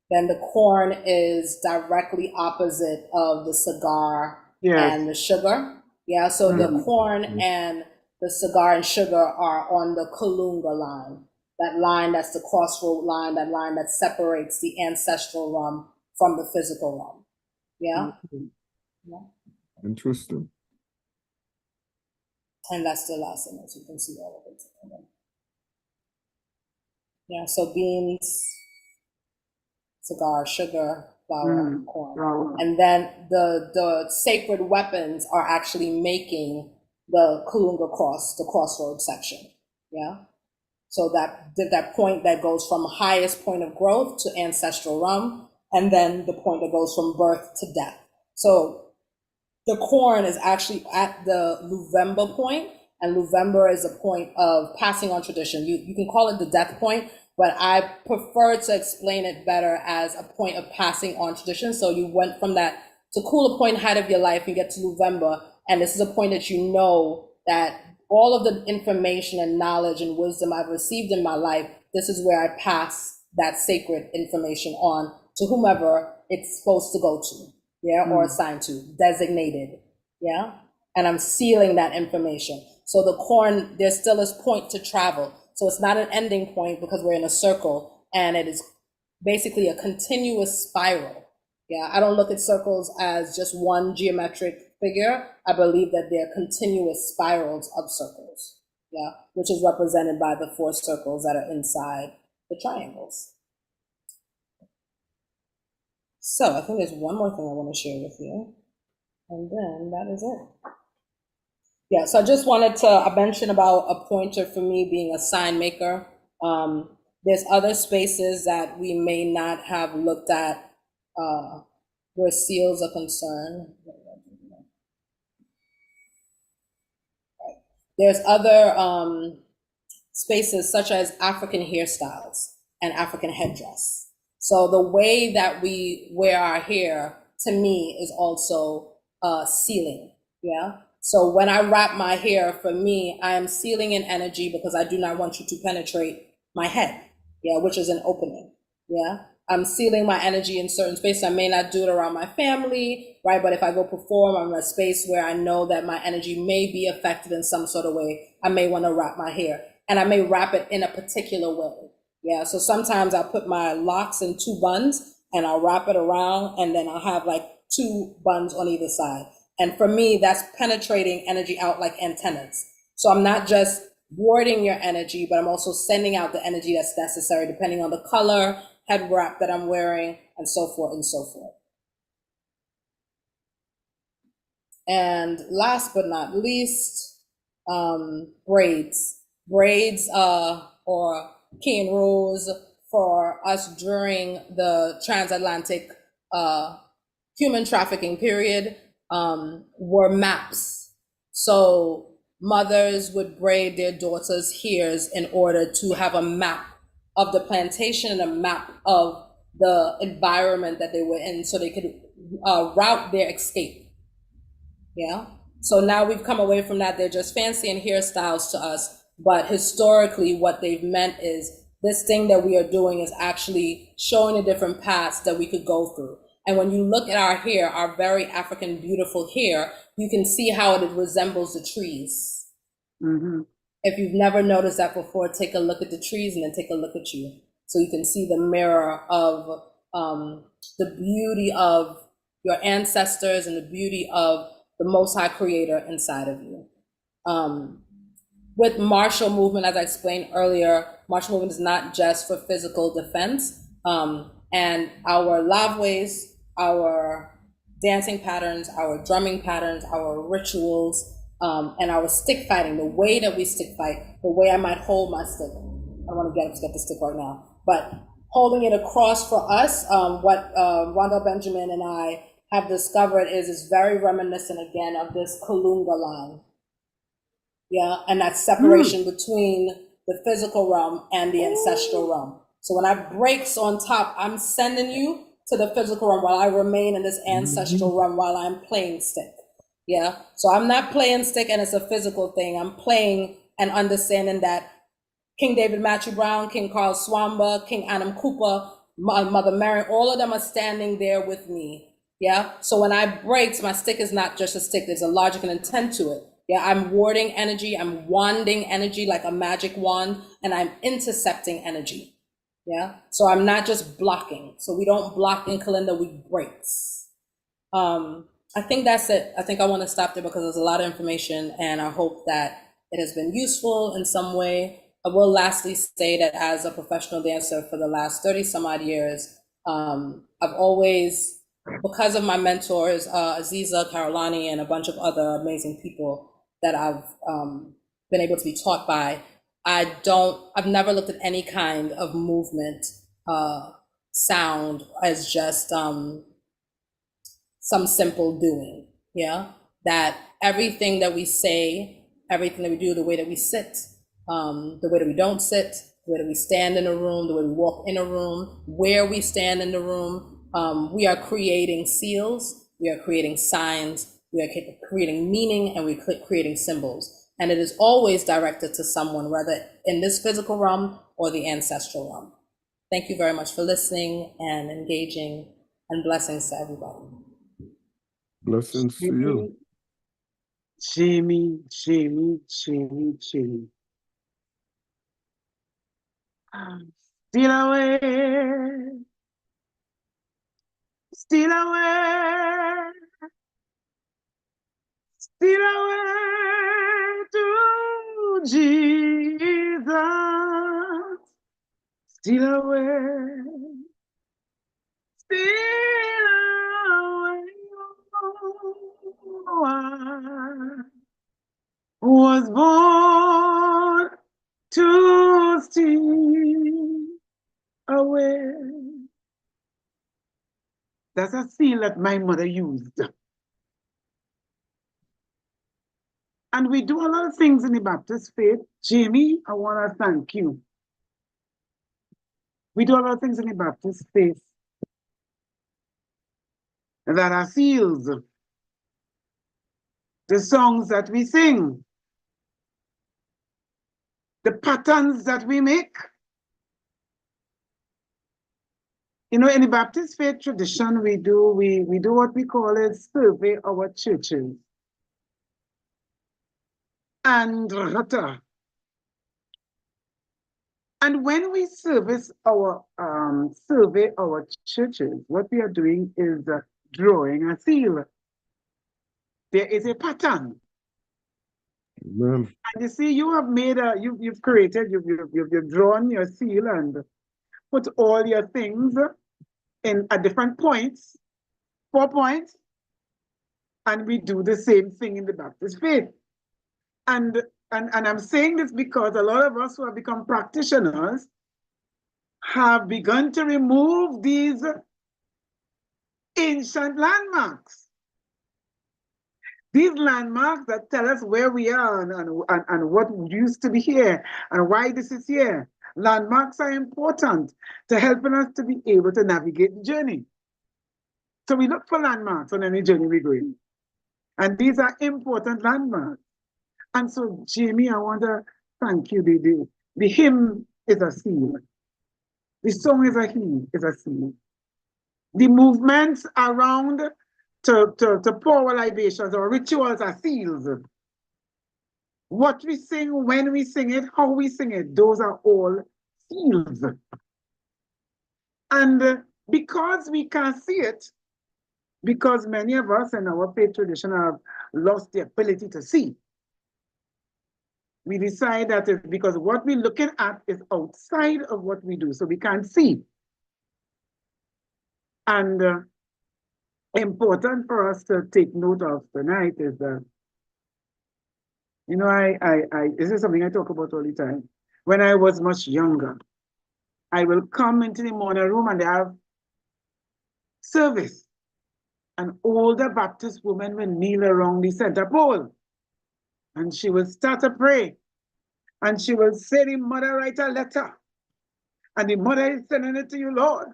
then the corn is directly opposite of the cigar and the sugar. Yeah, so the corn and the cigar and sugar are on the Kalunga line. That line that's the crossroad line, that line that separates the ancestral rum from the physical rum. Yeah? Yeah. Interesting. And that's the last image. You can see all of it. Yeah, so beans, cigar, sugar, flour, corn. And then the sacred weapons are actually making the Kalunga cross, the crossroad section. Yeah. So that point that goes from highest point of growth to ancestral rum, and then the point that goes from birth to death. So the corn is actually at the Luvemba point, and Luvemba is a point of passing on tradition. You can call it the death point, but I prefer to explain it better as a point of passing on tradition. So you went from that to cooler point height of your life, you get to Luvemba, and this is a point that you know that all of the information and knowledge and wisdom I've received in my life, this is where I pass that sacred information on to whomever it's supposed to go to, yeah, or assigned to, designated, yeah, and I'm sealing that information. So the corn, there still is point to travel. So it's not an ending point because we're in a circle, and it is basically a continuous spiral. Yeah, I don't look at circles as just one geometric figure, I believe that they're continuous spirals of circles, yeah, which is represented by the 4 circles that are inside the triangles. So I think there's one more thing I want to share with you, and then that is it. Yeah, so I just wanted to mention about a pointer for me being a sign maker. There's other spaces that we may not have looked at where seals are concerned. There's other spaces such as African hairstyles and African headdress. So the way that we wear our hair, to me, is also sealing, yeah? So when I wrap my hair, for me, I am sealing in energy because I do not want you to penetrate my head, yeah, which is an opening, yeah? I'm sealing my energy in certain spaces. I may not do it around my family, right? But if I go perform, I'm in a space where I know that my energy may be affected in some sort of way, I may want to wrap my hair. And I may wrap it in a particular way, yeah? So sometimes I'll put my locks in 2 buns and I'll wrap it around, and then I'll have like 2 buns on either side. And for me, that's penetrating energy out like antennas. So I'm not just warding your energy, but I'm also sending out the energy that's necessary depending on the color, head wrap that I'm wearing, and so forth and so forth. And last but not least, braids. Braids or key and rules for us during the transatlantic human trafficking period were maps. So mothers would braid their daughters' hairs in order to have a map of the plantation and a map of the environment that they were in so they could route their escape, yeah? So now we've come away from that. They're just fancy and hairstyles to us, but historically what they've meant is this thing that we are doing is actually showing the different paths that we could go through. And when you look at our hair, our very African beautiful hair, you can see how it resembles the trees. Mm-hmm. If you've never noticed that before, take a look at the trees and then take a look at you. So you can see the mirror of the beauty of your ancestors and the beauty of the Most High Creator inside of you. With martial movement, as I explained earlier, martial movement is not just for physical defense. And our lavways, our dancing patterns, our drumming patterns, our rituals, and our stick fighting, the way that we stick fight, the way I might hold my stick. I don't want to get the stick right now, but holding it across for us, what Rondell Benjamin and I have discovered is very reminiscent again of this Kalunga line. Yeah, and that separation between the physical realm and the ancestral realm. So when I breaks on top, I'm sending you to the physical realm while I remain in this ancestral realm while I'm playing stick. Yeah, so I'm not playing stick and it's a physical thing. I'm playing and understanding that King David Matthew Brown, King Carl Swamba, King Adam Cooper, Mother Mary, all of them are standing there with me. Yeah, so when I breaks, my stick is not just a stick, there's a logic and intent to it. Yeah, I'm warding energy, I'm wanding energy like a magic wand, and I'm intercepting energy. Yeah, so I'm not just blocking. So we don't block in Kalinda, we breaks. I think that's it. I think I want to stop there because there's a lot of information and I hope that it has been useful in some way. I will lastly say that as a professional dancer for the last 30 some odd years, I've always, because of my mentors, Aziza, Karolani, and a bunch of other amazing people that I've been able to be taught by, I've never looked at any kind of movement, sound as just some simple doing, yeah? That everything that we say, everything that we do, the way that we sit, the way that we don't sit, the way that we stand in a room, the way we walk in a room, where we stand in the room, we are creating seals, we are creating signs, we are creating meaning, and we're creating symbols. And it is always directed to someone, whether in this physical realm or the ancestral realm. Thank you very much for listening and engaging, and blessings to everybody. Blessings to you. Jamie. Still away. Still away to Jesus. Still away. Still away. Was born to steal away. That's a seal that my mother used. And we do a lot of things in the Baptist faith. Jamie, I want to thank you. We do a lot of things in the Baptist faith that are seals. The songs that we sing, the patterns that we make. You know, in the Baptist faith tradition, we do what we call it survey our churches. And when we survey our churches, what we are doing is drawing a seal. There is a pattern. Amen. And you see, you have made you've created, you've drawn your seal and put all your things in at different points, 4 points, and we do the same thing in the Baptist faith. And I'm saying this because a lot of us who have become practitioners have begun to remove these ancient landmarks. These landmarks that tell us where we are and what used to be here and why this is here. Landmarks are important to helping us to be able to navigate the journey. So we look for landmarks on any journey we're going. And these are important landmarks. And so, Jamie, I want to thank you. The hymn is a seal. The song is a hymn, is a seal. The movements around to pour libations or rituals are seals. What we sing, when we sing it, how we sing it, those are all seals. And because we can't see it, because many of us in our faith tradition have lost the ability to see, we decide that it's because what we're looking at is outside of what we do, so we can't see. And important for us to take note of tonight is that, you know, this is something I talk about all the time. When I was much younger, I will come into the morning room and they have service. An older Baptist woman will kneel around the center pole and she will start to pray. And she will say, the mother write a letter. And the mother is sending it to you, Lord.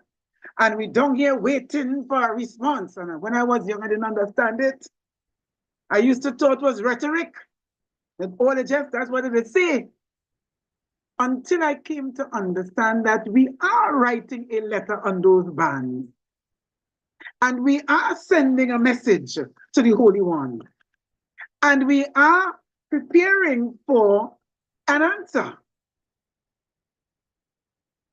And we don't hear waiting for a response. And when I was young, I didn't understand it. I used to thought it was rhetoric. That all the just, that's what it would say. Until I came to understand that we are writing a letter on those bands. And we are sending a message to the Holy One. And we are preparing for an answer.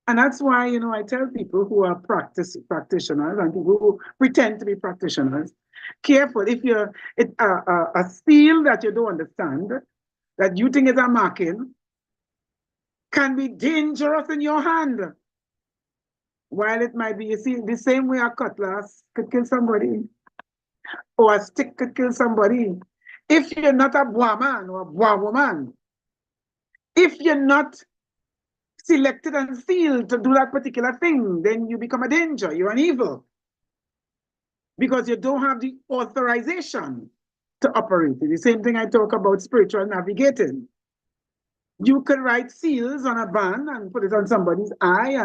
And that's why, you know, I tell people who are practitioners and people who pretend to be practitioners, careful. If you're a seal that you don't understand, that you think is a marking, can be dangerous in your hand. While it might be, you see, the same way a cutlass could kill somebody, or a stick could kill somebody. If you're not a bois man or a bois woman, if you're not selected and sealed to do that particular thing, then you become a danger, you're an evil. Because you don't have the authorization to operate. The same thing I talk about spiritual navigating. You could write seals on a band and put it on somebody's eye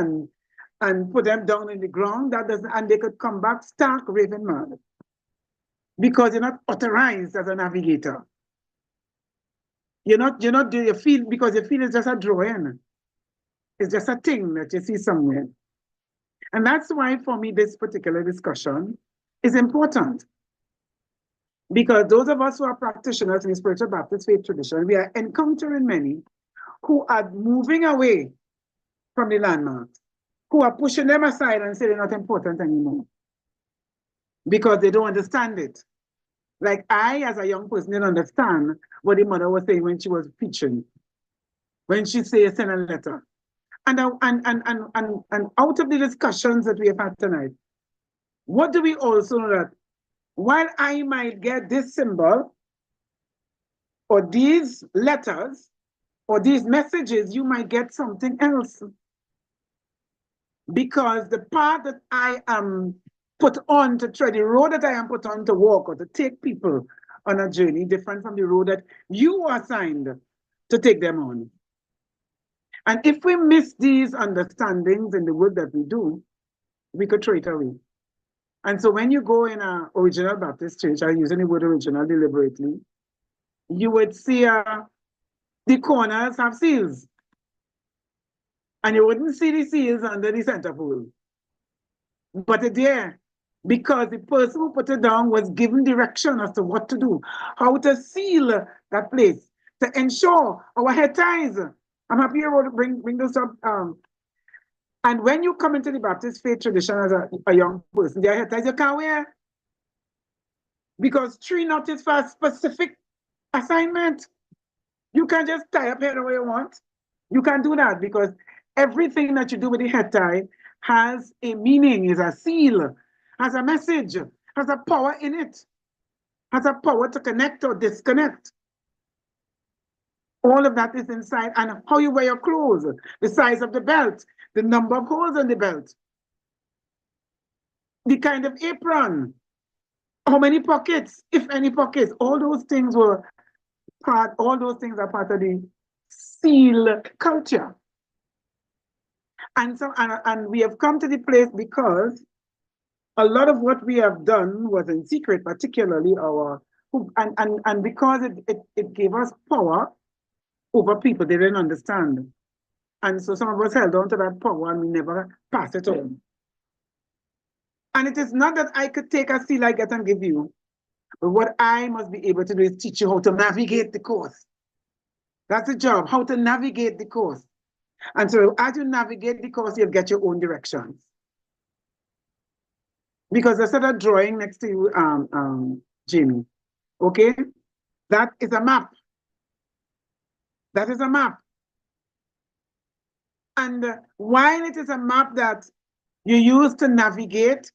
and put them down in the ground, and they could come back stark raving mad. Because you're not authorized as a navigator. You're not doing your feel, because your feel is just a drawing. It's just a thing that you see somewhere. And that's why for me this particular discussion is important. Because those of us who are practitioners in the spiritual Baptist faith tradition, we are encountering many who are moving away from the landmarks, who are pushing them aside and say they're not important anymore. Because they don't understand it. Like I, as a young person, didn't understand what the mother was saying when she was preaching, when she said send a letter. And out of the discussions that we have had tonight, what do we also know that while I might get this symbol or these letters or these messages, you might get something else. Because the path that I am put on to tread, the road that I am put on to walk or to take people on a journey different from the road that you are assigned to take them on. And if we miss these understandings in the work that we do, we could throw it away. And so when you go in an original Baptist church, I'm using the word original deliberately, you would see the corners have seals. And you wouldn't see the seals under the centerfold. But it's there because the person who put it down was given direction as to what to do, how to seal that place, to ensure our head ties. I'm happy you bring this up. And when you come into the Baptist faith tradition as a young person, their head ties you can't wear. Because 3 knots is for a specific assignment. You can't just tie up hair the way you want. You can't do that because everything that you do with the head tie has a meaning, is a seal, has a message, has a power in it, has a power to connect or disconnect. All of that is inside, and how you wear your clothes, the size of the belt, the number of holes in the belt, the kind of apron, how many pockets, if any pockets, all those things are part of the seal culture. And so, and we have come to the place because a lot of what we have done was in secret, particularly and because it gave us power over people they didn't understand. And so some of us held on to that power and we never passed it on. And it is not that I could take a seal I get and give you, but what I must be able to do is teach you how to navigate the course. That's the job, how to navigate the course. And so as you navigate the course, you'll get your own directions. Because I started drawing next to you, Jamie, okay? That is a map. That is a map. And while it is a map that you use to navigate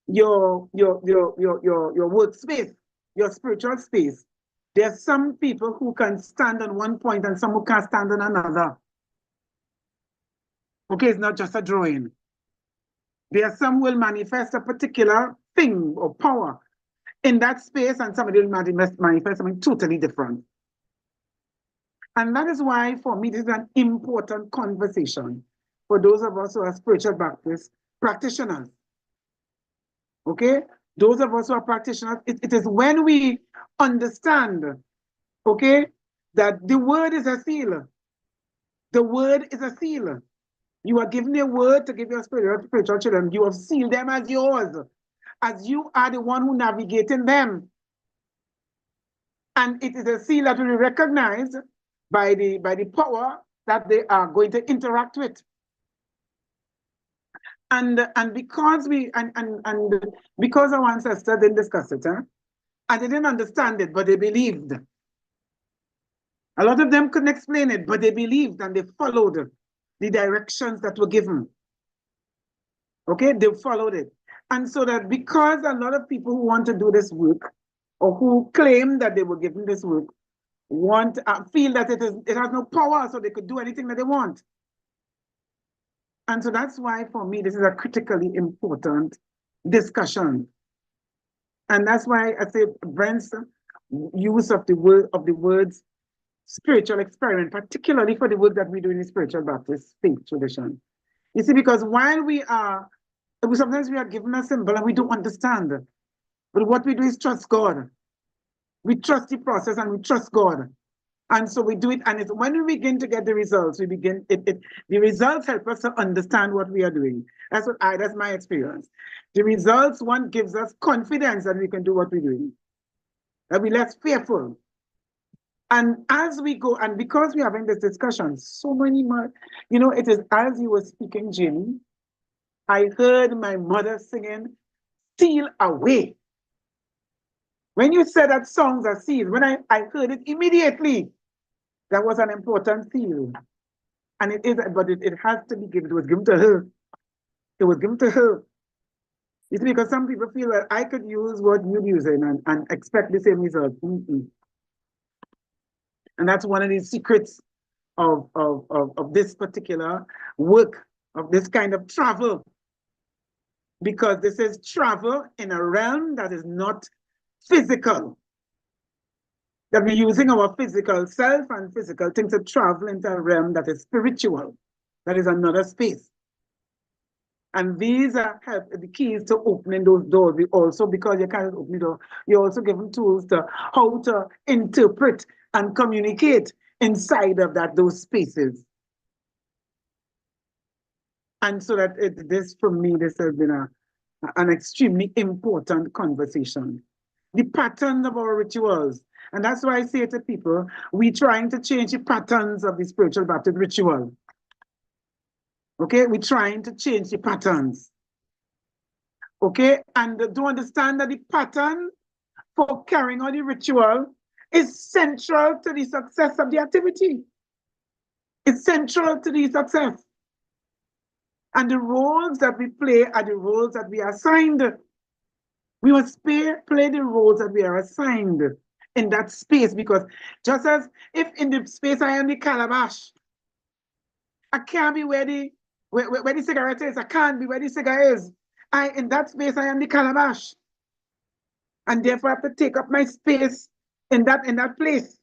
your workspace, your spiritual space, there are some people who can stand on one point and some who can't stand on another. Okay, it's not just a drawing. There are some will manifest a particular thing or power in that space, and somebody will manifest something totally different. And that is why, for me, this is an important conversation for those of us who are spiritual Baptist practitioners. Okay? Those of us who are practitioners, it is when we understand, okay, that the word is a seal. The word is a seal. You are given a word to give your spiritual children. You have sealed them as yours, as you are the one who navigating them. And it is a seal that will be recognized by the power that they are going to interact with. And because because our ancestors didn't discuss it, and they didn't understand it, but they believed. A lot of them couldn't explain it, but they believed and they followed the directions that were given. Okay, they followed it. And so that because a lot of people who want to do this work or who claim that they were given this work feel that it has no power, so they could do anything that they want. And so that's why, for me, this is a critically important discussion. And that's why I say Brent's use of the words spiritual experiment, particularly for the work that we do in the spiritual Baptist faith tradition. You see, because while sometimes we are given a symbol and we don't understand, but what we do is trust God. We trust the process and we trust God. And so we do it, and it's when we begin to get the results, the results help us to understand what we are doing. That's my experience. The results, one, gives us confidence that we can do what we're doing. That we're less fearful. And as we go, and because we're having this discussion, so many more, it is as you were speaking, Jamie, I heard my mother singing, "Steal Away." When you said that songs are sealed, when I heard it immediately, that was an important seal. And it is, but it has to be given. It was given to her. It was given to her. You see, because some people feel that I could use what you're using and expect the same result. And that's one of the secrets of this particular work, of this kind of travel. Because this is travel in a realm that is not physical. That we're using our physical self and physical things to travel into a realm that is spiritual. That is another space. And these are the keys to opening those doors. We also, because you can't open the door, you're also given tools to how to interpret and communicate inside of those spaces. And so that this, for me, this has been an extremely important conversation. The pattern of our rituals. And that's why I say to people, we're trying to change the patterns of the spiritual Baptist ritual. Okay, we're trying to change the patterns. Okay, and to understand that the pattern for carrying out the ritual is central to the success of the activity. It's central to the success. And the roles that we play are the roles that we are assigned. We must play the roles that we are assigned in that space, because just as if in the space I am the calabash, I can't be where the cigarette is. I can't be where the cigar is. In that space, I am the calabash. And therefore, I have to take up my space in that place.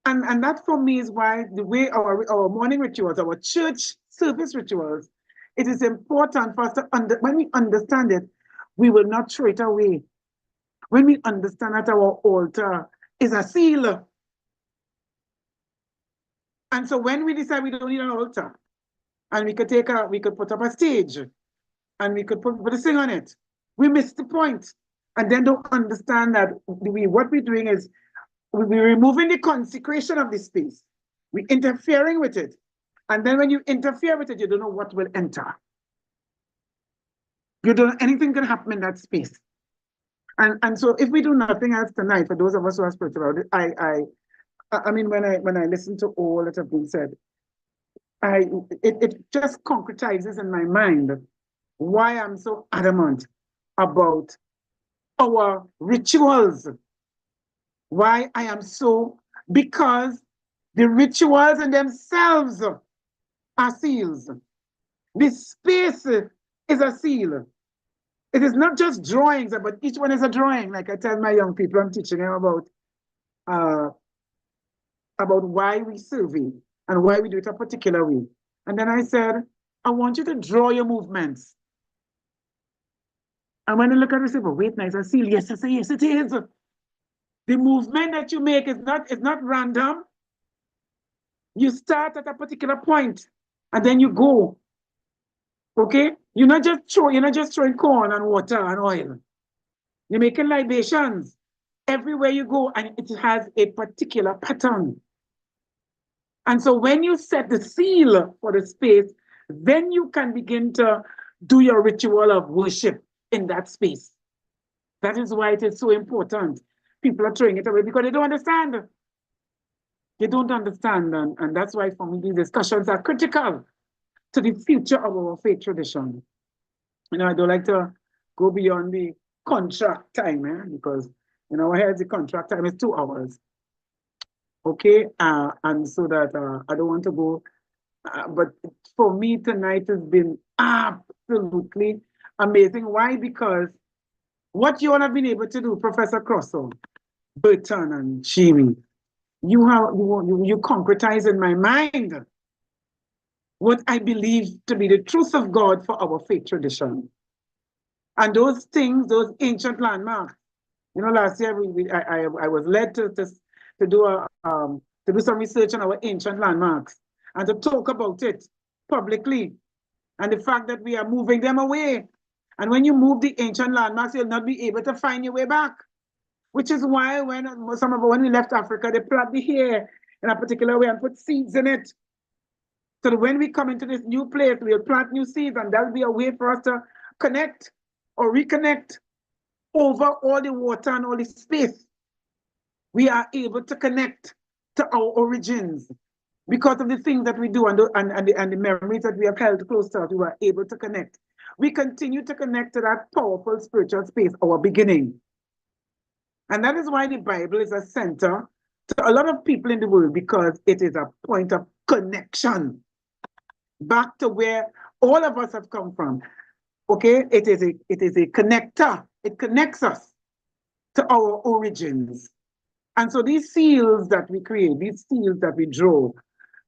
And that for me is why the way our morning rituals, our church service rituals, it is important for us to when we understand it, we will not throw it away. When we understand that our altar is a seal. And so when we decide we don't need an altar, and we could put up a stage, and we could put a thing on it, we miss the point. And then don't understand that what we're doing is we're removing the consecration of the space. We're interfering with it. And then when you interfere with it, you don't know what will enter. You don't know anything can happen in that space. And so if we do nothing else tonight, for those of us who are spiritual, I mean, when I listen to all that have been said, it just concretizes in my mind why I'm so adamant about our rituals. Why I am so, because the rituals in themselves are seals. The space is a seal. It is not just drawings, but each one is a drawing. Like I tell my young people, I'm teaching them about why we serve Him and why we do it a particular way. And then I said, I want you to draw your movements. And when I look at it, I say, well, wait, nice, a seal. Yes, I say, yes, it is. The movement that you make is not random. You start at a particular point and then you go. Okay? You're not just throwing corn and water and oil. You're making libations everywhere you go, and it has a particular pattern. And so when you set the seal for the space, then you can begin to do your ritual of worship in that space. That is why it is so important. People are throwing it away because they don't understand. They don't understand, and that's why for me these discussions are critical to the future of our faith tradition. You know, I don't like to go beyond the contract time, because in our heads the contract time is 2 hours. Okay, and so that I don't want to go, but for me tonight has been absolutely amazing. Why? Because what you all have been able to do, Professor Crosso, Burton and Shimi, you concretize in my mind what I believe to be the truth of God for our faith tradition. And those things, those ancient landmarks, you know, last year I was led to do some research on our ancient landmarks and to talk about it publicly, and the fact that we are moving them away. And when you move the ancient landmarks, you'll not be able to find your way back. Which is why when we left Africa, they plant the hair in a particular way and put seeds in it. So that when we come into this new place, we'll plant new seeds, and that'll be a way for us to connect or reconnect over all the water and all the space. We are able to connect to our origins because of the things that we do and the memories that we have held close to us. We are able to connect. We continue to connect to that powerful spiritual space, our beginning. And that is why the Bible is a center to a lot of people in the world, because it is a point of connection back to where all of us have come from. Okay, it is a connector. It connects us to our origins. And so these seals that we create, these seals that we draw,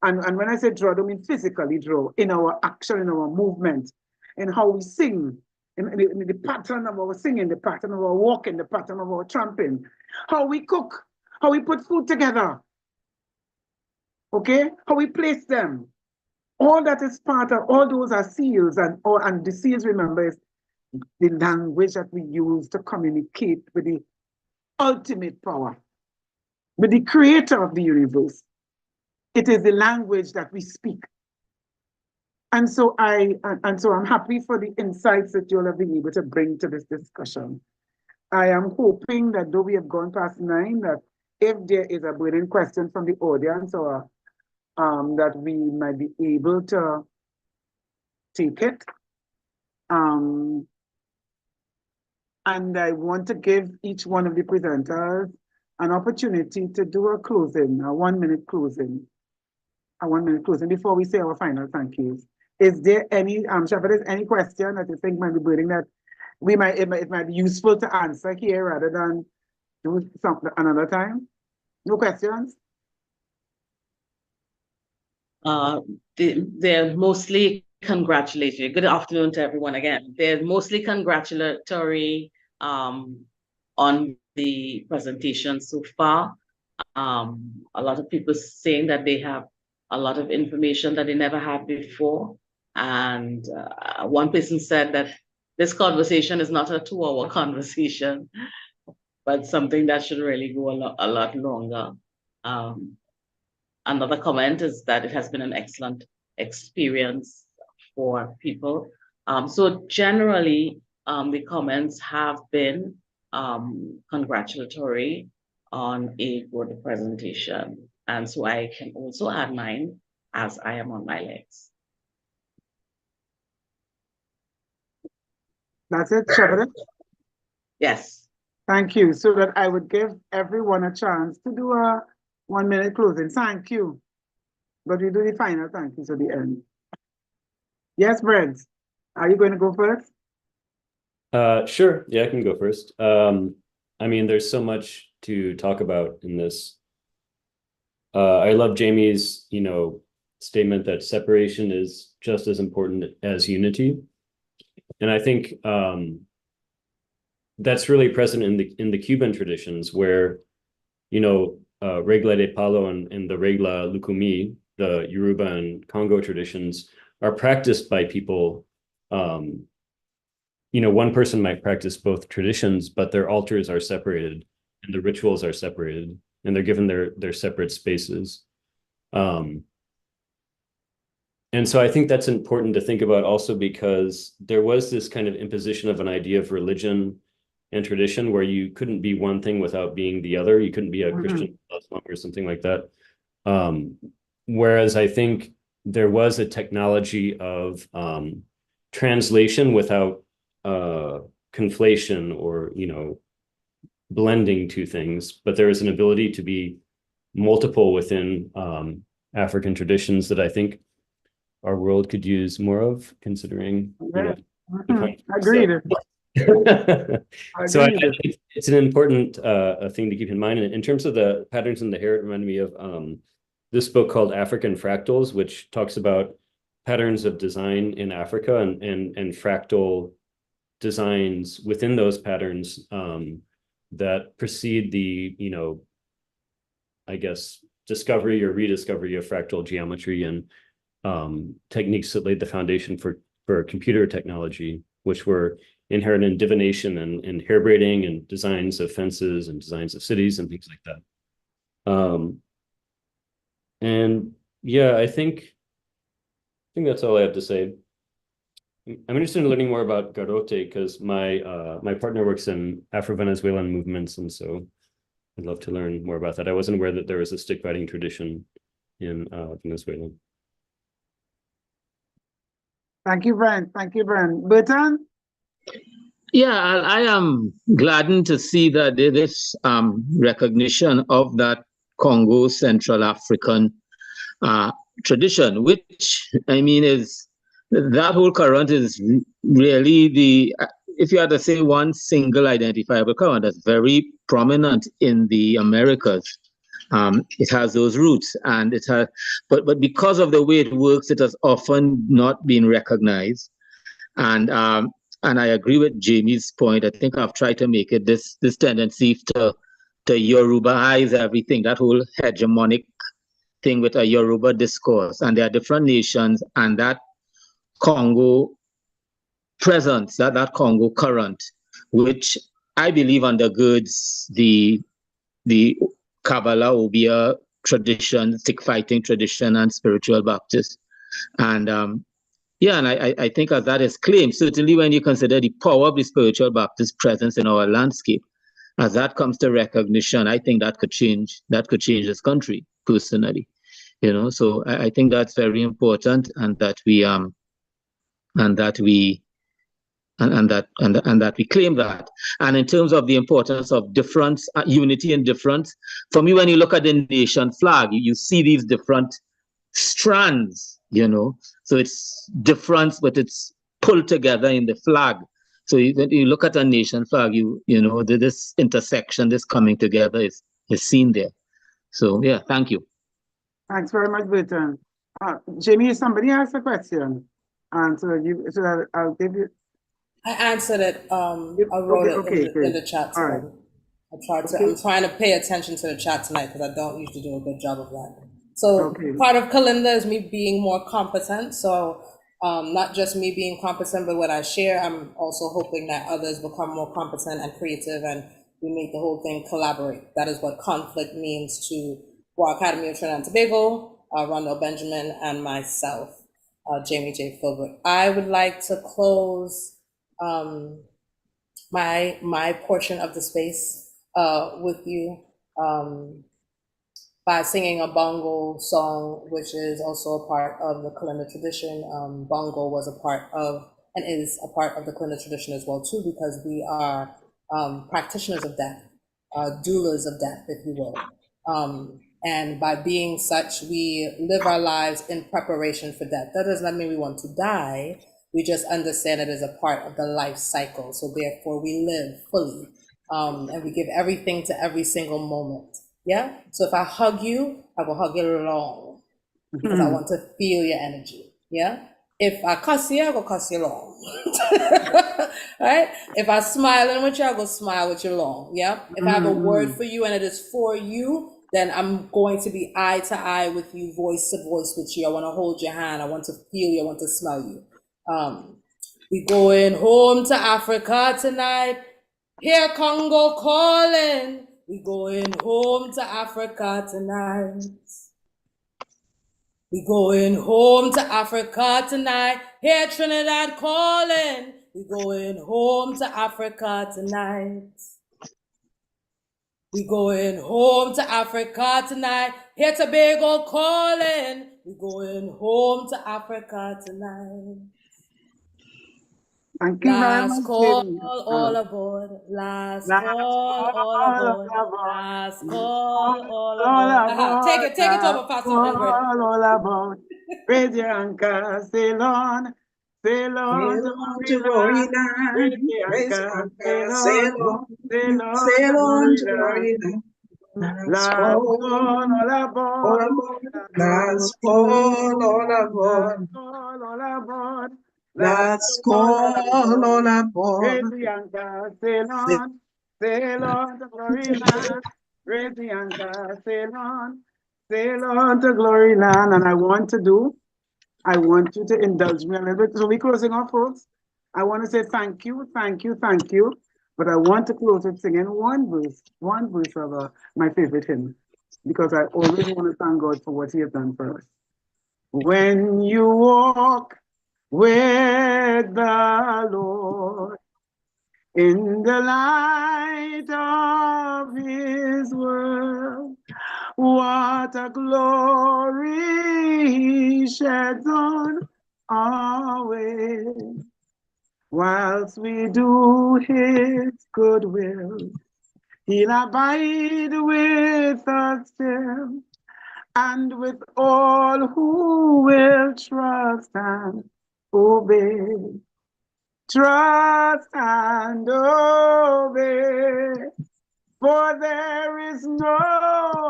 and when I say draw, I don't mean physically draw, in our action, in our movement, in how we sing, in the pattern of our singing, the pattern of our walking, the pattern of our tramping, how we cook, how we put food together, okay, how we place them. All that is part of, all those are seals, and the seals, remember, is the language that we use to communicate with the ultimate power, with the creator of the universe. It is the language that we speak. And so I'm happy for the insights that you all have been able to bring to this discussion. I am hoping that though we have gone past 9, that if there is a burning question from the audience, or that we might be able to take it. And I want to give each one of the presenters an opportunity to do a closing, a 1-minute closing. A 1-minute closing before we say our final thank yous. Is there any, Shepherdess, any question that you think might be burning that it might be useful to answer here rather than do something another time? No questions? They're mostly congratulatory. Good afternoon to everyone again. They're mostly congratulatory on the presentation so far. A lot of people saying that they have a lot of information that they never had before. And one person said that this conversation is not a 2-hour conversation, but something that should really go a lot longer. Another comment is that it has been an excellent experience for people. So generally, the comments have been congratulatory on a good presentation. And so I can also add mine as I am on my legs. That's it, Shepherdess? Yes. Thank you. So that I would give everyone a chance to do a 1-minute closing. Thank you. But we do the final thank yous at the end. Yes, Brent, are you going to go first? Sure. Yeah, I can go first. I mean, there's so much to talk about in this. I love Jamie's, statement that separation is just as important as unity. And I think that's really present in the Cuban traditions where, Regla de Palo and the Regla Lukumi, the Yoruba and Congo traditions, are practiced by people. One person might practice both traditions, but their altars are separated and the rituals are separated, and they're given their separate spaces. And so I think that's important to think about also, because there was this kind of imposition of an idea of religion and tradition where you couldn't be one thing without being the other. You couldn't be a Christian Muslim or something like that. Whereas I think there was a technology of translation without conflation or, blending two things, but there is an ability to be multiple within African traditions that I think our world could use more of, considering. Agreed. So I think it's an important thing to keep in mind. And in terms of the patterns in the hair, it reminded me of this book called African Fractals, which talks about patterns of design in Africa and fractal designs within those patterns that precede the, I guess, discovery or rediscovery of fractal geometry and techniques that laid the foundation for computer technology, which were inherent in divination and hair braiding and designs of fences and designs of cities and things like that. And yeah, I think that's all I have to say. I'm interested in learning more about Garrote because my partner works in Afro-Venezuelan movements, and so I'd love to learn more about that. I wasn't aware that there was a stick fighting tradition in Venezuela. Thank you, Brent. Thank you, Brent. Burton? Yeah, I am gladdened to see that there is recognition of that Congo Central African tradition, which I mean is that whole current is really the, if you had to say one single identifiable current that's very prominent in the Americas, it has those roots, and it has, but because of the way it works, it has often not been recognized, and I agree with Jamie's point. I think I've tried to make it this tendency to Yorubaize everything, that whole hegemonic thing with a Yoruba discourse, and there are different nations, and that Congo presence, that Congo current, which I believe undergirds the Kabbalah, Obia tradition, stick fighting tradition, and spiritual Baptist. And yeah, and I think as that is claimed, certainly when you consider the power of the spiritual Baptist presence in our landscape, as that comes to recognition, I think that could change this country personally. You know, so I think that's very important, and that we claim that. And in terms of the importance of difference, unity and difference, for me, when you look at the nation flag, you see these different strands, you know, so it's difference, but it's pulled together in the flag. So when you look at a nation flag, you know, this intersection, this coming together is seen there. So yeah, thank you. Thanks very much, Burton. Jamie, somebody asked a question, and so I'll give you. I answered it. I wrote it in the chat. All right. I'm trying to pay attention to the chat tonight because I don't usually do a good job of that. So part of Kalinda is me being more competent. So not just me being competent, but what I share, I'm also hoping that others become more competent and creative, and we make the whole thing collaborate. That is what conflict means to War Academy of Trinidad and Tobago, Rondell Benjamin, and myself, Jamie J. Filbert. I would like to close my portion of the space with you by singing a bongo song, which is also a part of the Kalinda tradition. Bongo was a part of, and is a part of the Kalinda tradition as well too, because we are practitioners of death, doulas of death, if you will. And by being such, we live our lives in preparation for death. That does not mean we want to die. We just understand it as a part of the life cycle. So therefore we live fully, and we give everything to every single moment. Yeah. So if I hug you, I will hug you long because I want to feel your energy. Yeah. If I cuss you, I will cuss you long. Right? If I smile with you, I will smile with you long. Yeah. If I have a word for you and it is for you, then I'm going to be eye to eye with you, voice to voice with you. I want to hold your hand. I want to feel you. I want to smell you. We going home to Africa tonight. Hear Congo calling. We going home to Africa tonight. We going home to Africa tonight. Hear Trinidad calling. We going home to Africa tonight. We going home to Africa tonight. Hear Tobago calling. We going home to Africa tonight. Thank you very much. Last call, all aboard. Last call, all aboard. Last call, all aboard. Take it over, Pastor Ingrid. All aboard. Raise your anchor, sail on. Sail on to glory land. Raise your anchor, sail on. Sail on to glory land. Last call, all aboard. Last call, all aboard. All aboard. Let's call all aboard. Raise the anchor, sail on to glory land. Raise the anchor, sail on to glory land. And I want you to indulge me a little bit. So we're closing off, folks. I want to say thank you. But I want to close it singing one verse of my favorite hymn, because I always want to thank God for what He has done for us. When you walk where with the Lord in the light of his word. What a glory he sheds on our way. Whilst we do his good will, he'll abide with us still, and with all who will trust and obey. Trust and obey, for there is no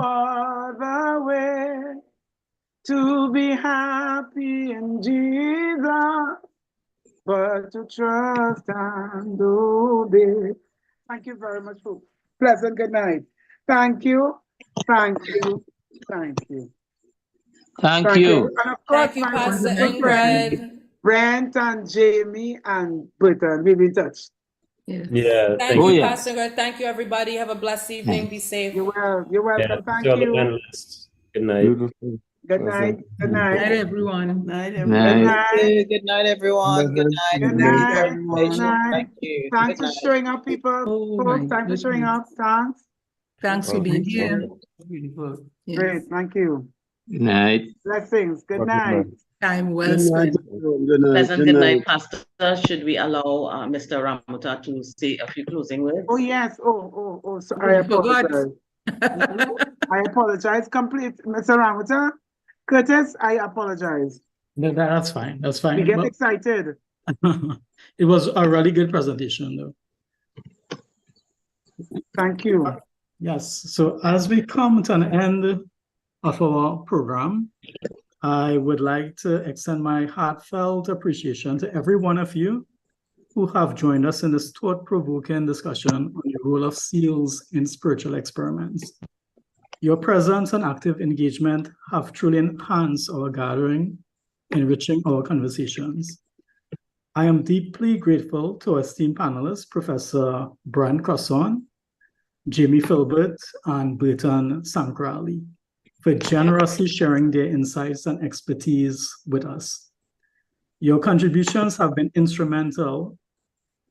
other way to be happy in Jesus but to trust and obey. Thank you very much, folks. Pleasant good night. Thank you, thank you, thank you. Thank you. And of course, Thank you, my Pastor wonderful friends, Ingrid. Brent and Jamie and Burton, we'll be in touch. Yeah, Thank Oh, you, yeah. Pastor Ingrid. Thank you, everybody. Have a blessed evening. Be safe. You're welcome. Yeah, Thank to all the you. panelists. Good night. Beautiful. Good night. Good night. Night, everyone. Night, Night. everyone. night. Good night, everyone. Good night. Good Thank you night. for Good your night. participation. Thank you. Thanks Good for night. showing up, people. Oh, Folks, my thanks for showing goodness. up. Thanks. Thanks for Welcome, being here. welcome. Beautiful. Yes. Great. Thank you. Night. Blessings. Good Welcome night. back. Time well Good night, spent. everyone. Good night. Pleasant Good good night. night, Pastor. Should we allow Mr. Ramuta to say a few closing words? Oh, yes. Oh. So Oh, I you forgot. apologize. I apologize. Complete. Mr. Ramota, Curtis, I apologize. No, that's fine. That's We fine. get Well, excited. it was a really good presentation, though. Thank you. Yes. So as we come to an end of our program, I would like to extend my heartfelt appreciation to every one of you who have joined us in this thought-provoking discussion on the role of SEALs in spiritual experiments. Your presence and active engagement have truly enhanced our gathering, enriching our conversations. I am deeply grateful to our esteemed panelists, Professor Brent Crosson, Jamie Filbert, and Burton Sankrali, for generously sharing their insights and expertise with us. Your contributions have been instrumental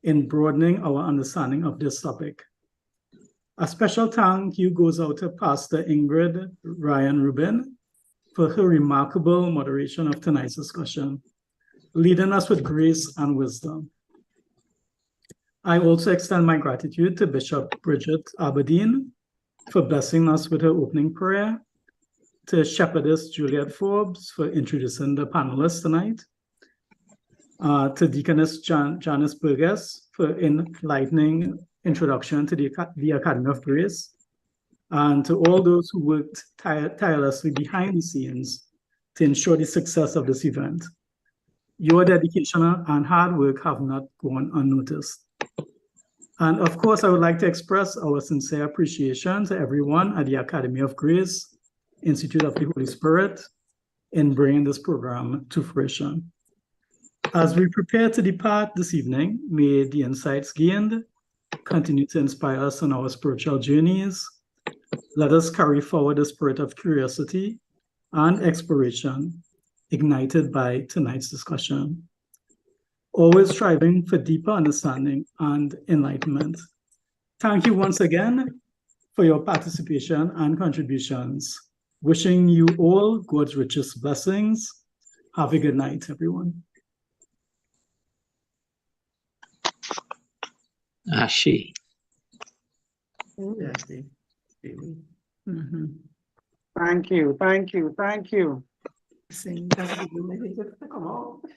in broadening our understanding of this topic. A special thank you goes out to Pastor Ingrid Ryan Rubin for her remarkable moderation of tonight's discussion, leading us with grace and wisdom. I also extend my gratitude to Bishop Bridget Aberdeen for blessing us with her opening prayer, to Shepherdess Juliet Forbes for introducing the panelists tonight, to Deaconess Janice Burgess for enlightening introduction to the Academy of Grace, and to all those who worked tirelessly behind the scenes to ensure the success of this event. Your dedication and hard work have not gone unnoticed. And of course, I would like to express our sincere appreciation to everyone at the Academy of Grace, Institute of the Holy Spirit, in bringing this program to fruition. As we prepare to depart this evening, may the insights gained continue to inspire us on our spiritual journeys. Let us carry forward the spirit of curiosity and exploration ignited by tonight's discussion, always striving for deeper understanding and enlightenment. Thank you once again for your participation and contributions. Wishing you all God's richest blessings. Have a good night, everyone. Ashi. Mhm. Thank you. Blessings.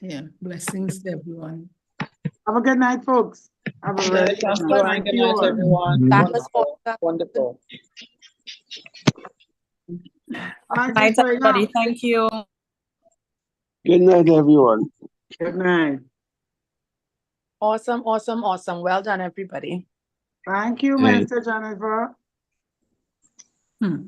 Yeah, blessings to everyone. Have a good night, folks. Have a Good very night, good Pastor. night. Thank Good you night, all. everyone. Wonderful. Wonderful. Thanks Night, for showing everybody. up. Thank you. Good night, everyone. Good night. Awesome. Well done, everybody. Thank you, Night. Mr. Jennifer. Hmm.